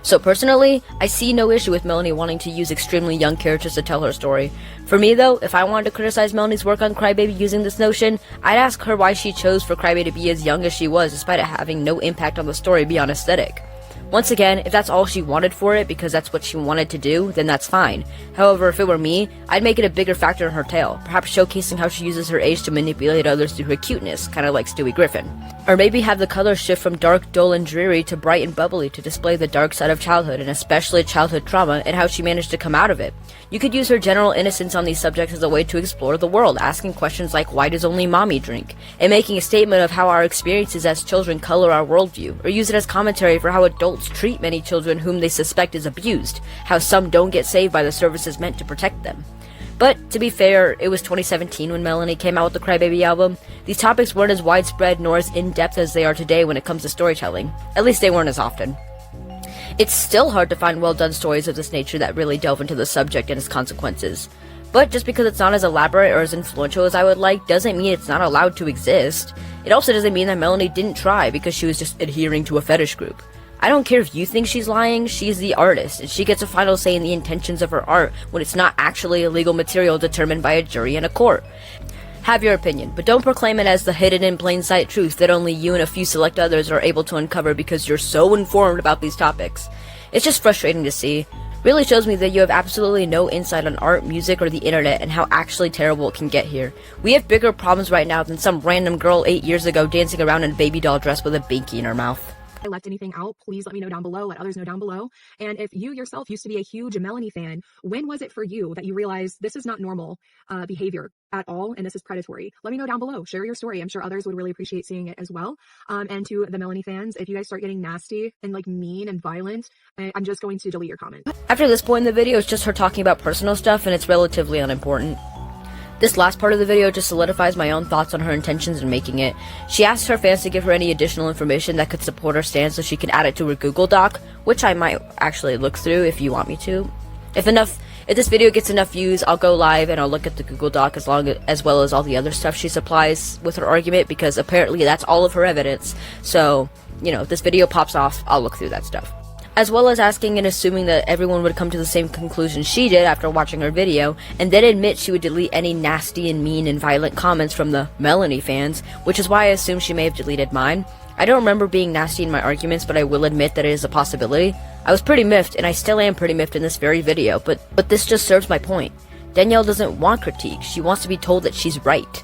So personally, I see no issue with Melanie wanting to use extremely young characters to tell her story. For me though, if I wanted to criticize Melanie's work on Crybaby using this notion, I'd ask her why she chose for Crybaby to be as young as she was despite it having no impact on the story beyond aesthetic. Once again, if that's all she wanted for it because that's what she wanted to do, then that's fine. However, if it were me, I'd make it a bigger factor in her tale, perhaps showcasing how she uses her age to manipulate others through her cuteness, kinda like Stewie Griffin. Or maybe have the colors shift from dark, dull, and dreary to bright and bubbly to display the dark side of childhood, and especially childhood trauma, and how she managed to come out of it. You could use her general innocence on these subjects as a way to explore the world, asking questions like why does only mommy drink, and making a statement of how our experiences as children color our worldview, or use it as commentary for how adults treat many children whom they suspect is abused, how some don't get saved by the services meant to protect them. But, to be fair, it was 2017 when Melanie came out with the Crybaby album. These topics weren't as widespread nor as in-depth as they are today when it comes to storytelling. At least they weren't as often. It's still hard to find well-done stories of this nature that really delve into the subject and its consequences. But just because it's not as elaborate or as influential as I would like doesn't mean it's not allowed to exist. It also doesn't mean that Melanie didn't try because she was just adhering to a fetish group. I don't care if you think she's lying, she's the artist, and she gets a final say in the intentions of her art when it's not actually illegal material determined by a jury and a court. Have your opinion, but don't proclaim it as the hidden in plain sight truth that only you and a few select others are able to uncover because you're so informed about these topics. It's just frustrating to see. Really shows me that you have absolutely no insight on art, music, or the internet and how actually terrible it can get here. We have bigger problems right now than some random girl 8 years ago dancing around in a baby doll dress with a binky in her mouth. I left anything out, please let me know down below, let others know down below. And if you yourself used to be a huge Melanie fan, when was it for you that you realized this is not normal behavior at all and this is predatory? Let me know down below. Share your story. I'm sure others would really appreciate seeing it as well. And to the Melanie fans, if you guys start getting nasty and like mean and violent, I'm just going to delete your comment. After this point in the video, it's just her talking about personal stuff and it's relatively unimportant. This last part of the video just solidifies my own thoughts on her intentions in making it. She asks her fans to give her any additional information that could support her stand so she can add it to her Google Doc, which I might actually look through if you want me to. If this video gets enough views, I'll go live and I'll look at the Google Doc as well as all the other stuff she supplies with her argument, because apparently that's all of her evidence. So, you know, if this video pops off, I'll look through that stuff. as well as asking and assuming that everyone would come to the same conclusion she did after watching her video, and then admit she would delete any nasty and mean and violent comments from the Melanie fans, which is why I assume she may have deleted mine. I don't remember being nasty in my arguments, but I will admit that it is a possibility. I was pretty miffed, and I still am pretty miffed in this very video, but this just serves my point. Danielle doesn't want critique, she wants to be told that she's right.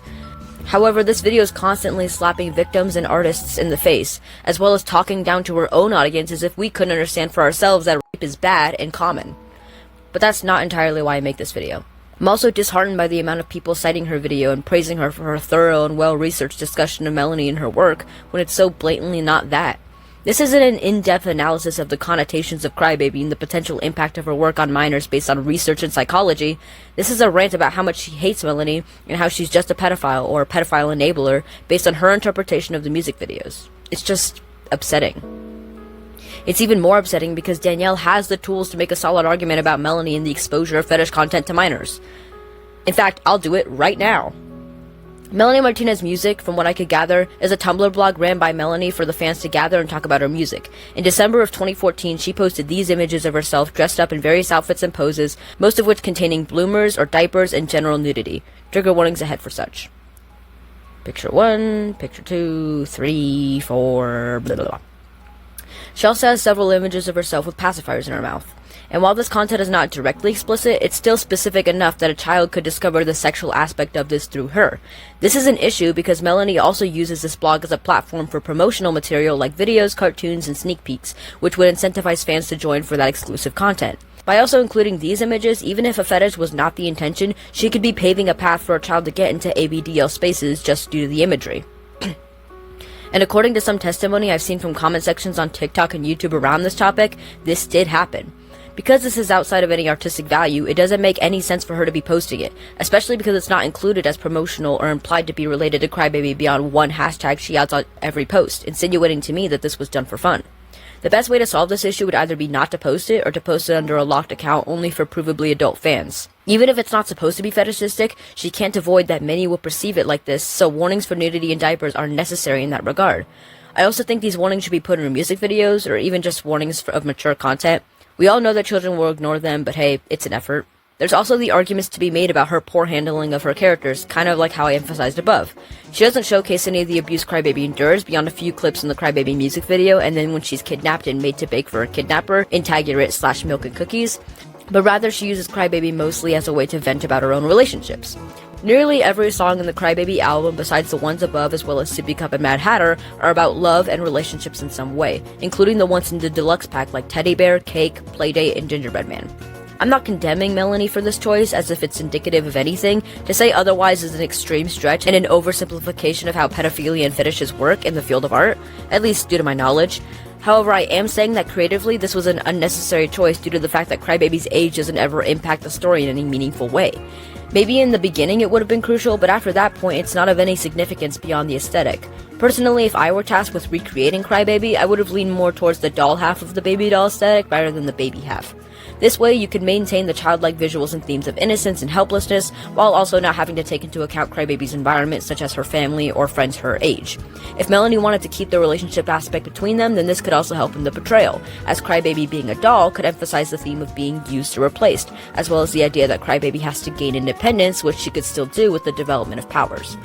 However, this video is constantly slapping victims and artists in the face, as well as talking down to her own audience as if we couldn't understand for ourselves that rape is bad and common. But that's not entirely why I make this video. I'm also disheartened by the amount of people citing her video and praising her for her thorough and well-researched discussion of Melanie and her work, when it's so blatantly not that. This isn't an in-depth analysis of the connotations of Crybaby and the potential impact of her work on minors based on research and psychology. This is a rant about how much she hates Melanie and how she's just a pedophile or a pedophile enabler based on her interpretation of the music videos. It's just upsetting. It's even more upsetting because Danielle has the tools to make a solid argument about Melanie and the exposure of fetish content to minors. In fact, I'll do it right now. Melanie Martinez Music, from what I could gather, is a Tumblr blog ran by Melanie for the fans to gather and talk about her music. In December of 2014, she posted these images of herself dressed up in various outfits and poses, most of which containing bloomers or diapers and general nudity. Trigger warnings ahead for such. Picture 1, picture 2, 3, 4, blah blah blah. She also has several images of herself with pacifiers in her mouth. And while this content is not directly explicit, it's still specific enough that a child could discover the sexual aspect of this through her. This is an issue because Melanie also uses this blog as a platform for promotional material like videos, cartoons, and sneak peeks, which would incentivize fans to join for that exclusive content. By also including these images, even if a fetish was not the intention, she could be paving a path for a child to get into ABDL spaces just due to the imagery. And according to some testimony I've seen from comment sections on TikTok and YouTube around this topic, this did happen. Because this is outside of any artistic value, it doesn't make any sense for her to be posting it, especially because it's not included as promotional or implied to be related to Crybaby beyond one hashtag she adds on every post, insinuating to me that this was done for fun. The best way to solve this issue would either be not to post it or to post it under a locked account only for provably adult fans. Even if it's not supposed to be fetishistic, she can't avoid that many will perceive it like this, so warnings for nudity and diapers are necessary in that regard. I also think these warnings should be put in her music videos, or even just warnings of mature content. We all know that children will ignore them, but hey, it's an effort. There's also the arguments to be made about her poor handling of her characters, kind of like how I emphasized above. She doesn't showcase any of the abuse Crybaby endures beyond a few clips in the Crybaby music video, and then when she's kidnapped and made to bake for a kidnapper in Taggart / Milk and Cookies, but rather she uses Crybaby mostly as a way to vent about her own relationships. Nearly every song in the Crybaby album, besides the ones above as well as Sippy Cup and Mad Hatter, are about love and relationships in some way, including the ones in the deluxe pack like Teddy Bear, Cake, Playdate, and Gingerbread Man. I'm not condemning Melanie for this choice as if it's indicative of anything. To say otherwise is an extreme stretch and an oversimplification of how pedophilia and fetishes work in the field of art, at least due to my knowledge. However, I am saying that creatively this was an unnecessary choice due to the fact that Crybaby's age doesn't ever impact the story in any meaningful way. Maybe in the beginning it would have been crucial, but after that point it's not of any significance beyond the aesthetic. Personally, if I were tasked with recreating Crybaby, I would have leaned more towards the doll half of the baby doll aesthetic rather than the baby half. This way you can maintain the childlike visuals and themes of innocence and helplessness, while also not having to take into account Crybaby's environment, such as her family or friends her age. If Melanie wanted to keep the relationship aspect between them, then this could also help in the portrayal, as Crybaby being a doll could emphasize the theme of being used or replaced, as well as the idea that Crybaby has to gain independence, which she could still do with the development of powers.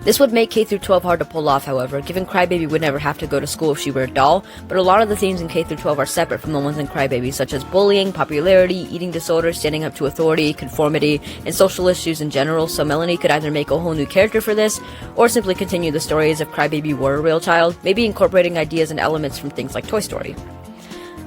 This would make K-12 hard to pull off, however, given Crybaby would never have to go to school if she were a doll, but a lot of the themes in K-12 are separate from the ones in Crybaby, such as bullying, popularity, eating disorders, standing up to authority, conformity, and social issues in general, so Melanie could either make a whole new character for this, or simply continue the story as if Crybaby were a real child, maybe incorporating ideas and elements from things like Toy Story.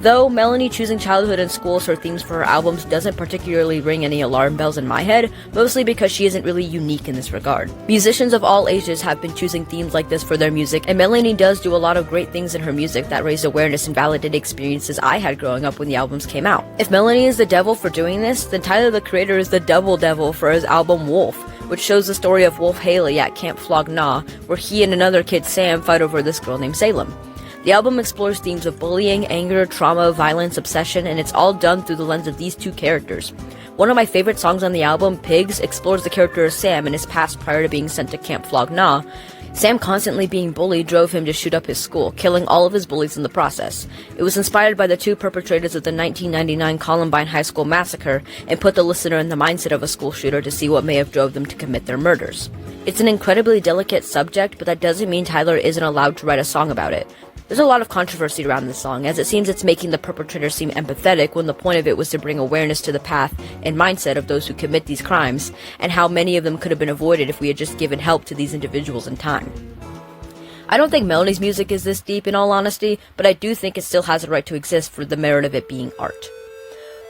Though Melanie choosing childhood and school as her themes for her albums doesn't particularly ring any alarm bells in my head, mostly because she isn't really unique in this regard. Musicians of all ages have been choosing themes like this for their music, and Melanie does do a lot of great things in her music that raise awareness and validate experiences I had growing up when the albums came out. If Melanie is the devil for doing this, then Tyler the Creator is the double devil for his album Wolf, which shows the story of Wolf Haley at Camp Flog Gnaw, where he and another kid Sam fight over this girl named Salem. The album explores themes of bullying, anger, trauma, violence, obsession, and it's all done through the lens of these two characters. One of my favorite songs on the album, Pigs, explores the character of Sam and his past prior to being sent to Camp Flog Gnaw. Sam constantly being bullied drove him to shoot up his school, killing all of his bullies in the process. It was inspired by the two perpetrators of the 1999 Columbine High School massacre and put the listener in the mindset of a school shooter to see what may have drove them to commit their murders. It's an incredibly delicate subject, but that doesn't mean Tyler isn't allowed to write a song about it. There's a lot of controversy around this song, as it seems it's making the perpetrator seem empathetic when the point of it was to bring awareness to the path and mindset of those who commit these crimes, and how many of them could have been avoided if we had just given help to these individuals in time. I don't think Melanie's music is this deep in all honesty, but I do think it still has a right to exist for the merit of it being art.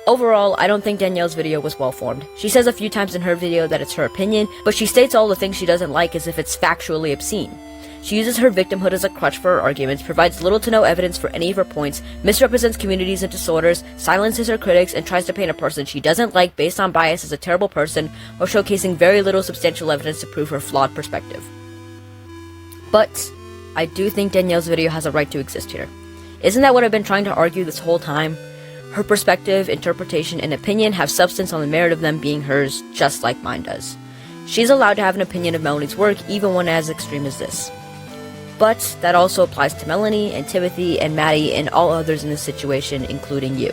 Overall, I don't think Danielle's video was well formed. She says a few times in her video that it's her opinion, but she states all the things she doesn't like as if it's factually obscene. She uses her victimhood as a crutch for her arguments, provides little to no evidence for any of her points, misrepresents communities and disorders, silences her critics, and tries to paint a person she doesn't like based on bias as a terrible person, while showcasing very little substantial evidence to prove her flawed perspective. But I do think Danielle's video has a right to exist here. Isn't that what I've been trying to argue this whole time? Her perspective, interpretation, and opinion have substance on the merit of them being hers, just like mine does. She's allowed to have an opinion of Melanie's work, even one as extreme as this. But that also applies to Melanie and Timothy and Maddie and all others in this situation, including you.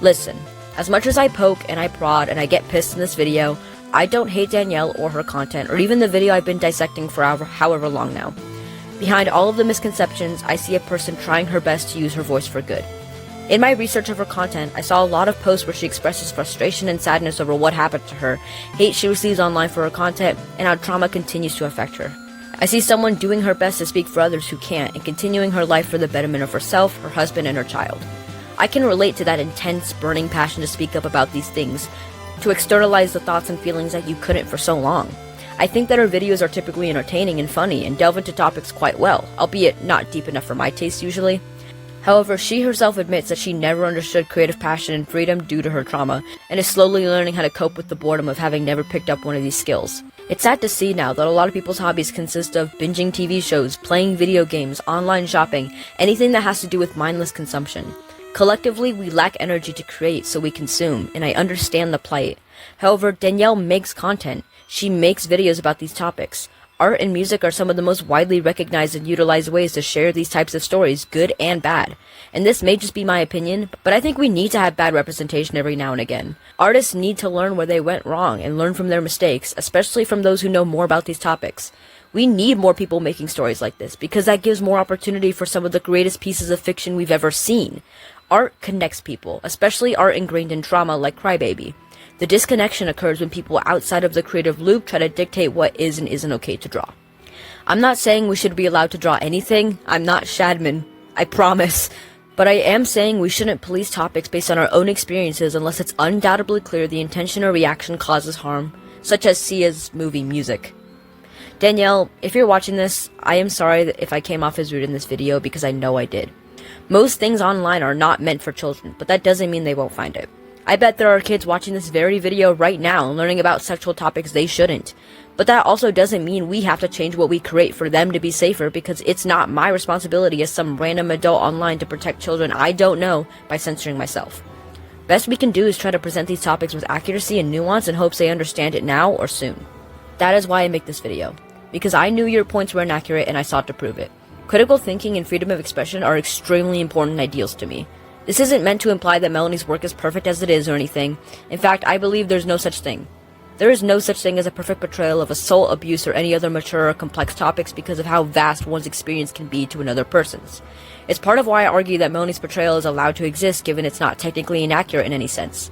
Listen, as much as I poke and I prod and I get pissed in this video, I don't hate Danielle or her content or even the video I've been dissecting for however long now. Behind all of the misconceptions, I see a person trying her best to use her voice for good. In my research of her content, I saw a lot of posts where she expresses frustration and sadness over what happened to her, hate she receives online for her content, and how trauma continues to affect her. I see someone doing her best to speak for others who can't, and continuing her life for the betterment of herself, her husband, and her child. I can relate to that intense, burning passion to speak up about these things, to externalize the thoughts and feelings that you couldn't for so long. I think that her videos are typically entertaining and funny, and delve into topics quite well, albeit not deep enough for my taste usually. However, she herself admits that she never understood creative passion and freedom due to her trauma, and is slowly learning how to cope with the boredom of having never picked up one of these skills. It's sad to see now that a lot of people's hobbies consist of binging TV shows, playing video games, online shopping, anything that has to do with mindless consumption. Collectively, we lack energy to create, so we consume, and I understand the plight. However, Danielle makes content. She makes videos about these topics. Art and music are some of the most widely recognized and utilized ways to share these types of stories, good and bad. And this may just be my opinion, but I think we need to have bad representation every now and again. Artists need to learn where they went wrong and learn from their mistakes, especially from those who know more about these topics. We need more people making stories like this, because that gives more opportunity for some of the greatest pieces of fiction we've ever seen. Art connects people, especially art ingrained in trauma like Crybaby. The disconnection occurs when people outside of the creative loop try to dictate what is and isn't okay to draw. I'm not saying we should be allowed to draw anything. I'm not Shadman, I promise. But I am saying we shouldn't police topics based on our own experiences unless it's undoubtedly clear the intention or reaction causes harm, such as Sia's movie music. Danielle, if you're watching this, I am sorry if I came off as rude in this video because I know I did. Most things online are not meant for children, but that doesn't mean they won't find it. I bet there are kids watching this very video right now and learning about sexual topics they shouldn't. But that also doesn't mean we have to change what we create for them to be safer, because it's not my responsibility as some random adult online to protect children I don't know by censoring myself. Best we can do is try to present these topics with accuracy and nuance in hopes they understand it now or soon. That is why I make this video, because I knew your points were inaccurate and I sought to prove it. Critical thinking and freedom of expression are extremely important ideals to me. This isn't meant to imply that Melanie's work is perfect as it is or anything. In fact, I believe there's no such thing. There is no such thing as a perfect portrayal of assault, abuse, or any other mature or complex topics because of how vast one's experience can be to another person's. It's part of why I argue that Melanie's portrayal is allowed to exist given it's not technically inaccurate in any sense.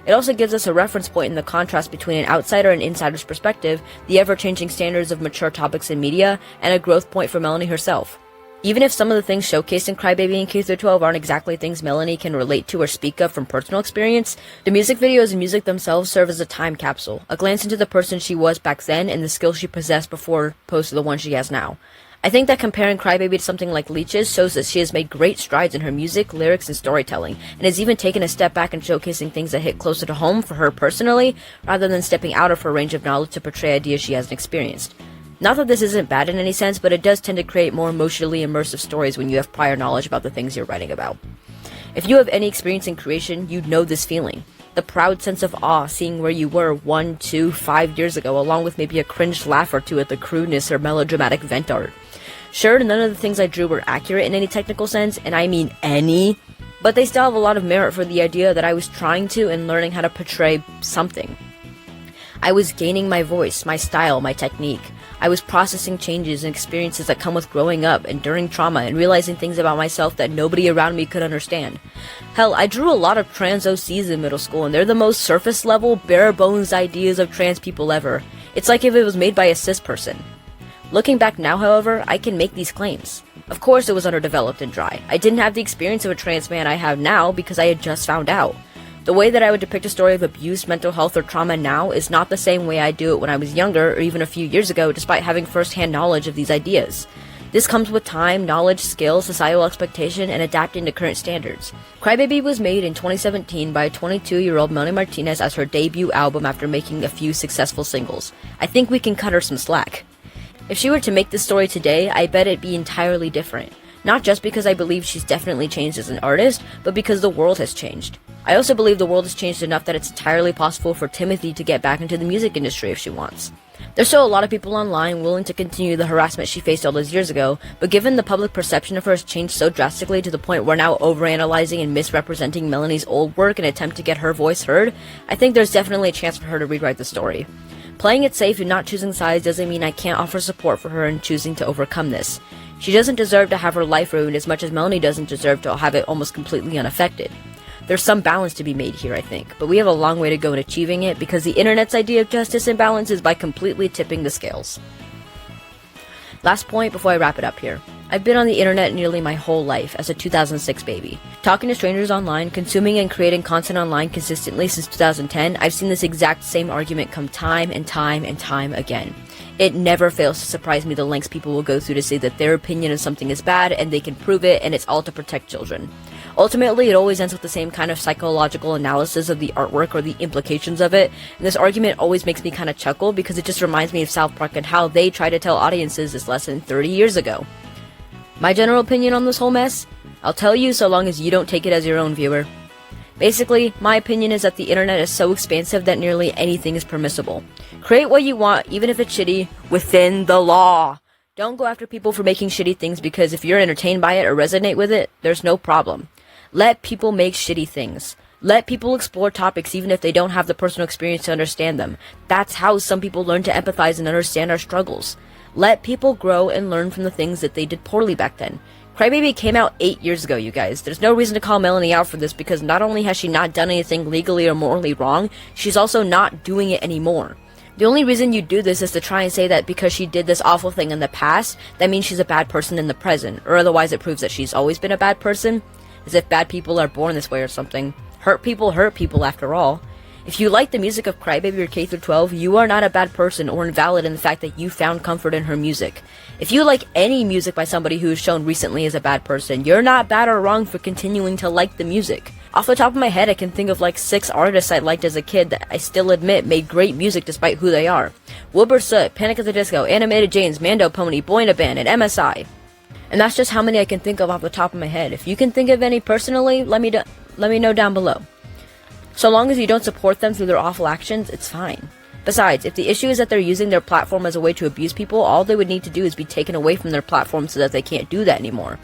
It also gives us a reference point in the contrast between an outsider and insider's perspective, the ever-changing standards of mature topics in media, and a growth point for Melanie herself. Even if some of the things showcased in Crybaby and K-12 aren't exactly things Melanie can relate to or speak of from personal experience, the music videos and music themselves serve as a time capsule, a glance into the person she was back then and the skills she possessed before opposed to the one she has now. I think that comparing Crybaby to something like Leech's shows that she has made great strides in her music, lyrics, and storytelling, and has even taken a step back and showcasing things that hit closer to home for her personally, rather than stepping out of her range of knowledge to portray ideas she hasn't experienced. Not that this isn't bad in any sense, but it does tend to create more emotionally immersive stories when you have prior knowledge about the things you're writing about. If you have any experience in creation, you'd know this feeling. The proud sense of awe seeing where you were 1, 2, 5 years ago, along with maybe a cringed laugh or two at the crudeness or melodramatic vent art. Sure, none of the things I drew were accurate in any technical sense, and I mean any, but they still have a lot of merit for the idea that I was trying to and learning how to portray something. I was gaining my voice, my style, my technique. I was processing changes and experiences that come with growing up, enduring trauma, and realizing things about myself that nobody around me could understand. Hell, I drew a lot of trans OCs in middle school, and they're the most surface level, bare bones ideas of trans people ever. It's like if it was made by a cis person. Looking back now, however, I can make these claims. Of course it was underdeveloped and dry. I didn't have the experience of a trans man I have now because I had just found out. The way that I would depict a story of abuse, mental health, or trauma now is not the same way I do it when I was younger or even a few years ago, despite having first-hand knowledge of these ideas. This comes with time, knowledge, skill, societal expectation, and adapting to current standards. Crybaby was made in 2017 by 22-year-old Melanie Martinez as her debut album after making a few successful singles. I think we can cut her some slack. If she were to make this story today, I bet it'd be entirely different. Not just because I believe she's definitely changed as an artist, but because the world has changed. I also believe the world has changed enough that it's entirely possible for Timothy to get back into the music industry if she wants. There's still a lot of people online willing to continue the harassment she faced all those years ago, but given the public perception of her has changed so drastically to the point we're now overanalyzing and misrepresenting Melanie's old work in an attempt to get her voice heard, I think there's definitely a chance for her to rewrite the story. Playing it safe and not choosing sides doesn't mean I can't offer support for her in choosing to overcome this. She doesn't deserve to have her life ruined as much as Melanie doesn't deserve to have it almost completely unaffected. There's some balance to be made here, I think, but we have a long way to go in achieving it because the internet's idea of justice and balance is by completely tipping the scales. Last point before I wrap it up here. I've been on the internet nearly my whole life as a 2006 baby. Talking to strangers online, consuming and creating content online consistently since 2010, I've seen this exact same argument come time and time and time again. It never fails to surprise me the lengths people will go through to say that their opinion of something is bad and they can prove it and it's all to protect children. Ultimately, it always ends with the same kind of psychological analysis of the artwork or the implications of it, and this argument always makes me kind of chuckle because it just reminds me of South Park and how they tried to tell audiences this lesson 30 years ago. My general opinion on this whole mess? I'll tell you so long as you don't take it as your own, viewer. Basically, my opinion is that the internet is so expansive that nearly anything is permissible. Create what you want, even if it's shitty, within the law. Don't go after people for making shitty things because if you're entertained by it or resonate with it, there's no problem. Let people make shitty things. Let people explore topics even if they don't have the personal experience to understand them. That's how some people learn to empathize and understand our struggles. Let people grow and learn from the things that they did poorly back then. Crybaby came out 8 years ago, you guys. There's no reason to call Melanie out for this because not only has she not done anything legally or morally wrong, she's also not doing it anymore. The only reason you do this is to try and say that because she did this awful thing in the past, that means she's a bad person in the present, or otherwise it proves that she's always been a bad person. As if bad people are born this way or something. Hurt people after all. If you like the music of Crybaby or K-12, you are not a bad person or invalid in the fact that you found comfort in her music. If you like any music by somebody who is shown recently as a bad person, you're not bad or wrong for continuing to like the music. Off the top of my head, I can think of like 6 artists I liked as a kid that I still admit made great music despite who they are. Wilbur Soot, Panic at the Disco, Animated Janes, Mando Pony, Boy in a Band, and MSI. And that's just how many I can think of off the top of my head. If you can think of any personally, let me know down below. So long as you don't support them through their awful actions, it's fine. Besides, if the issue is that they're using their platform as a way to abuse people, all they would need to do is be taken away from their platform so that they can't do that anymore.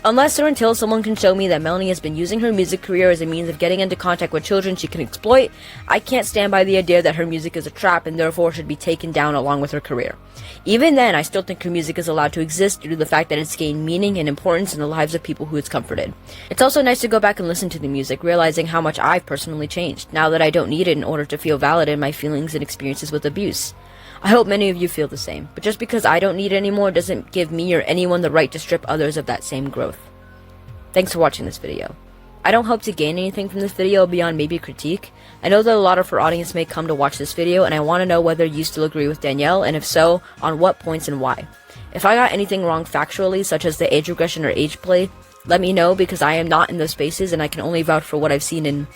Unless or until someone can show me that Melanie has been using her music career as a means of getting into contact with children she can exploit, I can't stand by the idea that her music is a trap and therefore should be taken down along with her career. Even then, I still think her music is allowed to exist due to the fact that it's gained meaning and importance in the lives of people who it's comforted. It's also nice to go back and listen to the music, realizing how much I've personally changed, now that I don't need it in order to feel valid in my feelings and experiences with abuse. I hope many of you feel the same, but just because I don't need it anymore doesn't give me or anyone the right to strip others of that same growth. Thanks for watching this video. I don't hope to gain anything from this video beyond maybe critique. I know that a lot of her audience may come to watch this video, and I want to know whether you still agree with Danielle, and if so, on what points and why. If I got anything wrong factually, such as the age regression or age play, let me know because I am not in those spaces and I can only vouch for what I've seen in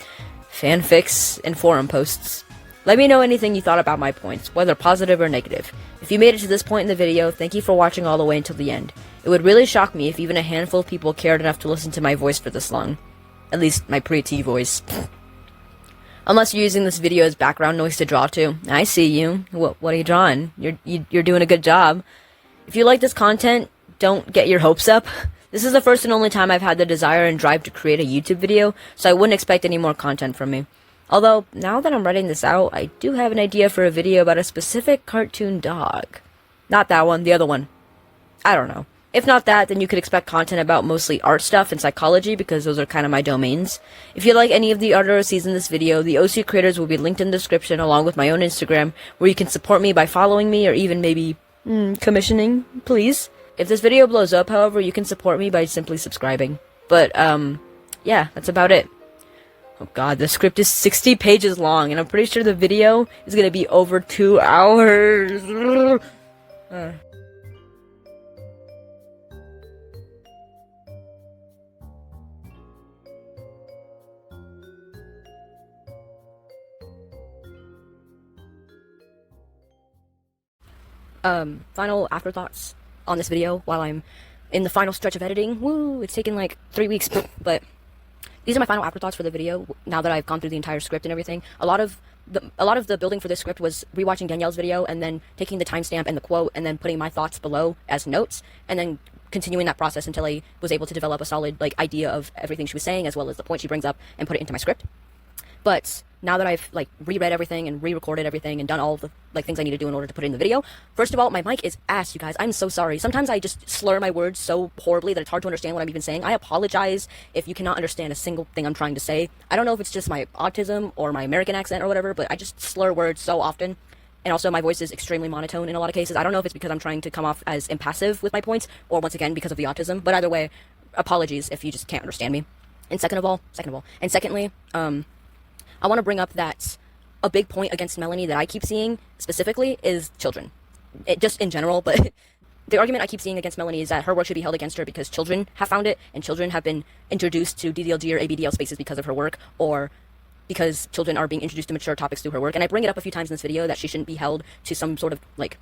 fanfics and forum posts. Let me know anything you thought about my points, whether positive or negative. If you made it to this point in the video, thank you for watching all the way until the end. It would really shock me if even a handful of people cared enough to listen to my voice for this long. At least, my pretty voice. Unless you're using this video as background noise to draw to. I see you. What are you drawing? You're doing a good job. If you like this content, don't get your hopes up. This is the first and only time I've had the desire and drive to create a YouTube video, so I wouldn't expect any more content from me. Although, now that I'm writing this out, I do have an idea for a video about a specific cartoon dog. Not that one, the other one. I don't know. If not that, then you could expect content about mostly art stuff and psychology, because those are kind of my domains. If you like any of the art or sees in this video, the OC creators will be linked in the description along with my own Instagram, where you can support me by following me or even maybe commissioning, please. If this video blows up, however, you can support me by simply subscribing. But, yeah, that's about it. Oh god, the script is 60 pages long, and I'm pretty sure the video is gonna be over 2 hours. Final afterthoughts on this video while I'm in the final stretch of editing. Woo, it's taken like 3 weeks, but these are my final afterthoughts for the video now that I've gone through the entire script and everything. A lot of the building for this script was rewatching Danielle's video and then taking the timestamp and the quote and then putting my thoughts below as notes and then continuing that process until I was able to develop a solid like idea of everything she was saying as well as the point she brings up and put it into my script. But now that I've like reread everything and re-recorded everything and done all the like things I need to do in order to put it in the video, first of all, my mic is ass, you guys. I'm so sorry. Sometimes I just slur my words so horribly that it's hard to understand what I'm even saying. I apologize if you cannot understand a single thing I'm trying to say. I don't know if it's just my autism or my American accent or whatever, but I just slur words so often. And also my voice is extremely monotone in a lot of cases. I don't know if it's because I'm trying to come off as impassive with my points or once again because of the autism, but either way, apologies if you just can't understand me. And secondly, I want to bring up that a big point against Melanie that I keep seeing specifically is children. Just in general, but the argument I keep seeing against Melanie is that her work should be held against her because children have found it and children have been introduced to DDLG or ABDL spaces because of her work or because children are being introduced to mature topics through her work. And I bring it up a few times in this video that she shouldn't be held to some sort of like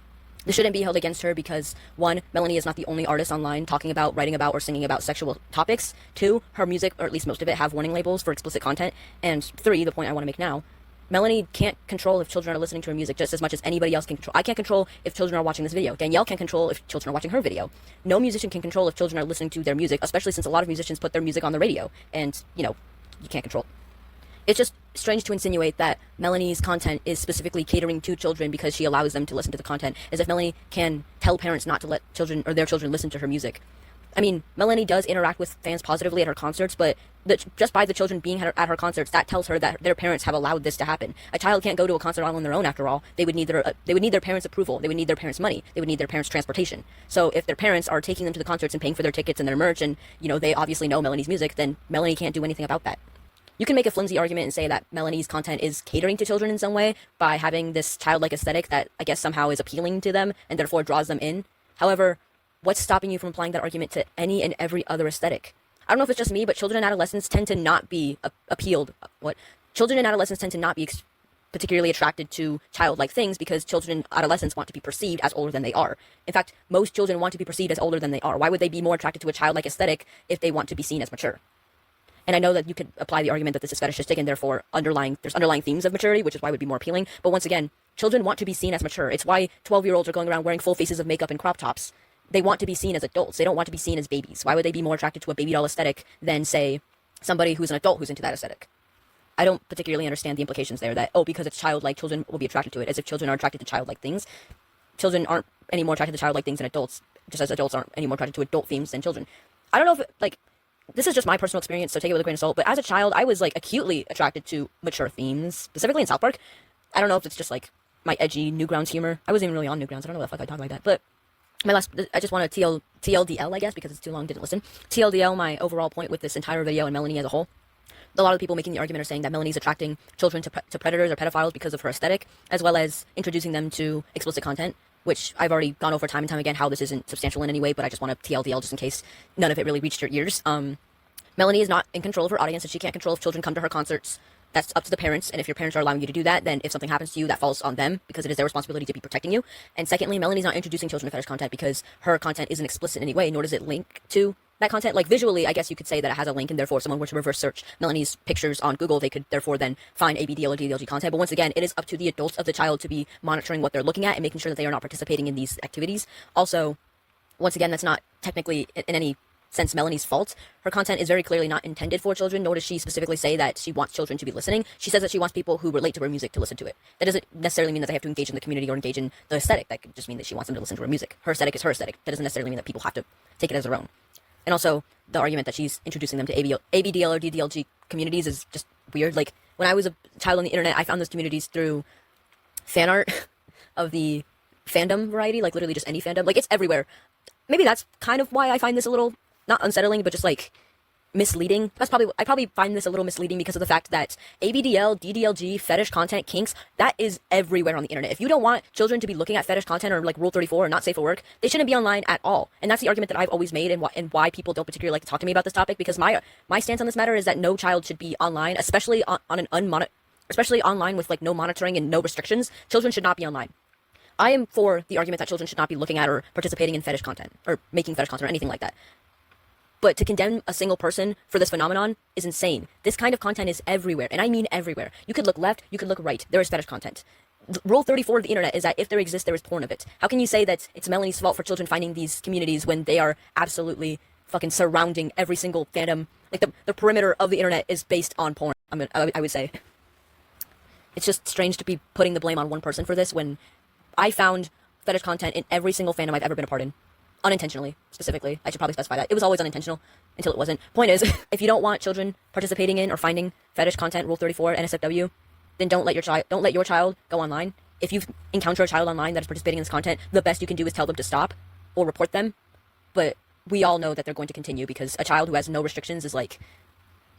this shouldn't be held against her because, one, Melanie is not the only artist online talking about, writing about, or singing about sexual topics. Two, her music, or at least most of it, have warning labels for explicit content. And three, the point I want to make now, Melanie can't control if children are listening to her music just as much as anybody else can control. I can't control if children are watching this video. Danielle can't control if children are watching her video. No musician can control if children are listening to their music, especially since a lot of musicians put their music on the radio. And, you know, you can't control it. It's just strange to insinuate that Melanie's content is specifically catering to children because she allows them to listen to the content, as if Melanie can tell parents not to let children or their children listen to her music. I mean, Melanie does interact with fans positively at her concerts, but just by the children being at her concerts, that tells her that their parents have allowed this to happen. A child can't go to a concert all on their own after all. They would need their parents' approval. They would need their parents' money. They would need their parents' transportation. So if their parents are taking them to the concerts and paying for their tickets and their merch and, you know, they obviously know Melanie's music, then Melanie can't do anything about that. You can make a flimsy argument and say that Melanie's content is catering to children in some way by having this childlike aesthetic that I guess somehow is appealing to them and therefore draws them in. However, what's stopping you from applying that argument to any and every other aesthetic? I don't know if it's just me, but children and adolescents tend to not be Children and adolescents tend to not be particularly attracted to childlike things because children and adolescents want to be perceived as older than they are. In fact, most children want to be perceived as older than they are. Why would they be more attracted to a childlike aesthetic if they want to be seen as mature? And I know that you could apply the argument that this is fetishistic and therefore there's underlying themes of maturity, which is why it would be more appealing. But once again, children want to be seen as mature. It's why 12-year-olds are going around wearing full faces of makeup and crop tops. They want to be seen as adults. They don't want to be seen as babies. Why would they be more attracted to a baby doll aesthetic than, say, somebody who's an adult who's into that aesthetic? I don't particularly understand the implications there that, because it's childlike, children will be attracted to it, as if children are attracted to childlike things. Children aren't any more attracted to childlike things than adults, just as adults aren't any more attracted to adult themes than children. I don't know if, this is just my personal experience, so take it with a grain of salt, but as a child, I was, acutely attracted to mature themes, specifically in South Park. I don't know if it's just, my edgy Newgrounds humor. I wasn't even really on Newgrounds. I don't know what the fuck I talk like that, but I just want to TLDL, I guess, because it's too long, didn't listen. TLDL, my overall point with this entire video and Melanie as a whole. A lot of the people making the argument are saying that Melanie's attracting children to predators or pedophiles because of her aesthetic, as well as introducing them to explicit content, which I've already gone over time and time again how this isn't substantial in any way, but I just want to TLDL just in case none of it really reached your ears. Melanie is not in control of her audience, and she can't control if children come to her concerts That's up to the parents, and if your parents are allowing you to do that, then if something happens to you, that falls on them, because it is their responsibility to be protecting you. And secondly, Melanie's not introducing children to fetish content because her content isn't explicit in any way, nor does it link to that content. Like, visually, I guess you could say that it has a link, and therefore, if someone were to reverse search Melanie's pictures on Google, they could therefore then find ABDL or DDLG content. But once again, it is up to the adults of the child to be monitoring what they're looking at and making sure that they are not participating in these activities. Also, once again, that's not technically in any sense Melanie's fault. Her content is very clearly not intended for children, nor does she specifically say that she wants children to be listening. She says that she wants people who relate to her music to listen to it. That doesn't necessarily mean that they have to engage in the community or engage in the aesthetic. That could just mean that she wants them to listen to her music. Her aesthetic is her aesthetic. That doesn't necessarily mean that people have to take it as their own. And also, the argument that she's introducing them to ABDL or DDLG communities is just weird. Like, when I was a child on the internet, I found those communities through fan art of the fandom variety, like literally just any fandom. Like, it's everywhere. Maybe that's kind of why I find this a little, not unsettling, but just like misleading. I probably find this a little misleading because of the fact that ABDL, DDLG, fetish content, kinks, that is everywhere on the internet. If you don't want children to be looking at fetish content or like Rule 34 or not safe for work, they shouldn't be online at all. And that's the argument that I've always made, and why people don't particularly like to talk to me about this topic, because my stance on this matter is that no child should be online, especially especially online with like no monitoring and no restrictions. Children should not be online. I am for the argument that children should not be looking at or participating in fetish content or making fetish content or anything like that. But to condemn a single person for this phenomenon is insane. This kind of content is everywhere, and I mean everywhere. You could look left, you could look right. There is fetish content. Rule 34 of the internet is that if there exists, there is porn of it. How can you say that it's Melanie's fault for children finding these communities when they are absolutely fucking surrounding every single fandom? Like, the perimeter of the internet is based on porn, I would say. It's just strange to be putting the blame on one person for this when I found fetish content in every single fandom I've ever been a part in. Unintentionally, specifically. I should probably specify that. It was always unintentional until it wasn't. Point is, if you don't want children participating in or finding fetish content, Rule 34, NSFW, then don't let your child go online. If you encounter a child online that is participating in this content, the best you can do is tell them to stop or report them. But we all know that they're going to continue, because a child who has no restrictions is like,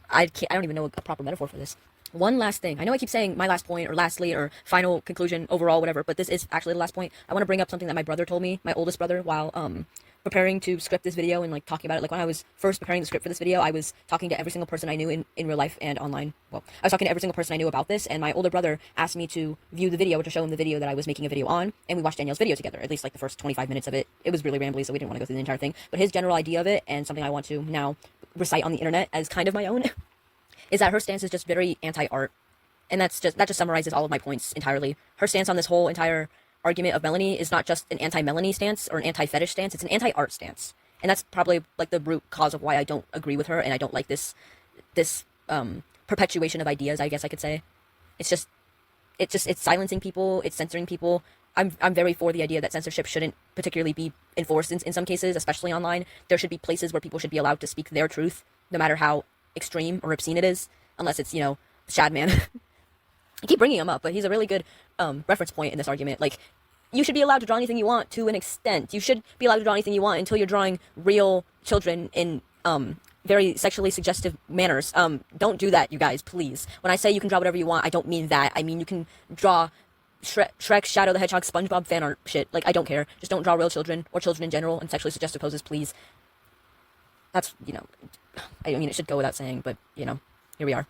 I don't even know a proper metaphor for this. One last thing. I know I keep saying my last point or lastly or final conclusion overall, whatever, but this is actually the last point. I want to bring up something that my brother told me, my oldest brother, while preparing to script this video and like talking about it. Like, when I was first preparing the script for this video, I was talking to every single person I knew in real life and online. Well, I was talking to every single person I knew about this, and my older brother asked me to view the video, to show him the video that I was making a video on, and we watched Danielle's video together, at least like the first 25 minutes of it. It was really rambly, so we didn't want to go through the entire thing, but his general idea of it, and something I want to now recite on the internet as kind of my own, is that her stance is just very anti-art. And that just summarizes all of my points entirely. Her stance on this whole entire argument of Melanie is not just an anti-Melanie stance or an anti-fetish stance, it's an anti-art stance. And that's probably like the root cause of why I don't agree with her, and I don't like this perpetuation of ideas, I guess I could say. It's silencing people, it's censoring people. I'm very for the idea that censorship shouldn't particularly be enforced in some cases, especially online. There should be places where people should be allowed to speak their truth, no matter how extreme or obscene it is, unless it's, Shadman. I keep bringing him up, but he's a really good reference point in this argument. Like, you should be allowed to draw anything you want to an extent. You should be allowed to draw anything you want until you're drawing real children in very sexually suggestive manners. Don't do that, you guys, please. When I say you can draw whatever you want, I don't mean that. I mean you can draw Shrek, Shadow the Hedgehog, SpongeBob fan art shit. Like, I don't care. Just don't draw real children or children in general in sexually suggestive poses, please. That's, I mean, it should go without saying, but, here we are.